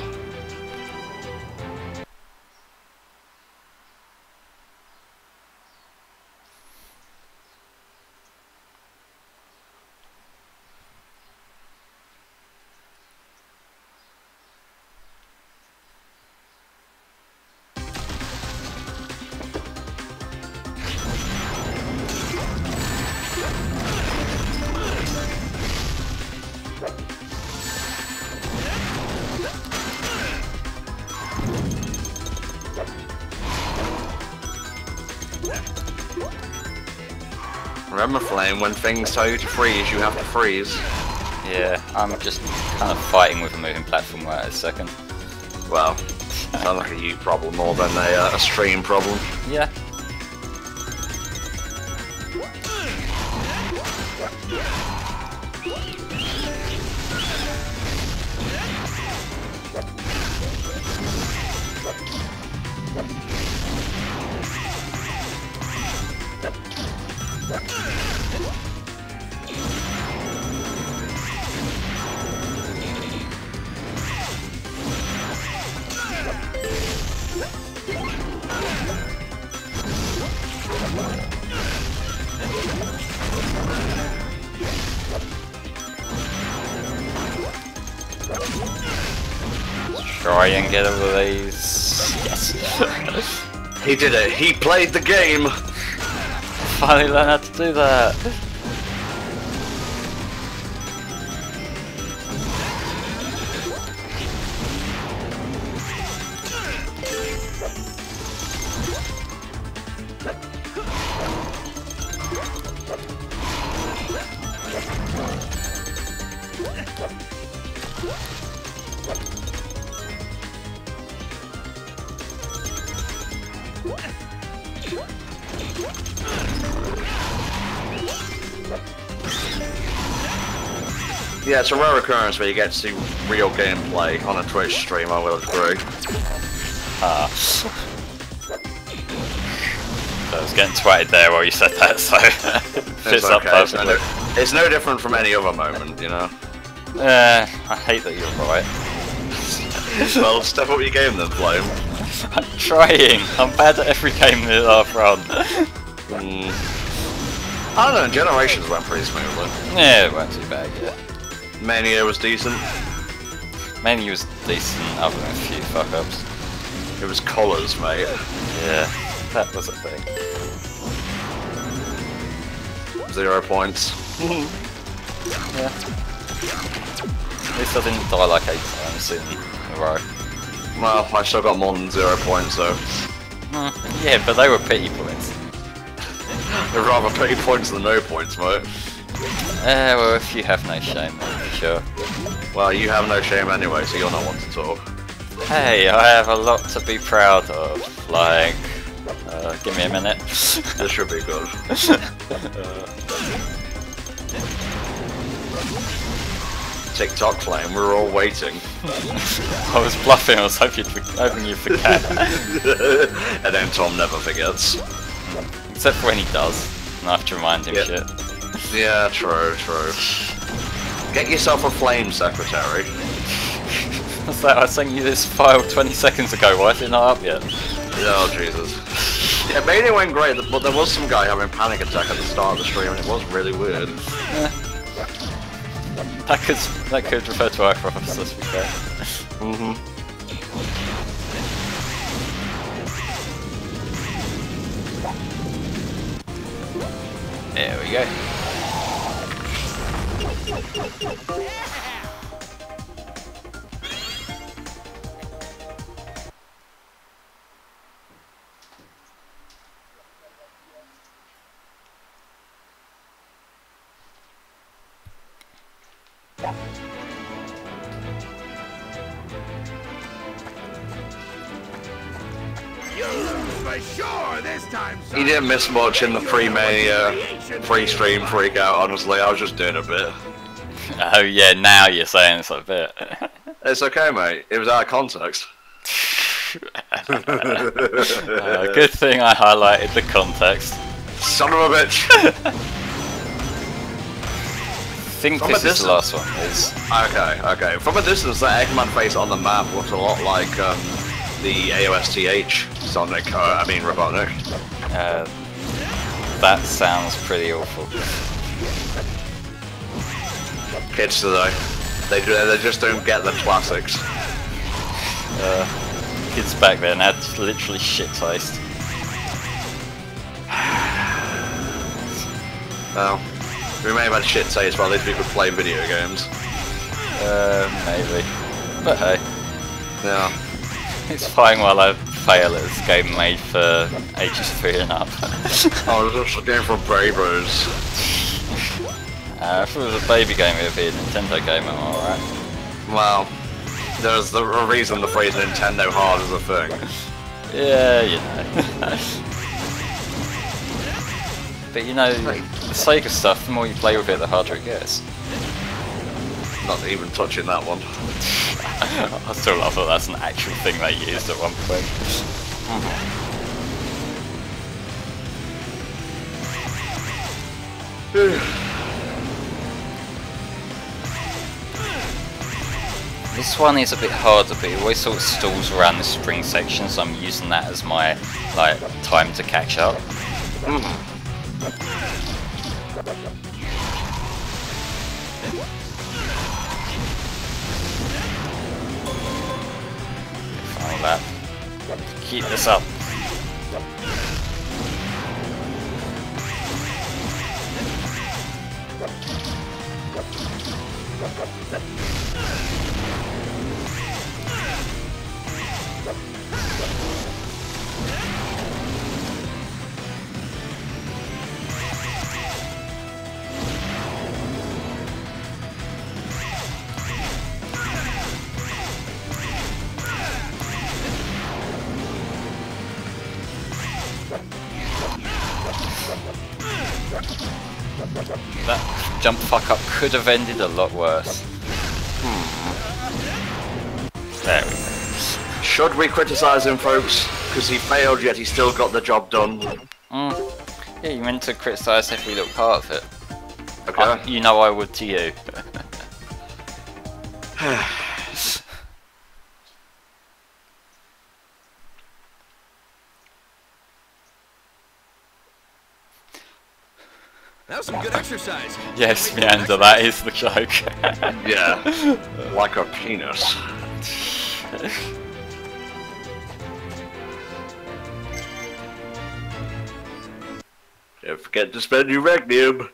Remember, Flame, when things tell you to freeze, you have to freeze. Yeah, I'm just kind of fighting with a moving platform right this second. Well, sounds like a you problem more than a stream problem. Yeah. Try and get over these. Yes. He did it. He played the game. Finally learned how to do that. Yeah, it's a rare occurrence where you get to see real gameplay on a Twitch stream, I will agree. I was getting twatted there while you said that, so fits up perfectly. It's no different from any other moment, you know. I hate that you're right. Well, step up your game then, Flame. I'm trying. I'm bad at every game that I've run. I don't know, Generations went pretty smoothly. Yeah, it wasn't too bad yet. Mania was decent. Mania was decent, other than a few fuck-ups. It was colours, mate. Yeah, that was a thing. 0 points. Yeah. At least I didn't die like 8 times in a row. Well, I still got more than 0 points, so... Yeah, but they were pity points. They're rather pity points than no points, mate. Well, if you have no shame, then for sure. Well, you have no shame anyway, so you're not one to talk. Hey, I have a lot to be proud of. Like, give me a minute. This should be good. TikTok Flame, we're all waiting. I was bluffing, I was hoping you'd forget. And then Tom never forgets. Except for when he does, and I have to remind him shit. Yeah, true. Get yourself a flame secretary. What's that? I sent you this file 20 seconds ago. Why is it not up yet? Oh, Jesus. Yeah, maybe it went great, but there was some guy having a panic attack at the start of the stream, and it was really weird. That could refer to either of us, let's be fair. There we go. For sure, this time, son. He didn't miss much in the pre-stream freak out, honestly. I was just doing a bit. Oh yeah, now you're saying it's a bit. It's okay, mate. It was out of context. Good thing I highlighted the context. Son of a bitch! I think this is the last one. Okay. From a distance, that Eggman face on the map looks a lot like the AOSTH Sonic, Robotnik. That sounds pretty awful. Kids today, they just don't get the classics. Kids back then had literally shit taste. Well, we may have had shit taste, but at least we could play video games. Maybe. But hey. Yeah. It's fine while I fail at this game made for ages 3 and up. Oh, it was just a game for babies. If it was a baby game, it would be a Nintendo game, am I alright? Well, there's a reason the phrase Nintendo hard is a thing. Yeah, you know. But you know, the SEGA stuff, the more you play with it, the harder it gets. Not even touching that one. I still love that that's an actual thing they used at one point. This one is a bit harder, but it always sort of stalls around the spring section, so I'm using that as my time to catch up. Follow that. Keep this up. That jump fuck up could have ended a lot worse. There we go. Should we criticise him, folks? Because he failed, yet he still got the job done. Yeah, you meant to criticise every little part of it. Okay. You know I would to you. That was some good exercise. Yes, Meander, that is the joke. Yeah. Like a penis. Don't forget to spend your Magnum.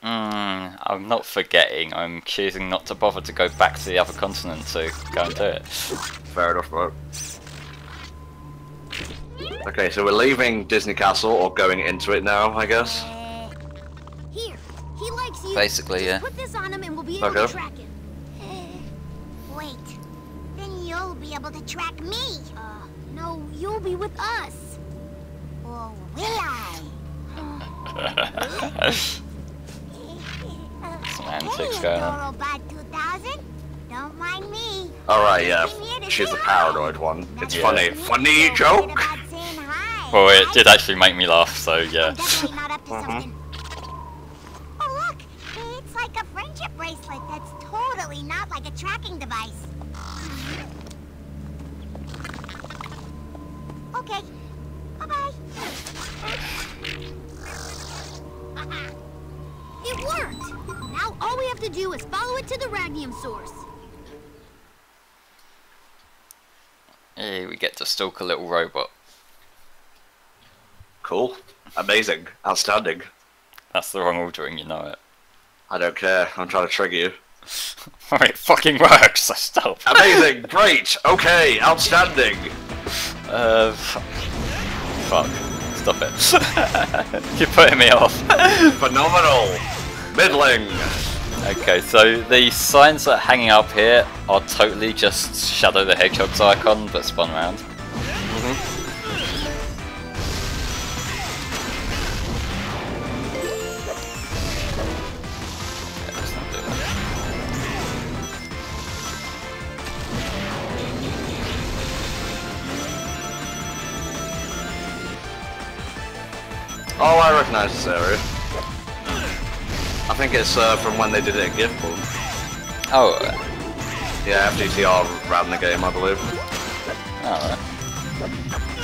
I'm not forgetting, I'm choosing not to bother to go back to the other continent to go and do it. Fair enough, bro. Okay, so we're leaving Disney Castle, or going into it now, I guess. Here, he likes you. Basically, yeah. Put this on him and we'll be able Okay. to track him. Wait, then you'll be able to track me. No, you'll be with us. Or will I? Some antics going on. Robot 2000, don't mind me. Alright, yeah. She's the paranoid one. It's funny. Funny joke! Well, it did actually make me laugh, so yeah. I'm definitely not up to something. Oh, bracelet that's totally not like a tracking device. Okay. Bye-bye. It worked! Now all we have to do is follow it to the Ragnium source. Hey, we get to stalk a little robot. Cool. Amazing. Outstanding. That's the wrong ordering, you know it. I don't care. I'm trying to trigger you. It fucking works, so stop. Amazing. Great. Okay. Outstanding. Fuck. Stop it. You're putting me off. Phenomenal. Middling. Okay, so the signs that are hanging up here are totally just Shadow the Hedgehog's icon, but spun around. Yeah, let's not do that. Oh, I recognise this area. I think it's from when they did it at Giftpool. Oh, Yeah, FDTR ran the game, I believe. alright.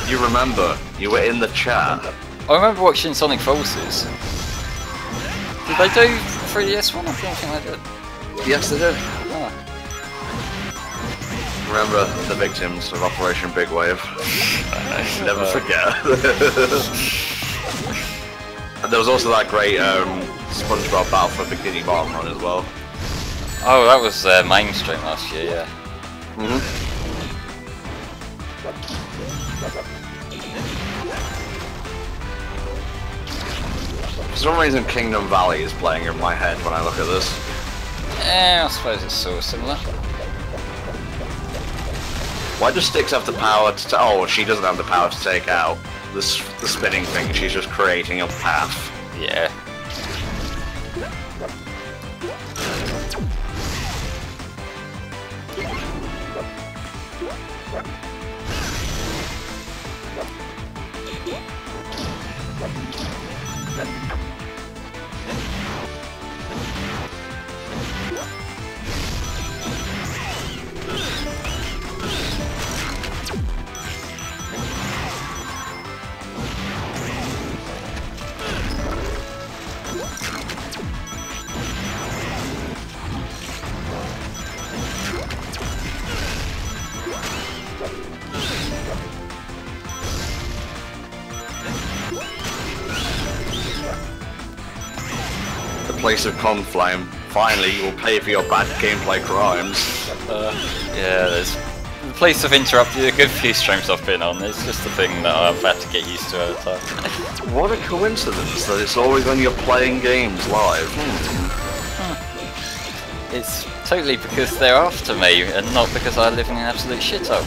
You remember? You were in the chat. I remember watching Sonic Forces. Did they do 3DS one? I don't think they did. Yes, they did. Oh. Remember the victims of Operation Big Wave. Never forget. And there was also that great SpongeBob Battle for Bikini Bottom run as well. Oh, that was mainstream last year, yeah. For some reason Kingdom Valley is playing in my head when I look at this. Yeah, I suppose it's sort of similar. Why does Styx have the power to... Oh, she doesn't have the power to take out the spinning thing, she's just creating a path. Yeah. Place of Conflame. Finally, you will pay for your bad gameplay crimes. Yeah, there's the place of interrupted a good few streams I've been on. It's just a thing that I've had to get used to over time. What a coincidence that it's always when you're playing games live. It's totally because they're after me and not because I live in an absolute shithole.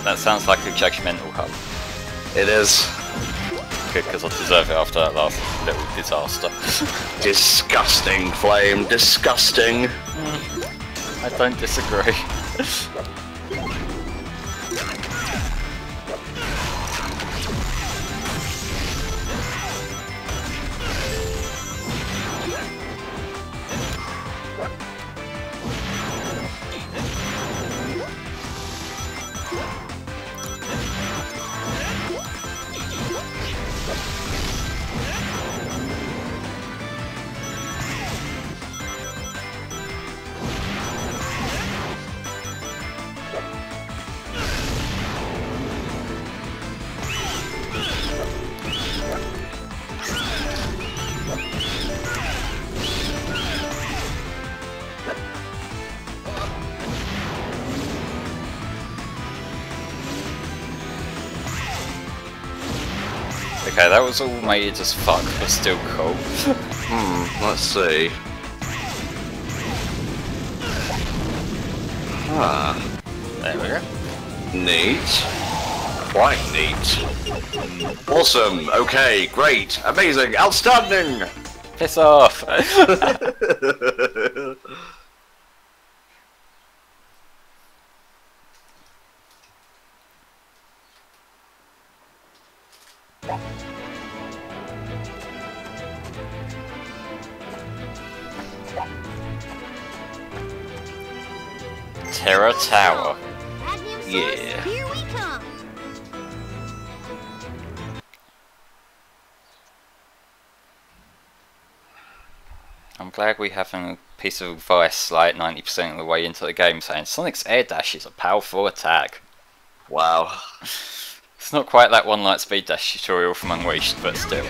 That sounds like a judgmental hug. It is. Good, because I deserve it after that last little disaster. Disgusting, Flame. Disgusting. I don't disagree. Okay, that was all made as fuck, but still cool. Let's see. There we go. Neat. Quite neat. Awesome. Okay, great. Amazing. Outstanding. Piss off. Terra Tower. Yeah. Here we come. I'm glad we have a piece of advice like 90% of the way into the game saying Sonic's air dash is a powerful attack. Wow. It's not quite that one light speed dash tutorial from Unleashed, but still.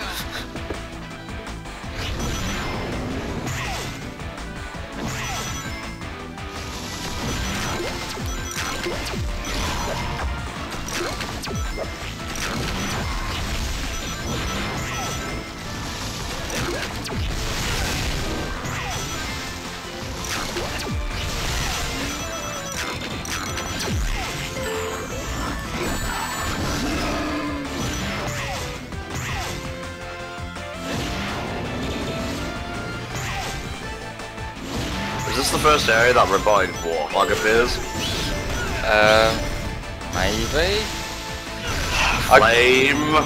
Is this the first area that Rebind Warthog appears? Maybe? Flame!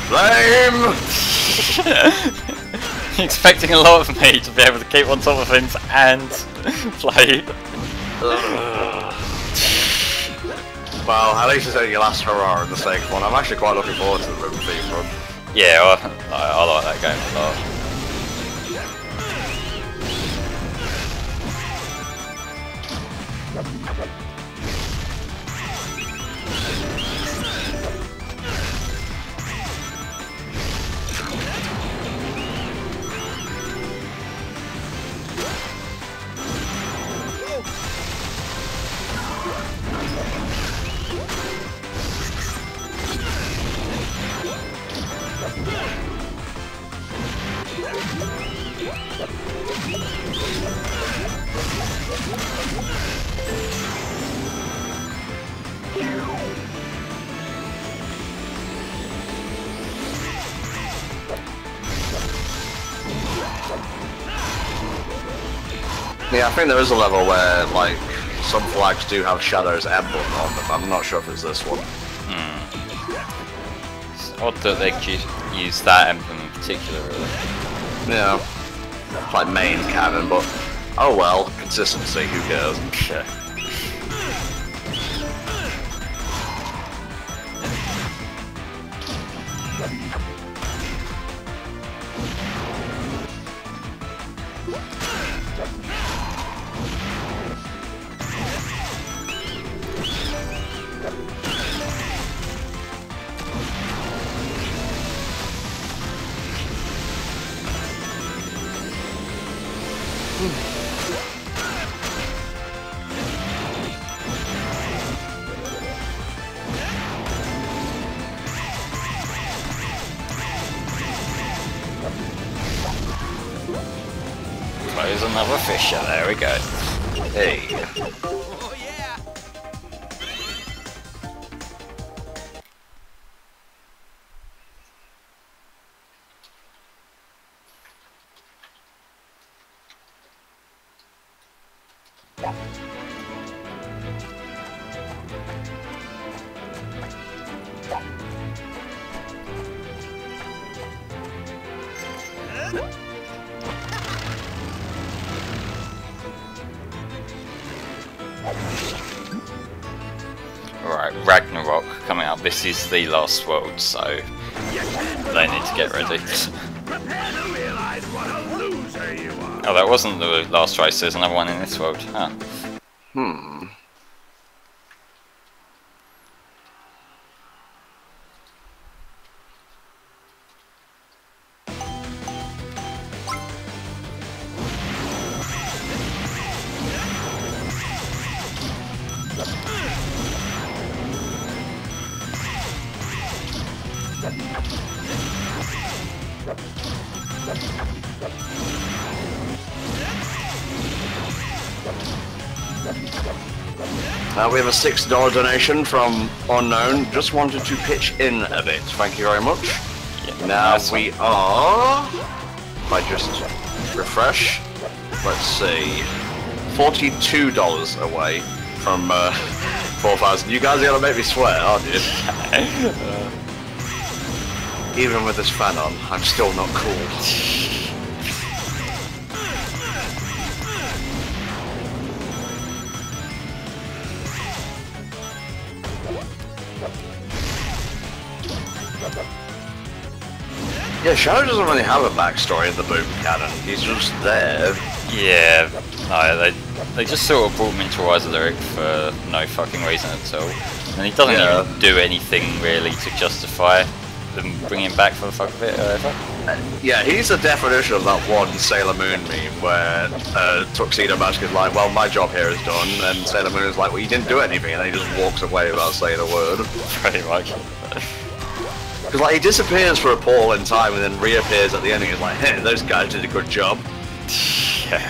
Flame! You're expecting a lot of me to be able to keep on top of things and play. Well, at least it's only your last hurrah in the second one. I'm actually quite looking forward to the River Thief run. Yeah, I like that game a lot. Yeah, I think there is a level where, like, some flags do have Shadow's emblem on them. I'm not sure if it's this one. It's odd that they use that emblem in particular, really. Yeah. It's like main canon, but oh well, consistency, who cares? Yeah. Close another fissure, there we go. Hey. Oh yeah. Alright, Ragnarok coming up. This is the last world, so they need to get ready. Prepare to realize what a loser you are. Oh, that wasn't the last race, there's another one in this world. Huh. We have a $6 donation from Unknown. Just wanted to pitch in a bit. Thank you very much. Yeah, Now nice we are... If I just refresh, let's see, $42 away from 4,000. You guys are gonna make me sweat, aren't you? Even with this fan on, I'm still not cool. Yeah, Shadow doesn't really have a backstory in the boom cannon. He's just there. Yeah, no, they just sort of brought him into Rise of the Lyric for no fucking reason at all. And he doesn't even do anything really to justify them bringing him back for the fuck of it or whatever. Yeah, he's the definition of that one Sailor Moon meme where Tuxedo Mask is like, well, my job here is done, and Sailor Moon is like, well, you didn't do anything, and then he just walks away without saying a word. Pretty much. Because like he disappears for a portal in time and then reappears at the end and he's like, hey, those guys did a good job. Yeah.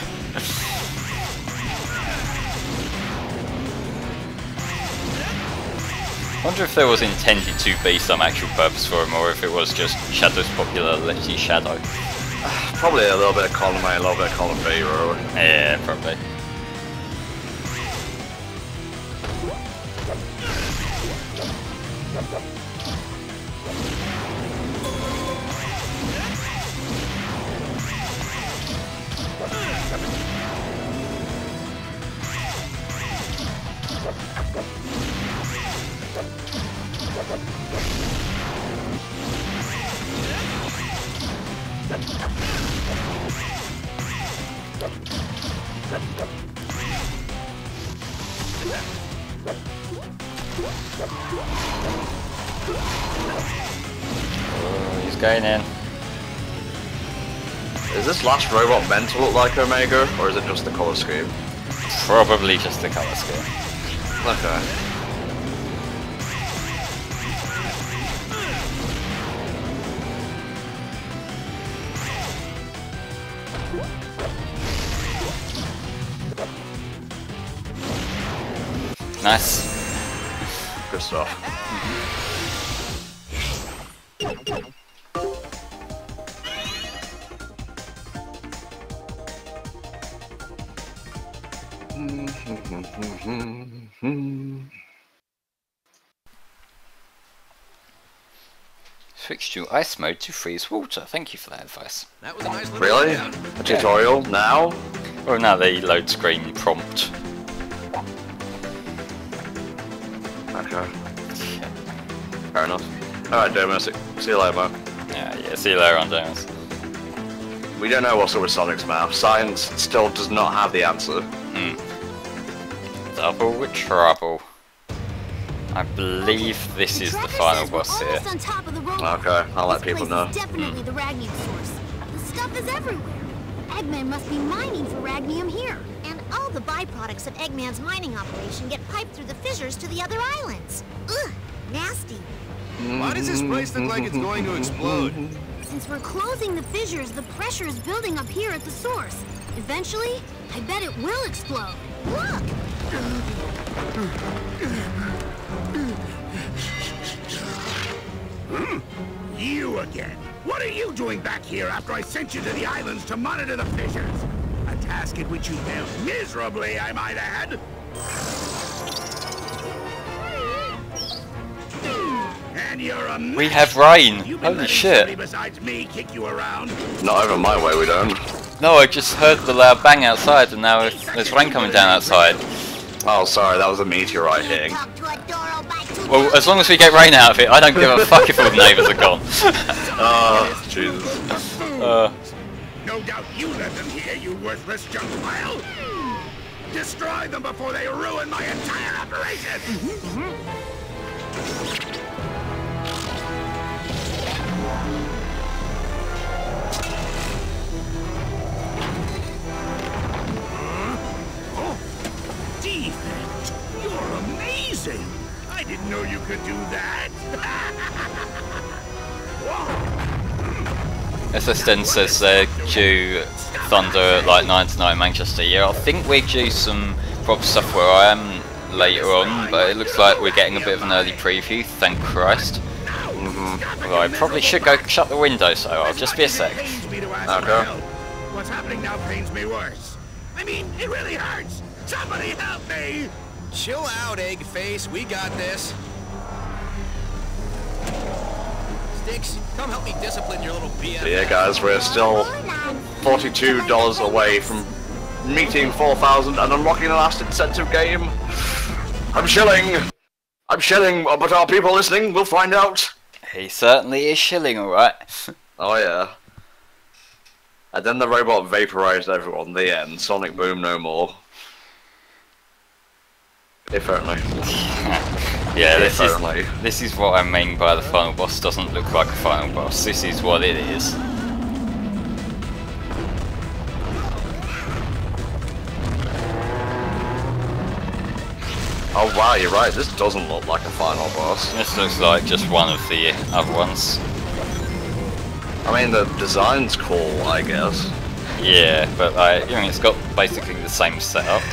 I wonder if there was intended to be some actual purpose for him, or if it was just Shadow's popular Let's See Shadow. Probably a little bit of column A, a little bit of column B, really. Yeah, probably. Oh, he's going in. Is this last robot meant to look like Omega, or is it just the colour scheme? Probably just the colour scheme. Okay. Nice. Good stuff. Switch to ice mode to freeze water. Thank you for that advice. That was a nice little Really? down. A tutorial now? Well, now the load screen prompt. Okay. Fair enough. Alright, Demus. See you later, man. Yeah, see you later on, Demus. We don't know what's up with Sonic's mouth. Science still does not have the answer. Double with trouble. I believe this is the final boss here. On top of the robot. Okay, I'll let This people place know. is definitely the Ragnium source. The stuff is everywhere. Eggman must be mining for Ragnium here. And all the byproducts of Eggman's mining operation get piped through the fissures to the other islands. Ugh, nasty. Why does this place look like it's going to explode? Since we're closing the fissures, the pressure is building up here at the source. Eventually, I bet it will explode. Look! You again. What are you doing back here after I sent you to the islands to monitor the fissures? A task in which you failed miserably, I might add. And you're a mess. We have rain! You've been Holy letting shit! somebody besides me kick you around. Not over my way, we don't. No, I just heard the loud bang outside and now there's rain coming down outside. Oh, sorry, that was a meteorite hitting. Talk to a Doro by two Well, as long as we get rain out of it, I don't give a fuck if all the neighbours are gone. Oh, Jesus. No doubt you let them here, you worthless junk pile. Destroy them before they ruin my entire operation. Defect, you're amazing. I didn't know you could do that. SSN says they're due Thunder at like 9 tonight in Manchester. Yeah, I think we're due some proper stuff where I am later on, but it looks like we're getting a bit of an early preview, thank Christ. Although I probably should go shut the window, so I'll just be a sec. Okay. What's happening now pains me worse. I mean, it really hurts. Somebody help me! Chill out, egg face. We got this. Sticks, come help me discipline your little BF. So yeah, guys, we're still $42 away from meeting 4,000 and unlocking the last incentive game. I'm shilling, but are people listening? We'll find out. He certainly is shilling, alright. Oh yeah. And then the robot vaporized everyone. The end. Sonic Boom no more. If only. Yeah, this is what I mean by the final boss doesn't look like a final boss. This is what it is. Oh wow, you're right. This doesn't look like a final boss. This looks like just one of the other ones. I mean, the design's cool, I guess. Yeah, but I mean, it's got basically the same setup.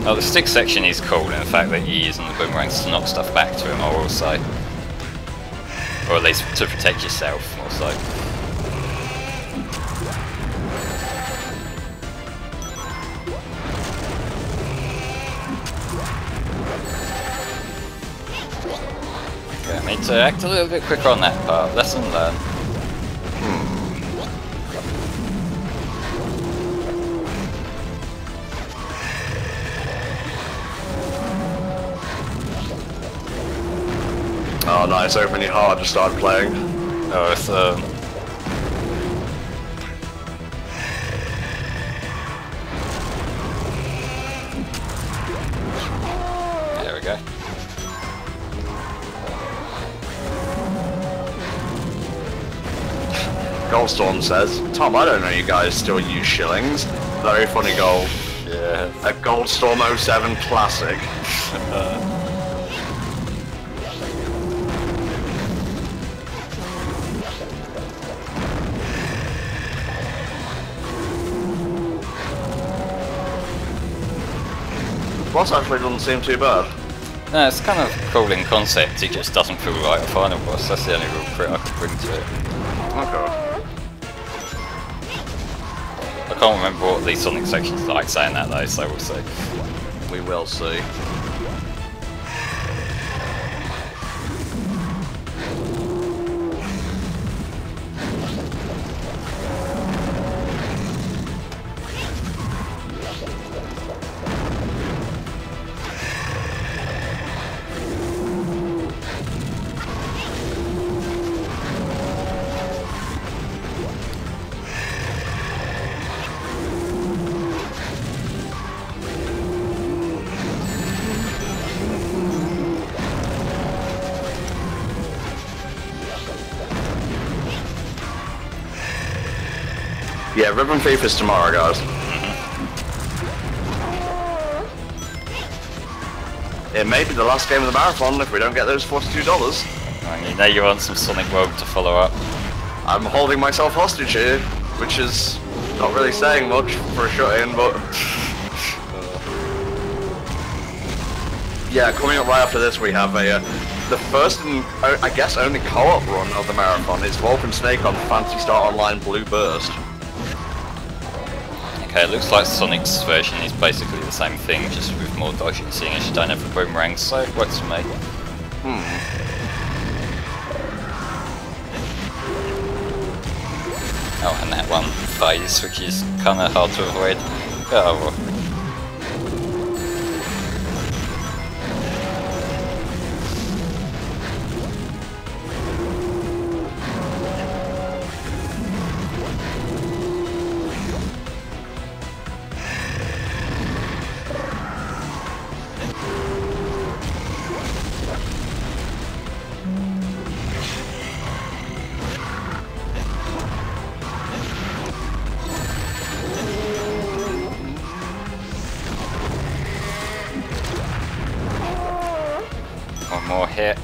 Oh, the stick section is cool, and the fact that you're using the boomerangs to knock stuff back to him, or also, or at least to protect yourself, also. Okay, I need to act a little bit quicker on that part. Lesson learned. Oh nice, opening hard to start playing. Oh, it's there we go. Goldstorm says, Tom, I don't know you guys still use shillings. Very funny goal. Yeah. A Goldstorm 07 classic. Boss actually doesn't seem too bad. No, it's kind of cool in concept, it just doesn't feel like a final boss. That's the only real crit I can bring to it. Okay. I can't remember what the Sonic section's like saying that though, so we'll see. We will see. Yeah, Ribbon Thief is tomorrow, guys. It may be the last game of the marathon if we don't get those $42. And you know you want some Sonic World to follow up. I'm holding myself hostage here, which is not really saying much for a shut-in, but... yeah, coming up right after this we have the first and, I guess, only co-op run of the marathon. It's Wolf and Snake on Fantasy Star Online Blue Burst. Okay, it looks like Sonic's version is basically the same thing, just with more dodging, seeing as you don't have the boomerangs, so it works for me. Oh, and that one phase, which is kind of hard to avoid. Oh well. One more hit.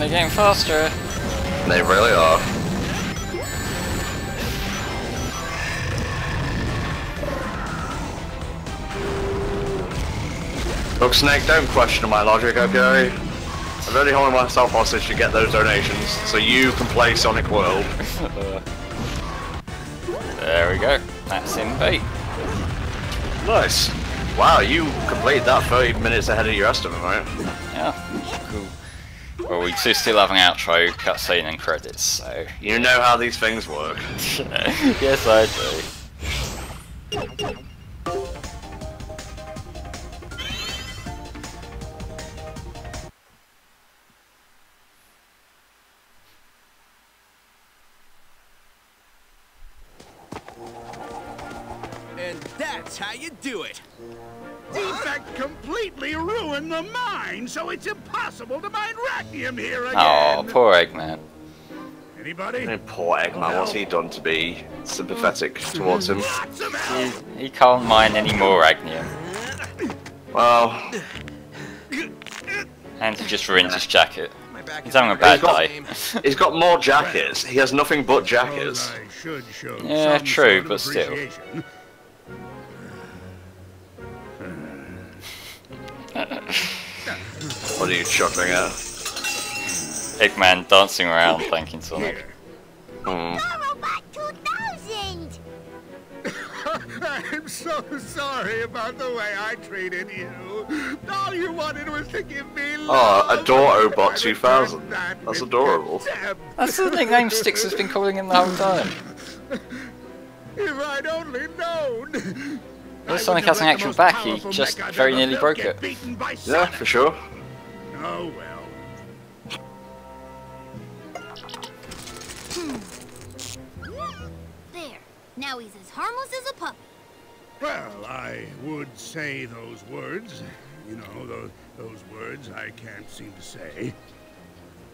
They're getting faster. They really are. Look, Snake, don't question my logic, okay? I'm only holding myself hostage to get those donations, so you can play Sonic World. There we go. That's in bait. Nice. Wow, you completed that 30 minutes ahead of your estimate, right? Yeah, cool. Well, we do still have an outro, cutscene and credits, so... You know how these things work. Yes, I do. And that's how you do it. Defect completely ruined the mine, so it's impossible to mine rhenium here again. Oh, poor Eggman. Anybody? Poor Eggman, what's he done to be sympathetic towards him? Lots of help. He can't mine any more Agnium. Well... And he just ruined his jacket. My back He's is having a bad hurting. day. He's got more jackets. He has nothing but jackets. I should show Yeah, some true, sort of but still. appreciation. What are you chuckling at? Eggman dancing around thanking Sonic. Here. Robot 2000! I'm so sorry about the way I treated you. All you wanted was to give me love. Oh, Adorobot 2000. That's adorable. That's the nickname Styx has been calling him the whole time. If I'd only known. Well, Sonic has an actual back, he just very nearly broke it. Yeah, for sure. Oh well. There. Now he's as harmless as a puppy. Well, I would say those words. You know, those words I can't seem to say.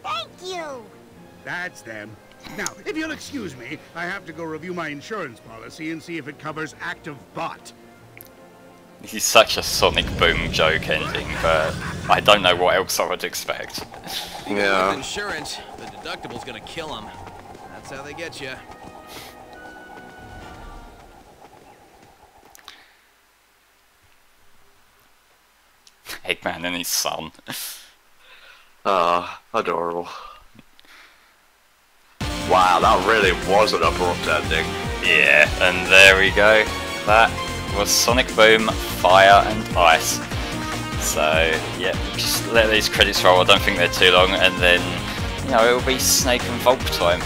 Thank you! That's them. Now, if you'll excuse me, I have to go review my insurance policy and see if it covers active bot. This is such a Sonic Boom joke ending, but I don't know what else I would expect. With Yeah. insurance, the deductible's gonna kill him. That's how they get you. Eggman and his son. Ah, adorable. Wow, that really was an abrupt ending. Yeah, and there we go. That was Sonic Boom, Fire and Ice. So, yeah, just let these credits roll, I don't think they're too long, and then, you know, it'll be Snake and Volk time.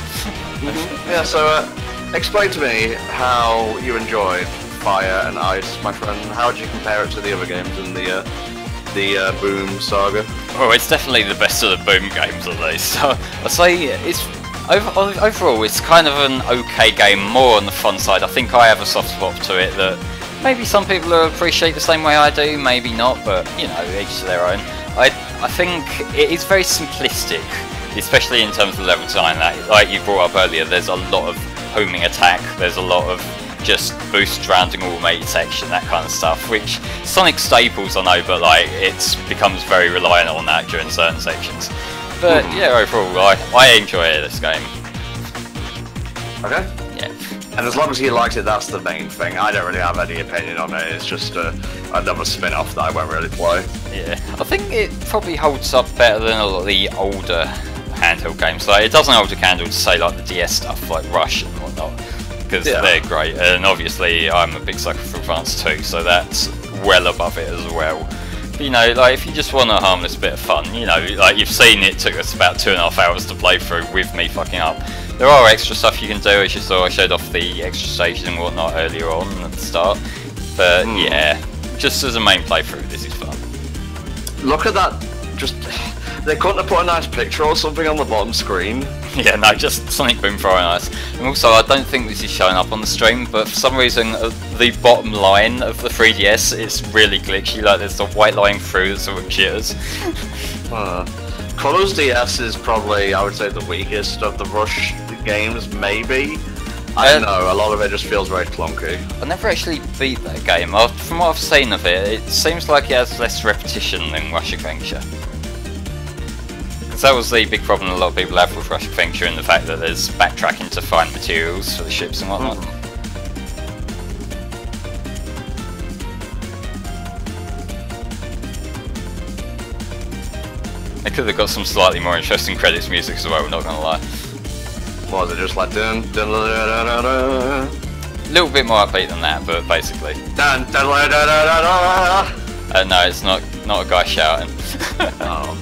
Yeah, so explain to me how you enjoyed Fire and Ice, my friend. How would you compare it to the other games in the Boom saga? Well, it's definitely the best of the Boom games at least. So I'd say it's overall it's kind of an okay game, more on the fun side. I think I have a soft spot to it that maybe some people will appreciate the same way I do, maybe not, but you know, each to their own. I think it is very simplistic, especially in terms of level design. Like you brought up earlier, there's a lot of homing attack, there's a lot of just boost rounding automated section, that kind of stuff, which Sonic staples I know, but like it becomes very reliant on that during certain sections. But yeah, overall I enjoy this game. Okay. Yeah. And as long as he likes it, that's the main thing. I don't really have any opinion on it. It's just another spin-off that I won't really play. Yeah, I think it probably holds up better than a lot of the older handheld games. Like, it doesn't hold a candle to say like the DS stuff, like Rush and whatnot, because they're great. And obviously, I'm a big sucker for Advance 2, so that's well above it as well. But, you know, like if you just want a harmless bit of fun, you know, like you've seen, it took us about 2.5 hours to play through with me fucking up. There are extra stuff you can do, as you saw. I showed off the extra stages and whatnot earlier on at the start. But yeah, just as a main playthrough, this is fun. Look at that. Just they couldn't have put a nice picture or something on the bottom screen. Yeah, no, just Sonic Boom Fire and Ice. And also, I don't think this is showing up on the stream, but for some reason, the bottom line of the 3DS is really glitchy. Like, there's a white line through that sort of jitters. Colors DS is probably, I would say, the weakest of the Rush games, maybe. I don't know, a lot of it just feels very clunky. I never actually beat that game. From what I've seen of it, it seems like it has less repetition than Rush Adventure. Because that was the big problem a lot of people have with Rush Adventure, and the fact that there's backtracking to find materials for the ships and whatnot. They could have got some slightly more interesting credits music as well, we're not gonna lie. What was it, just like dun dun da da da da? A little bit more upbeat than that, but basically. Dun dun da da da da. No, it's not a guy shouting. Oh.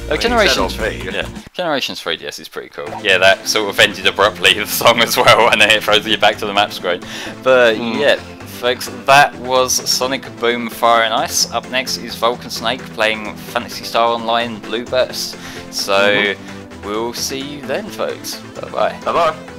Generations 3DS is pretty cool. Yeah, that sort of ended abruptly the song as well, and then it throws you back to the map screen. But yeah, folks, that was Sonic Boom Fire and Ice. Up next is Vulcan Snake playing Phantasy Star Online Blue Burst. So we'll see you then, folks. Bye bye. Bye bye.